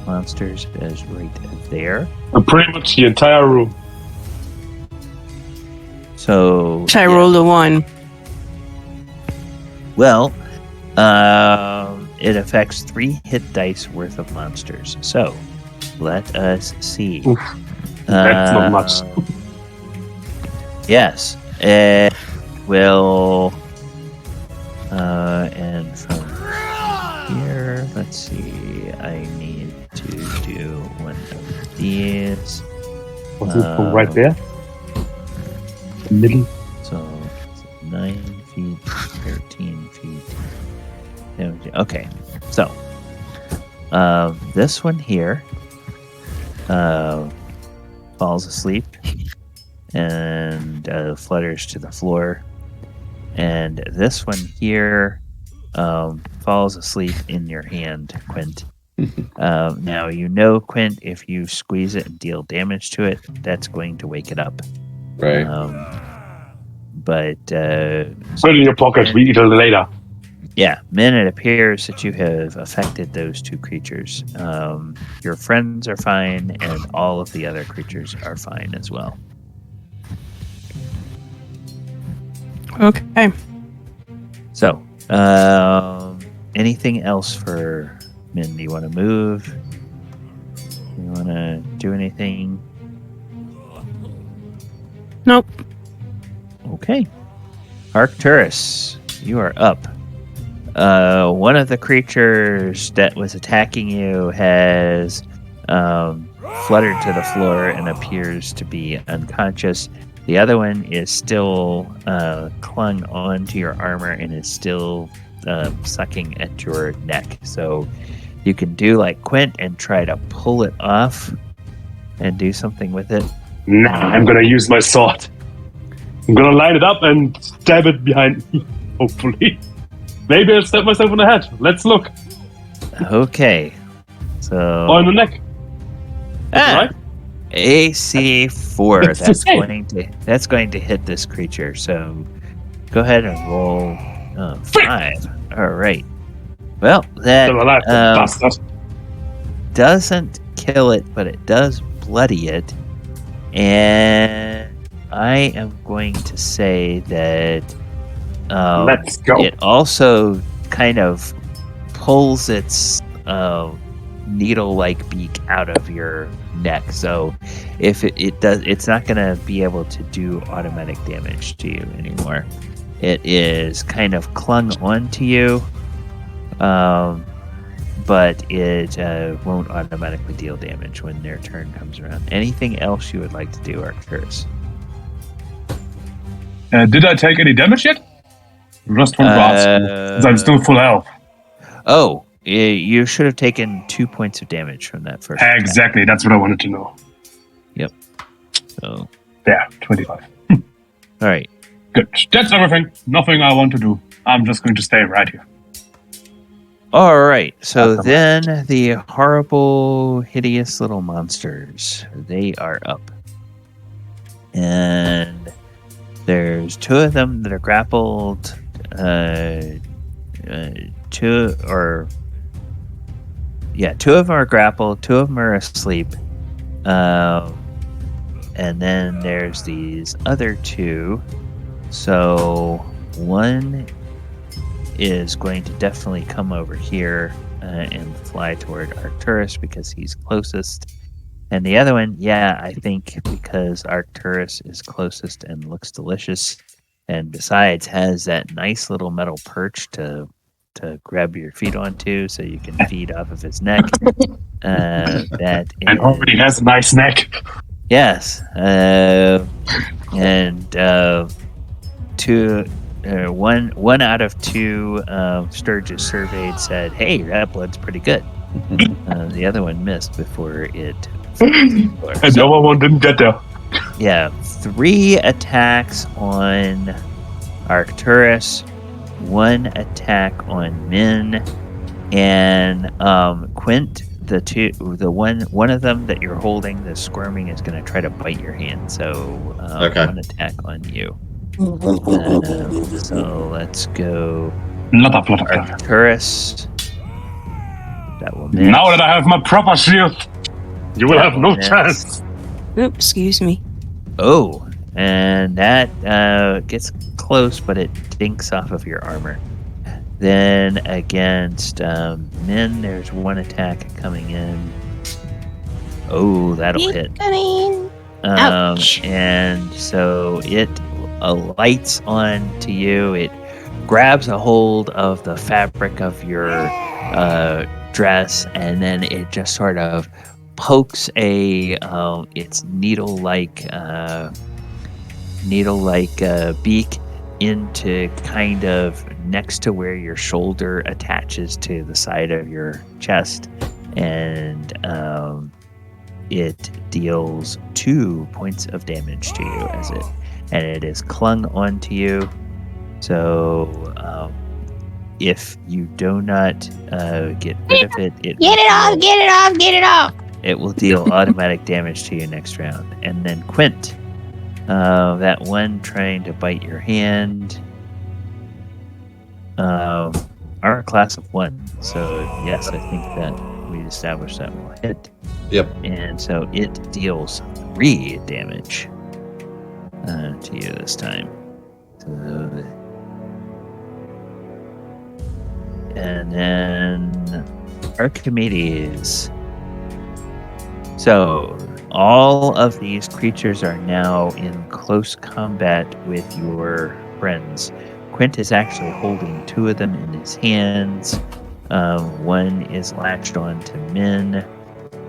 monsters is right there. Pretty much the entire room. So I rolled a 1. Well, it affects 3 hit dice worth of monsters. So let us see. Oof. That's not much. Yes, it will. And from here, let's see. I need to do one of these. What's it from right there? The middle. So 9 feet, 13 feet. 17. Okay, so this one here falls asleep and flutters to the floor, and this one here falls asleep in your hand, Quint. Now you know, Quint, if you squeeze it and deal damage to it, that's going to wake it up. Right. Put it in your pocket. We eat it later. Yeah, Min, it appears that you have affected those 2 creatures. Your friends are fine, and all of the other creatures are fine as well. Okay. So, anything else for Min? Do you want to move? You want to do anything? Nope. Okay. Arcturus, you are up. One of the creatures that was attacking you has fluttered to the floor and appears to be unconscious. The other one is still clung onto your armor and is still sucking at your neck. So you can do like Quint and try to pull it off and do something with it. Nah, I'm gonna use my sword. I'm gonna line it up and stab it behind me, hopefully. Maybe I'll stab myself in the head. Let's look. Okay. So Or in the neck. Right? AC 4. It's the same. That's going to hit this creature. So go ahead and roll 5. All right. Well, that Still alive, bastard. doesn't kill it, but it does bloody it. And I am going to say that Let's go. it also kind of pulls its needle-like beak out of your neck. So if it does, it's not going to be able to do automatic damage to you anymore. It is kind of clung onto you, but it won't automatically deal damage when their turn comes around. Anything else you would like to do, Arcturus? Did I take any damage yet? Just want to ask, since I'm still full health. Oh, you should have taken 2 points of damage from that first attack. Exactly, that's what I wanted to know. Yep. So, There, 25. all right. Good. That's everything. Nothing I want to do. I'm just going to stay right here. All right. So then the horrible, hideous little monsters, they are up. And there's 2 of them that are grappled. 2 of them are grappled. 2 of them are asleep. And then there's these other 2. So one is going to definitely come over here and fly toward Arcturus because he's closest. And the other one, I think because Arcturus is closest and looks delicious, and besides has that nice little metal perch to grab your feet onto so you can feed off of his neck. That And already has a nice neck. Yes. And one out of 2 Stirges surveyed said, "Hey, that blood's pretty good." The other one missed before it. And the other one didn't get there. Yeah, 3 attacks on Arcturus, 1 attack on Min, and Quint. One of them that you're holding, the squirming, is going to try to bite your hand. So Okay. 1 attack on you. So let's go. Flutter. Arcturus That will miss. Now that I have my proper shield, you will That have no will miss. chance. Oops, excuse me. Oh, and that gets close, but it dinks off of your armor. Then against Min, there's one attack coming in. Oh, that'll hit. Ouch. And so it alights on to you. It grabs a hold of the fabric of your dress, and then it just sort of pokes its needle-like beak into kind of next to where your shoulder attaches to the side of your chest, and it deals 2 points of damage to you and it is clung onto you. So if you do not get rid of it, Get it off! it will deal automatic damage to you next round. And then Quint, that one trying to bite your hand. Our class of 1. So yes, I think that we established that will hit. Yep. And so it deals 3 damage to you this time. And then Archimedes. So all of these creatures are now in close combat with your friends. Quint is actually holding 2 of them in his hands. One is latched on to Min,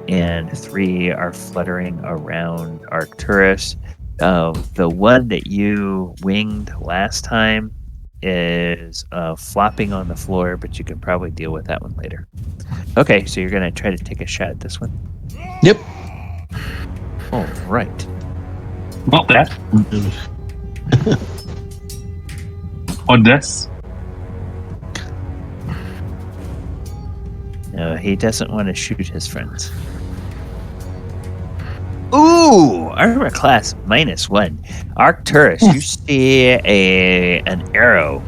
and 3 are fluttering around Arcturus. The one that you winged last time is flopping on the floor, but you can probably deal with that one later. Okay, so you're going to try to take a shot at this one? Yep. All right. Not that. Or this. No, he doesn't want to shoot his friends. Ooh, armor class -1. Arcturus, you see an arrow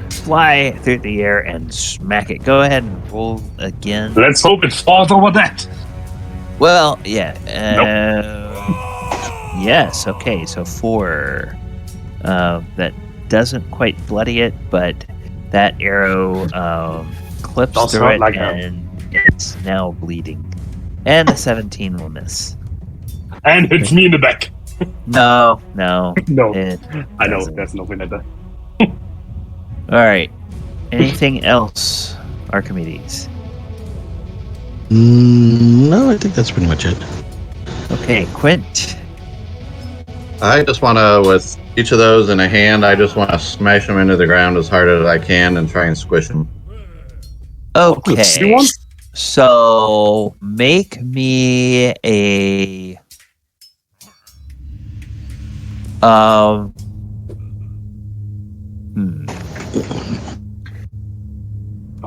fly through the air and smack it. Go ahead and roll again. Let's hope it falls over that. Well, yeah. Yes, okay, so 4. That doesn't quite bloody it, but that arrow clips Does through hurt it, like hell. and it's now bleeding. And the 17 will miss. And hits me in the back. No. No, It I know, doesn't. there's no winner there. All right. Anything else, Archimedes? No, I think that's pretty much it. Okay, Quint. I just want to, with each of those in a hand, I just want to smash them into the ground as hard as I can and try and squish them. Okay. You want? So make me a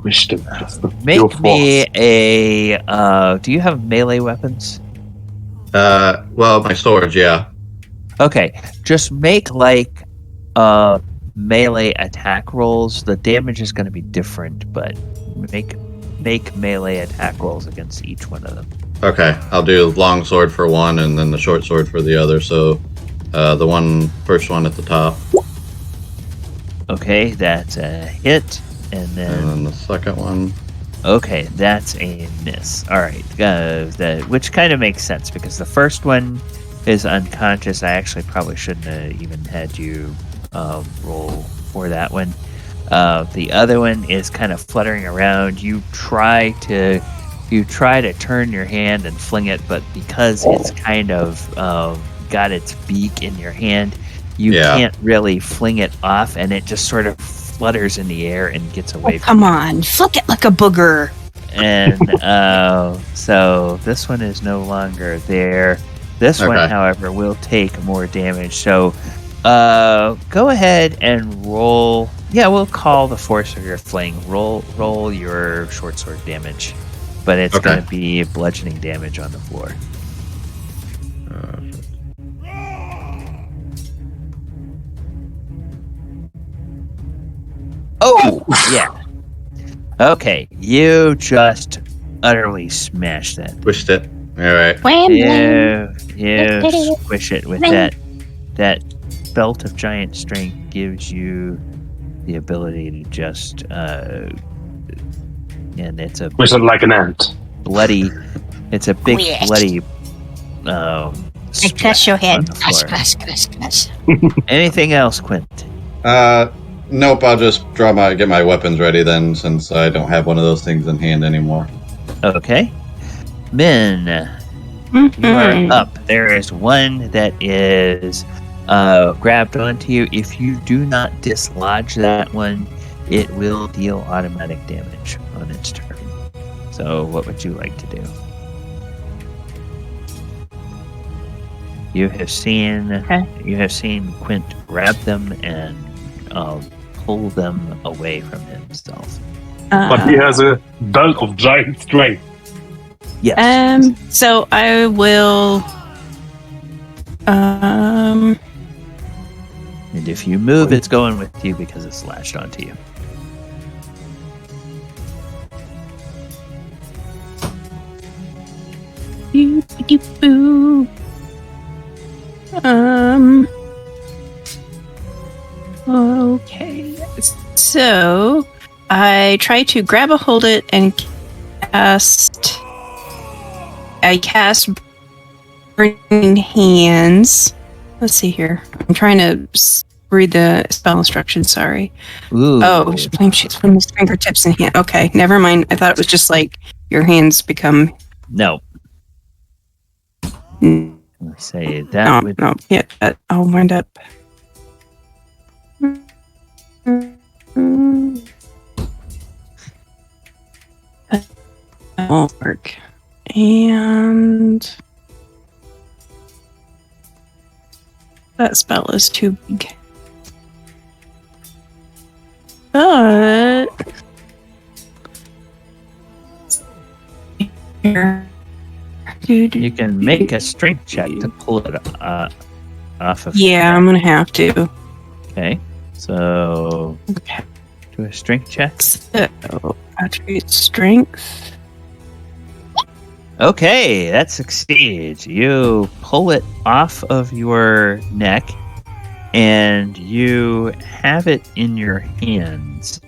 Bestimmt. make me a do you have melee weapons? Well, my swords, yeah. Okay, just make like melee attack rolls. The damage is going to be different, but make melee attack rolls against each one of them. Okay, I'll do long sword for one and then the short sword for the other. So the first one at the top. Okay, that's a hit, and And then then the second one. okay, that's a miss. All right, which kind of makes sense because the first one is unconscious. I actually probably shouldn't have even had you roll for that one. The other one is kind of fluttering around. You try to turn your hand and fling it, but because it's kind of got its beak in your hand, you can't really fling it off, and it just sort of flutters in the air and gets away from Come on, flick it like a booger. and so this one is no longer there. This one, Okay. however, will take more damage. So go ahead and roll. Yeah, we'll call the force of your fling. Roll your short sword damage, but it's Okay. going to be bludgeoning damage on the floor. Oh, yeah. Okay, you just utterly smash that. Squished it. All right. Wham, Yeah, squish it with that belt of giant strength gives you the ability to just and it's a Whistle like an ant. bloody. It's a big Yes. bloody. I crush your on head. the Crush, floor. crush, crush, crush. Anything else, Quint? Nope. I'll just get my weapons ready then, since I don't have one of those things in hand anymore. Okay, Min, you are up. There is one that is grabbed onto you. If you do not dislodge that one, it will deal automatic damage on its turn. So, what would you like to do? You have seen Quint grab them and pull them away from himself. But he has a belt of giant strength. Yes. So I will. And if you move, it's going with you because it's lashed onto you. Boo. Okay. So I try to grab a hold it and cast. I cast Burning Hands. Let's see here. I'm trying to read the spell instructions. Sorry. Ooh. Oh, flame shoots from the fingertips and hand. Okay, never mind. I thought it was just like your hands become. No. No, Let's say that would. no. Yeah, I'll wind up. That won't work. And that spell is too big. But here. You can make a strength check to pull it off of. Yeah, I'm gonna have to. Okay. So Okay. do a strength check. So attribute strength. Okay, that succeeds. You pull it off of your neck, and you have it in your hands.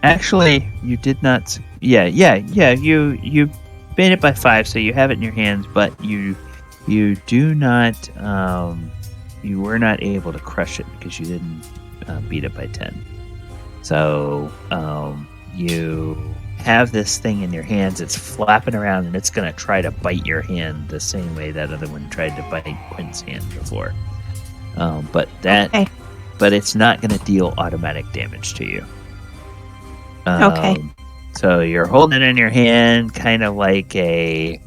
Actually, you did not. Yeah. You made it by 5, so you have it in your hands, but you do not. You were not able to crush it because you didn't beat it by 10. So you have this thing in your hands. It's flapping around, and it's going to try to bite your hand the same way that other one tried to bite Quint's hand before. But it's not going to deal automatic damage to you. Okay. So you're holding it in your hand, kind of like you're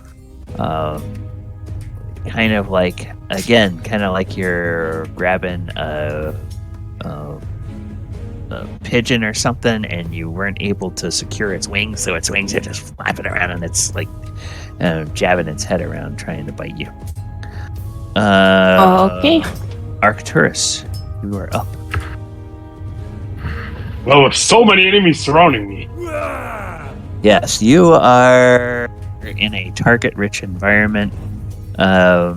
grabbing a pigeon or something, and you weren't able to secure its wings, so its wings are just flapping around, and it's like jabbing its head around, trying to bite you. Okay. Arcturus, you are up. Well, with so many enemies surrounding me. Yes, you are in a target-rich environment. Do I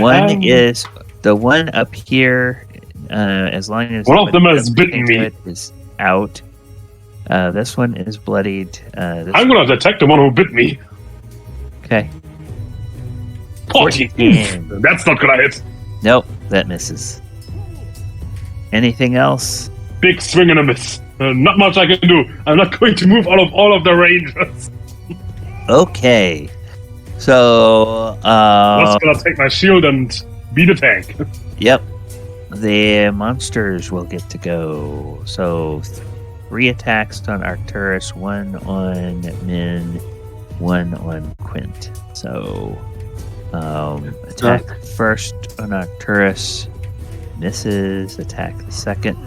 One have- is the one up here. As long as One of them has bitten me. is out. This one is bloodied. I'm gonna detect the one who bit me. Okay. 14. That's not gonna hit. Nope, that misses. Anything else? Big swing and a miss. Not much I can do. I'm not going to move out of all of the ranges. Okay. So, I'm just gonna take my shield and beat a tank. yep. The monsters will get to go. So, 3 attacks on Arcturus, 1 on Min, 1 on Quint. So, attack first on Arcturus, misses. Attack the second,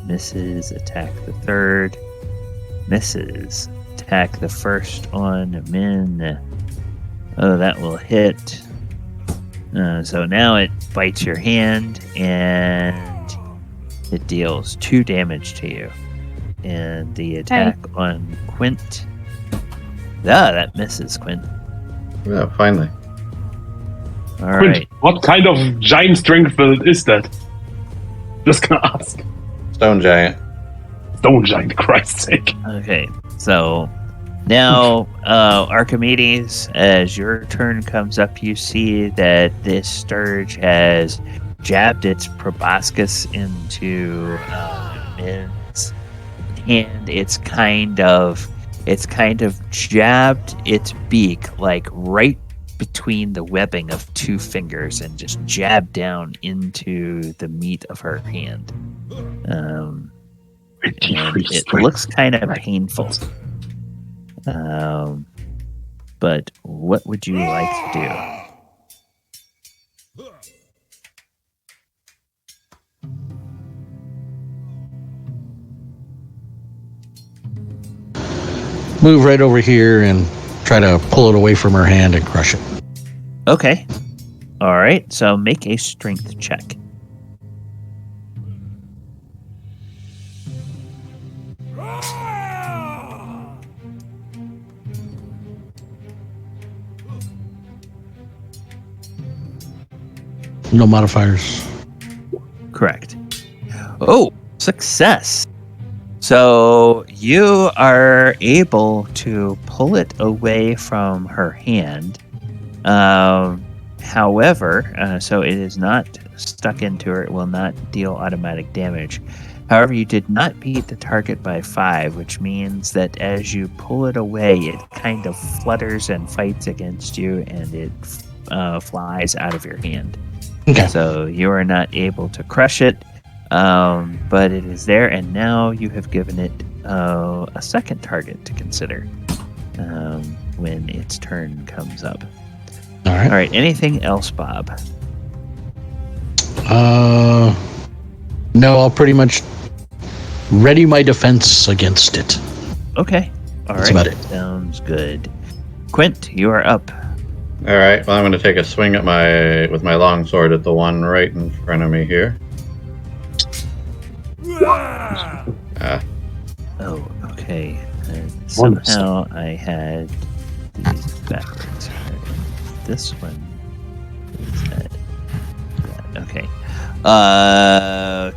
misses. Attack the third, misses. Attack the first on Min. Oh, that will hit. So now it bites your hand, and it deals 2 damage to you. And the attack on Quint. Ah, that misses, Quint. Yeah, finally. All Quint, right. what kind of giant strength build is that? Just gonna ask. Stone giant. Stone giant, Christ's sake. Okay. So now, Archimedes, as your turn comes up, you see that this Stirge has jabbed its proboscis into Min's hand. It's kind of jabbed its beak like right between the webbing of two fingers and just jabbed down into the meat of her hand. And it looks kind of painful. But what would you like to do? Move right over here and try to pull it away from her hand and crush it. Okay. All right. So make a strength check. No modifiers. Correct. Oh, success. So you are able to pull it away from her hand. However, so it is not stuck into her. It will not deal automatic damage. However, you did not beat the target by 5, which means that as you pull it away, it kind of flutters and fights against you, and it flies out of your hand. Okay. So you are not able to crush it, but it is there, and now you have given it a second target to consider when its turn comes up. All right. All right. Anything else, Bob? No, I'll pretty much ready my defense against it. Okay. All That's right. about it. Sounds good. Quint, you are up. All right. Well, I'm going to take a swing at with my longsword at the one right in front of me here. Oh, okay. Somehow I had these backwards. This one is that. Okay.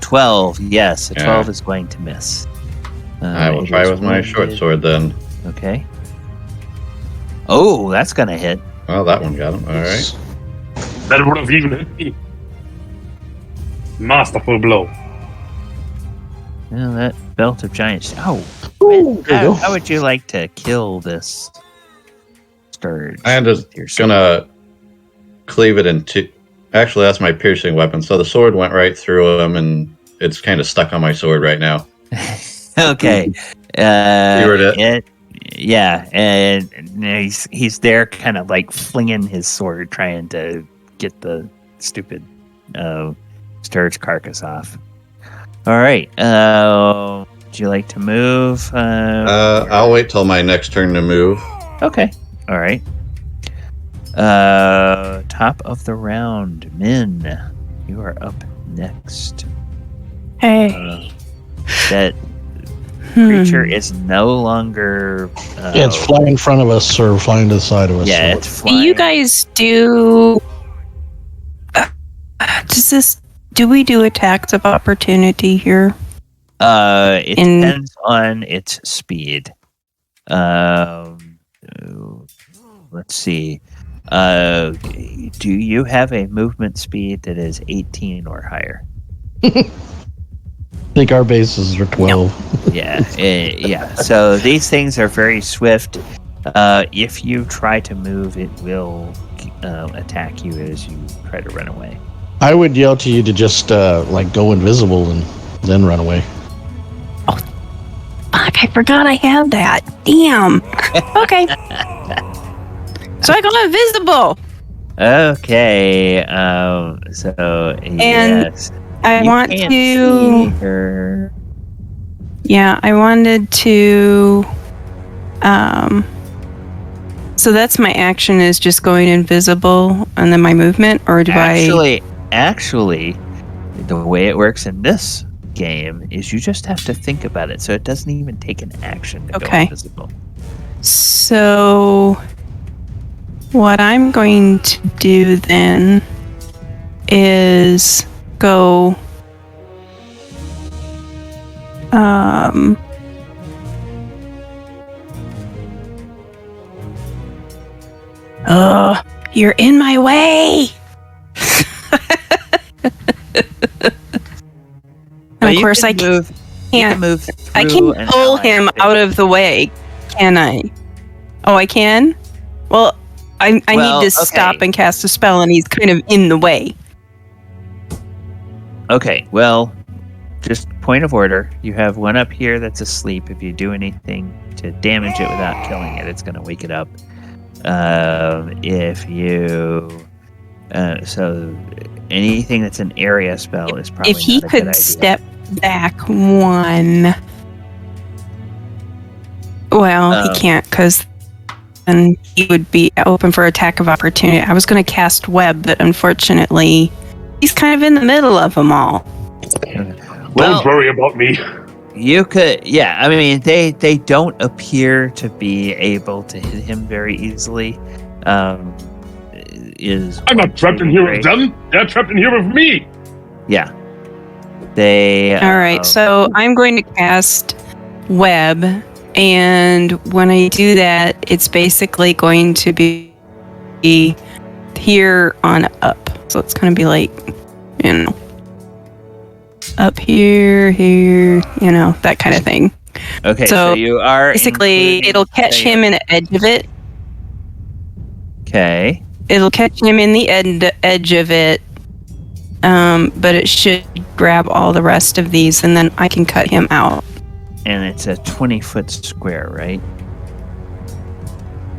12. Yes, a 12 is going to miss. I will try with my short sword then. Okay. Oh, that's going to hit. Well, that one got him. All right. That would have even hit me. Masterful blow. Yeah, that belt of giants. Oh, Ooh, there you go. how would you like to kill this Stirge? I am just gonna cleave it in two. Actually, that's my piercing weapon. So the sword went right through him, and it's kind of stuck on my sword right now. Okay. Yeah, and he's there, kind of like flinging his sword, trying to get the stupid Stirge carcass off. All right. Would you like to move? I'll wait till my next turn to move. Okay. All right. Top of the round, Min. You are up next. Hey. That creature is no longer. Yeah, it's flying in front of us or flying to the side of us. Yeah, so it's Do flying. you guys do? Do we do attacks of opportunity here? It depends on its speed. Let's see. Do you have a movement speed that is 18 or higher? I think our bases are 12. Yeah, yeah. So these things are very swift. If you try to move, it will attack you as you try to run away. I would yell to you to just go invisible and then run away. Oh, fuck! I forgot I have that. Damn. Okay. So I go invisible. Okay. So yes, I You want can't to. see her. Yeah, I wanted to. So that's my action is just going invisible, and then my movement, or do Actually, the way it works in this game is you just have to think about it, so it doesn't even take an action to go Okay. invisible. So, what I'm going to do then is go. You're in my way. And of course, I move. You can can't. move. I through can an pull ally him space. out of the way, can I? Oh, I can? Well, I Well, need to stop okay. and cast a spell, and he's kind of in the way. Okay, well, just point of order. You have one up here that's asleep. If you do anything to damage it without killing it, it's going to wake it up. If you... so anything that's an area spell is probably If he not a good could idea. step back one... Well, he can't, because then he would be open for attack of opportunity. I was going to cast Web, but unfortunately, he's kind of in the middle of them all. Don't worry about me. You could, yeah. I mean, they don't appear to be able to hit him very easily. I'm not trapped in here with them. They're trapped in here with me. Yeah. They. All right, so I'm going to cast Web, and when I do that, it's basically going to be here on up. So it's going to be like, you know, up here, that kind of thing. Okay, so so you are Basically, including it'll catch Thayer. him in the edge of it. Okay. It'll catch him in the edge of it, but it should grab all the rest of these, and then I can cut him out. And it's a 20-foot square, right?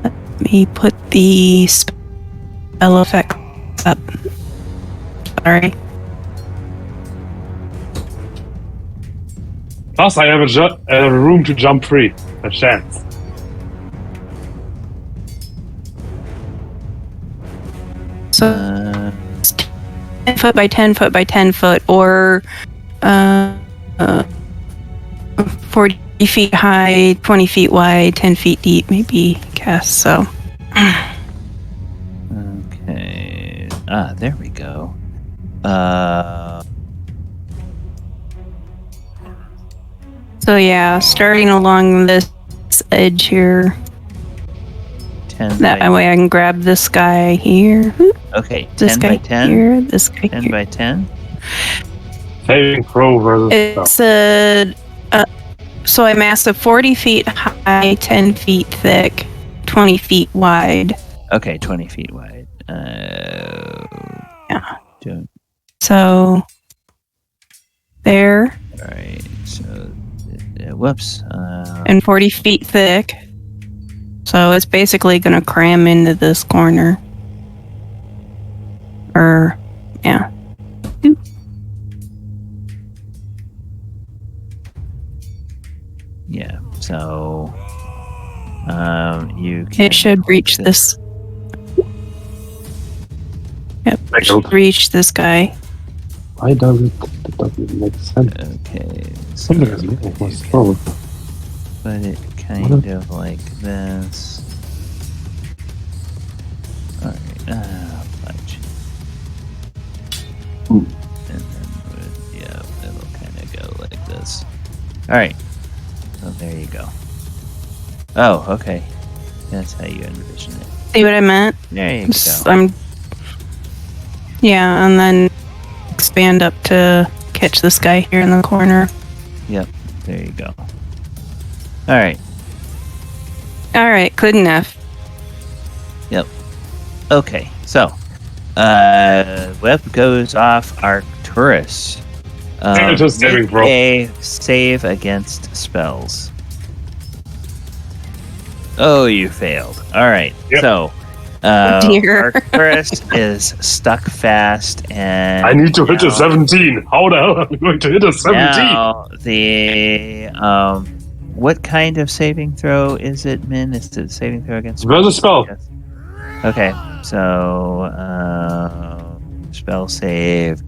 Let me put the spell effect up. Sorry. Plus, I have a room to jump free. A chance. So 10 foot by 10 foot by 10 foot, or 40 feet high, 20 feet wide, 10 feet deep, maybe cast. So Okay. There we go. So yeah, starting along this edge here. 10 That by, way I can grab this guy here. okay, This 10 guy by 10? here. This guy 10 here. by 10? Saving throw versus It's so I massed a 40 feet high, 10 feet thick, 20 feet wide. Okay, 20 feet wide. Yeah. Don't, So there, alright, so, whoops. and 40 feet thick. So it's basically going to cram into this corner. Or, yeah. Yeah, so, you can... It should reach this. Yep, it should reach this guy. Why does it? That doesn't make sense. Okay, so Something is wrong. What's wrong? put it kind of like this. Alright, fudge. And then, it'll kind of go like this. Alright, so there you go. Oh, okay. That's how you envision it. See what I meant? There you go. Yeah, and then expand up to catch this guy here in the corner. Yep, there you go. Alright, Alright, good enough. yep. Okay, so, web goes off Arcturus. It's a saving Make throw. a save against spells. Oh, you failed. Alright, Yep. so, Dear. Arcturus is stuck fast, and I need to hit a now- 17. How the hell am I going to hit a 17? Now, the what kind of saving throw is it, Min? Is it saving throw against Versus spell. Yes. Okay, so spell save.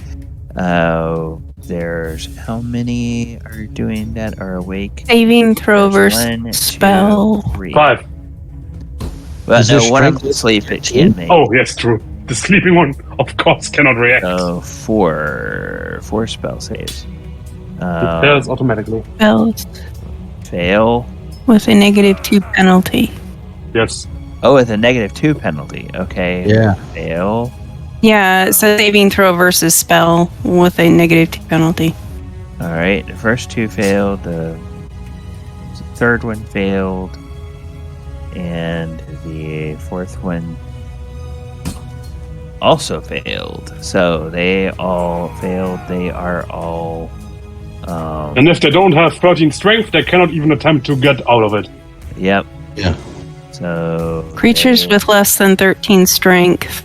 There Footlockers. How many are doing that? Are awake? Saving throw There's versus 1, 2, spell. 3. 5. Well, Is there no, one of strength them sleep. It 13? can't make. Oh, yes, true. The sleeping one, of course, cannot react. So 4 spell saves. It fails automatically. Spells Fail. with a -2 penalty. Yes. Oh, with a -2 penalty. Okay. Yeah. Fail. Yeah, it's a saving throw versus spell with a -2 penalty. All right. The first 2 failed. The third one failed, and the fourth one also failed. So they all failed. They are all. And if they don't have 13 strength, they cannot even attempt to get out of it. Yep. Yeah. So Creatures with less than 13 strength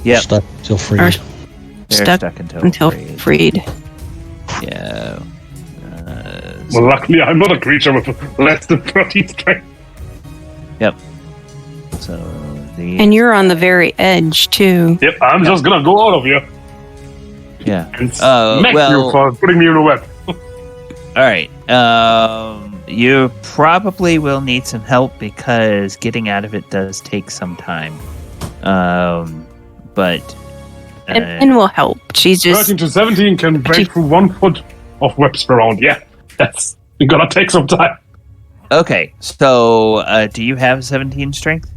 Yep. Stuck till free. are They're stuck stuck until until freed. freed. Yeah. Well, luckily, I'm not a creature with less than 13 strength. So the And you're on the very edge, too. Yep, I'm just gonna go out of here yeah. and smack well- you for putting me in a web. All right. You probably will need some help because getting out of it does take some time. But And will help. She's just 13 to 17 can break through 1 foot of webs per round. Yeah, that's gonna take some time. okay. So do you have 17 strength?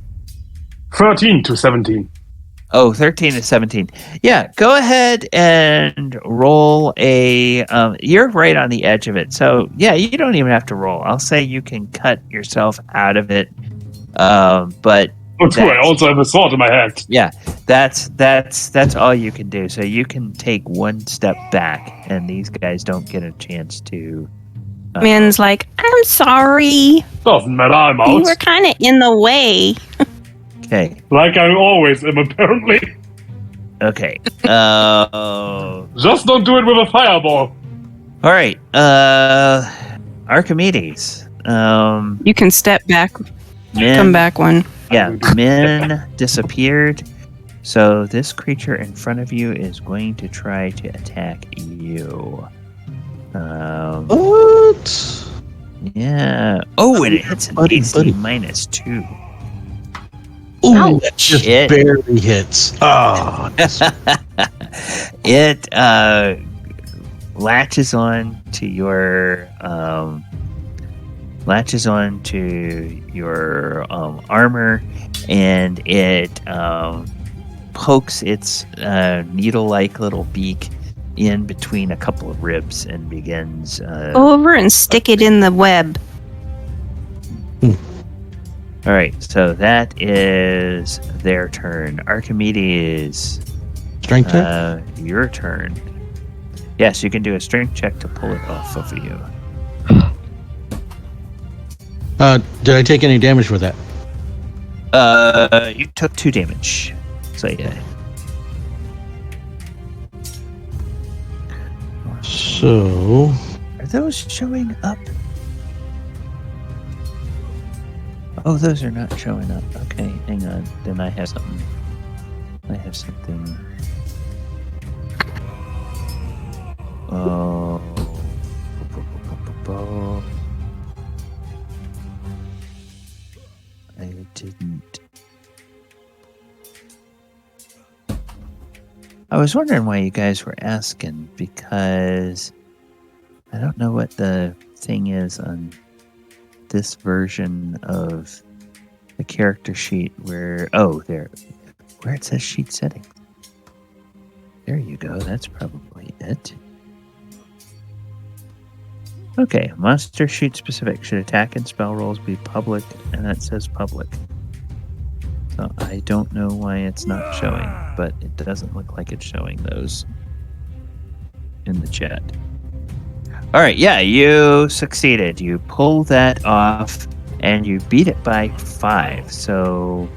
13 to 17. Oh, 13 to 17. Yeah, go ahead and roll a. You're right on the edge of it, so yeah, you don't even have to roll. I'll say you can cut yourself out of it, but Oh, true, I also have a sword in my hand. yeah, that's all you can do. So you can take one step back, and these guys don't get a chance to. Min's like, I'm sorry. Doesn't matter, I'm You out. were kind of in the way. Okay. Like I always am, apparently. Okay. Just don't do it with a fireball. All right. Archimedes. You can step back, Min, come back one. Yeah, Min disappeared. So this creature in front of you is going to try to attack you. What? Yeah. Oh, and it hits an Buddy, AC buddy. -2. Ooh, that just Shit. barely hits. Oh, It latches on to your armor, and it pokes its needle-like little beak in between a couple of ribs and begins. Go over and stick it in the web. All right, so that is their turn. Archimedes, strength check? your turn. Yes, you can do a strength check to pull it off of you. Did I take any damage with that? You took 2 damage. So yeah. So, Are those showing up? Oh, those are not showing up. Okay, hang on. Then I have something. Oh. I didn't. I was wondering why you guys were asking, because I don't know what the thing is on this version of the character sheet where where it says sheet settings. There you go, that's probably it. Okay, monster sheet specific. Should attack and spell rolls be public? And that says public. So I don't know why it's not showing, but it doesn't look like it's showing those in the chat. All right, yeah, you succeeded. You pull that off, and you beat it by 5. So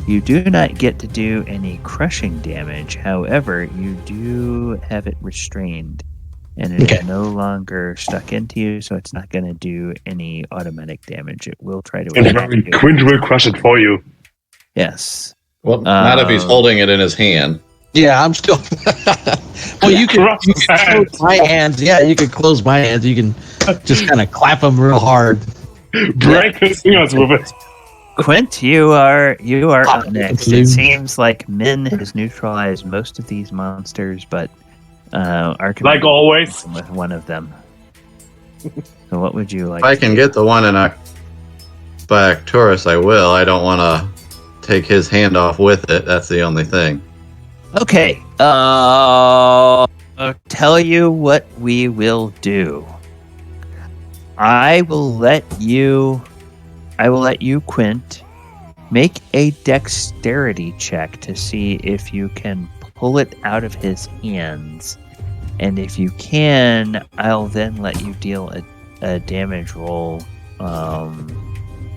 you do not get to do any crushing damage. However, you do have it restrained, and it is no longer stuck into you, so it's not going to do any automatic damage. It will try to attack you. Quint will crush it for you. Yes. Well, not if he's holding it in his hand. Yeah, I'm still. Well, you can close my hands. Yeah, you can close my hands. You can just kind of clap them real hard. Break his fingers with it. Quint, you are Pop up next. balloon. It seems like Min has neutralized most of these monsters, but Archway Like always. with one of them. So what would you like? If I can get the one in by Arcturus, I will. I don't want to take his hand off with it. That's the only thing. Okay. I'll tell you what we will do. I will let you, Quint, make a dexterity check to see if you can pull it out of his hands. And if you can, I'll then let you deal a damage roll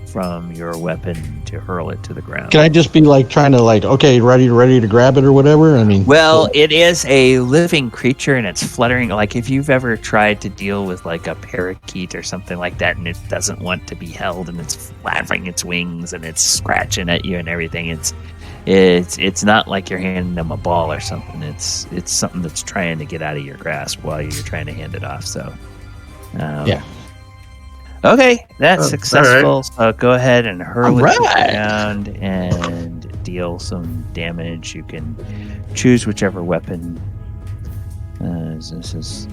from your weapon to hurl it to the ground. Can I just be like trying to okay, ready to grab it or whatever? I mean, Well, it is a living creature and it's fluttering. Like if you've ever tried to deal with like a parakeet or something like that, and it doesn't want to be held, and it's flapping its wings and it's scratching at you and everything. It's not like you're handing them a ball or something. It's something that's trying to get out of your grasp while you're trying to hand it off. So, yeah. Okay, that's successful. All right. So go ahead and hurl it to the Alright. ground and deal some damage. You can choose whichever weapon. This is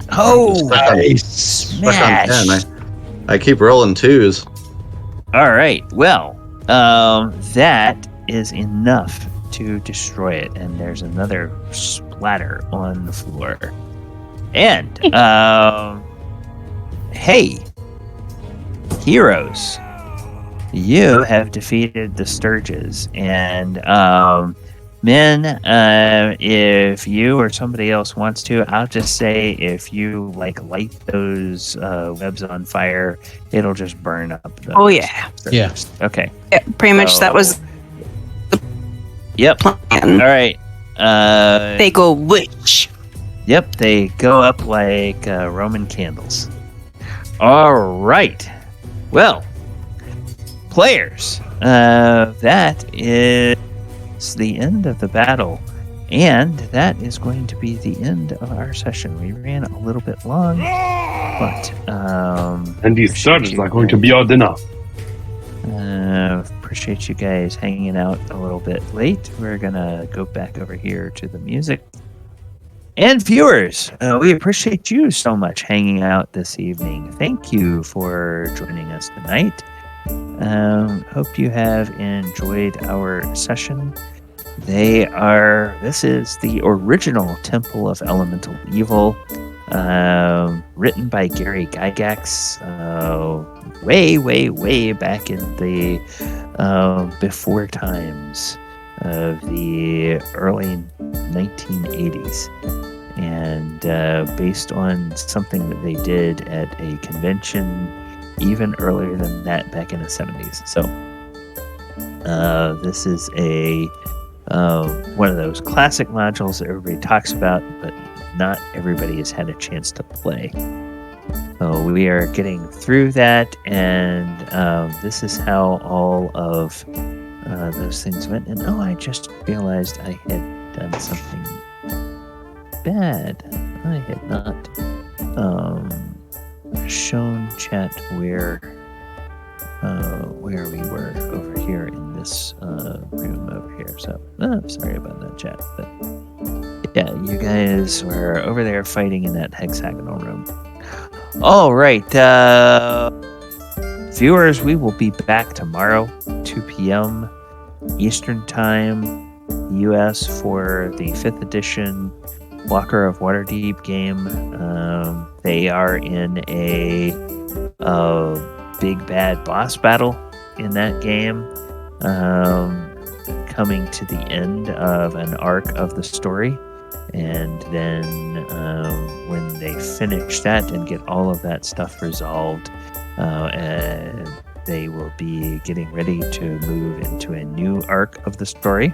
Nice. smash! Stuck on 10. I keep rolling 2s. All right. Well, that is enough to destroy it, and there's another splatter on the floor. And hey, heroes, you have defeated the Stirges, and men, if you or somebody else wants to, I'll just say if you light those webs on fire, it'll just burn up. Oh, yeah. Yeah. Okay. Yeah, pretty much that was Yep. the All plan. right. They go witch. Yep, they go up like Roman candles. All right. Well, players, that is the end of the battle, and that is going to be the end of our session. We ran a little bit long, but And these Stirges are going to be our dinner. appreciate you guys hanging out a little bit late. We're gonna go back over here to the music. And viewers, we appreciate you so much hanging out this evening. Thank you for joining us tonight. Hope you have enjoyed our session. This is the original Temple of Elemental Evil, written by Gary Gygax, way back in the before times of the early 1980s, and based on something that they did at a convention even earlier than that back in the 70s. So this is one of those classic modules that everybody talks about, but not everybody has had a chance to play. So we are getting through that, and this is how all of those things went. And I just realized I had done something bad. I had not shown chat where we were over here in this room over here. So I'm sorry about that, chat. But yeah, you guys were over there fighting in that hexagonal room. All right, viewers, we will be back tomorrow, 2 p.m. Eastern Time, U.S. for the 5th edition Walker of Waterdeep game. They are in a big bad boss battle in that game, coming to the end of an arc of the story. And then when they finish that and get all of that stuff resolved, they will be getting ready to move into a new arc of the story.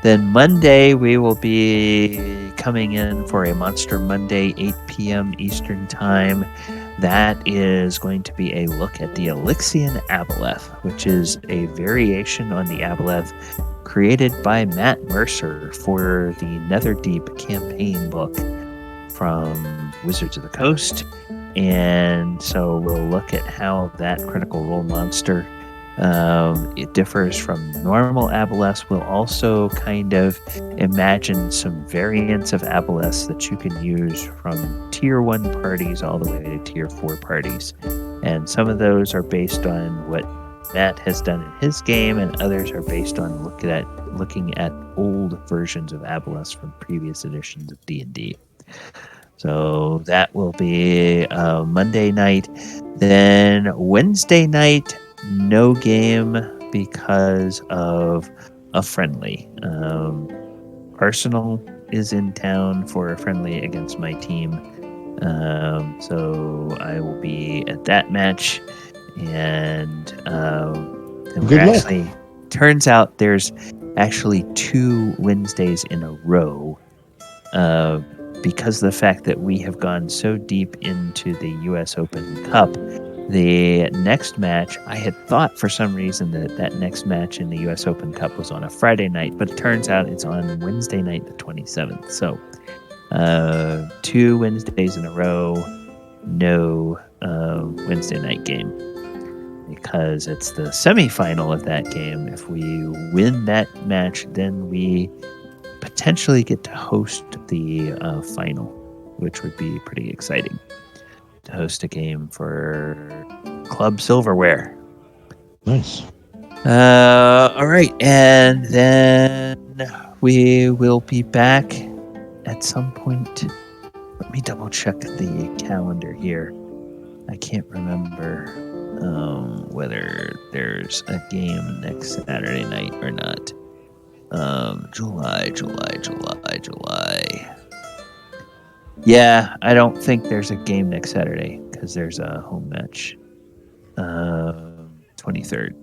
Then Monday, we will be coming in for a Monster Monday, 8 p.m. Eastern Time. That is going to be a look at the Elixian Aboleth, which is a variation on the Aboleth created by Matt Mercer for the Netherdeep campaign book from Wizards of the Coast. And so we'll look at how that Critical Role monster it differs from normal Aboleths. We'll also kind of imagine some variants of Aboleths that you can use from Tier 1 parties all the way to Tier 4 parties. And some of those are based on what Matt has done in his game, and others are based on looking at old versions of Aboleths from previous editions of D&D. So that will be Monday night. Then Wednesday night, no game because of a friendly. Arsenal is in town for a friendly against my team. So I will be at that match. And Good luck. Turns out there's actually 2 Wednesdays in a row. Because of the fact that we have gone so deep into the U.S. Open Cup, the next match, I had thought for some reason that next match in the U.S. Open Cup was on a Friday night, but it turns out it's on Wednesday night, the 27th. So 2 Wednesdays in a row, no Wednesday night game. Because it's the semifinal of that game. If we win that match, then we potentially get to host the final, which would be pretty exciting. To host a game for Club Silverware. Nice. All right, and then we will be back at some point. Let me double check the calendar here. I can't remember whether there's a game next Saturday night or not. July. Yeah, I don't think there's a game next Saturday because there's a home match. 23rd.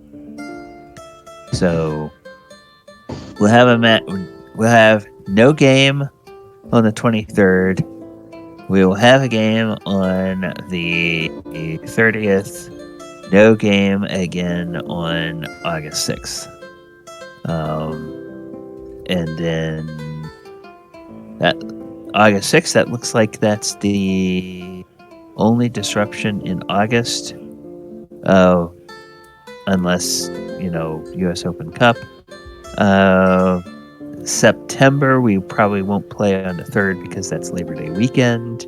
So we'll have no game on the 23rd. We will have a game on the 30th. No game again on August 6th. And then that August 6th, that looks like that's the only disruption in August. Unless, U.S. Open Cup. September, we probably won't play on the 3rd because that's Labor Day weekend.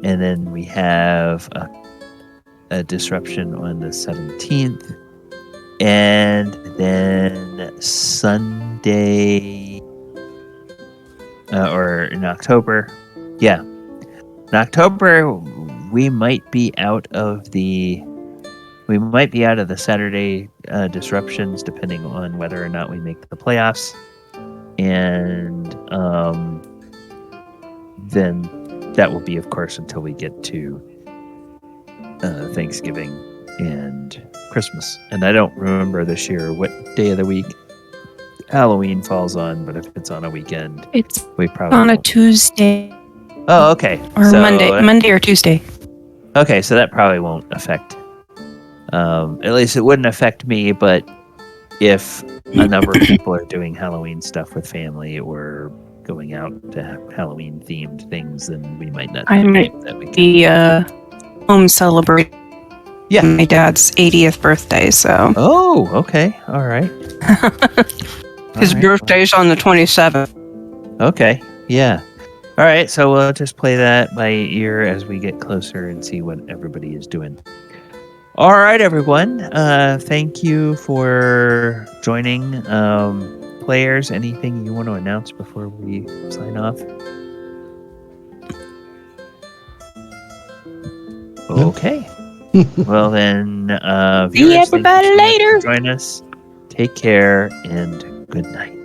And then we have a disruption on the 17th. And then Sunday, or in October. Yeah. In October, we might be out of the Saturday disruptions, depending on whether or not we make the playoffs. And then that will be, of course, until we get to Thanksgiving and Christmas. And I don't remember this year what day of the week Halloween falls on, but if it's on a weekend, It's we probably on a won't. Tuesday Oh, okay. or Monday or Tuesday. Okay, so that probably won't affect. At least it wouldn't affect me, but if a number of people are doing Halloween stuff with family or going out to have Halloween themed things, then we might not. I might that weekend. be home celebrating Yeah. my dad's 80th birthday, so Oh, okay. All right. his All right. birthday's on the 27th. Okay. Yeah. All right. So we'll just play that by ear as we get closer and see what everybody is doing. All right, everyone. Thank you for joining. Players, anything you want to announce before we sign off? Okay. Well, then, See viewers, thank you everybody so much for later. joining us. Take care and good night.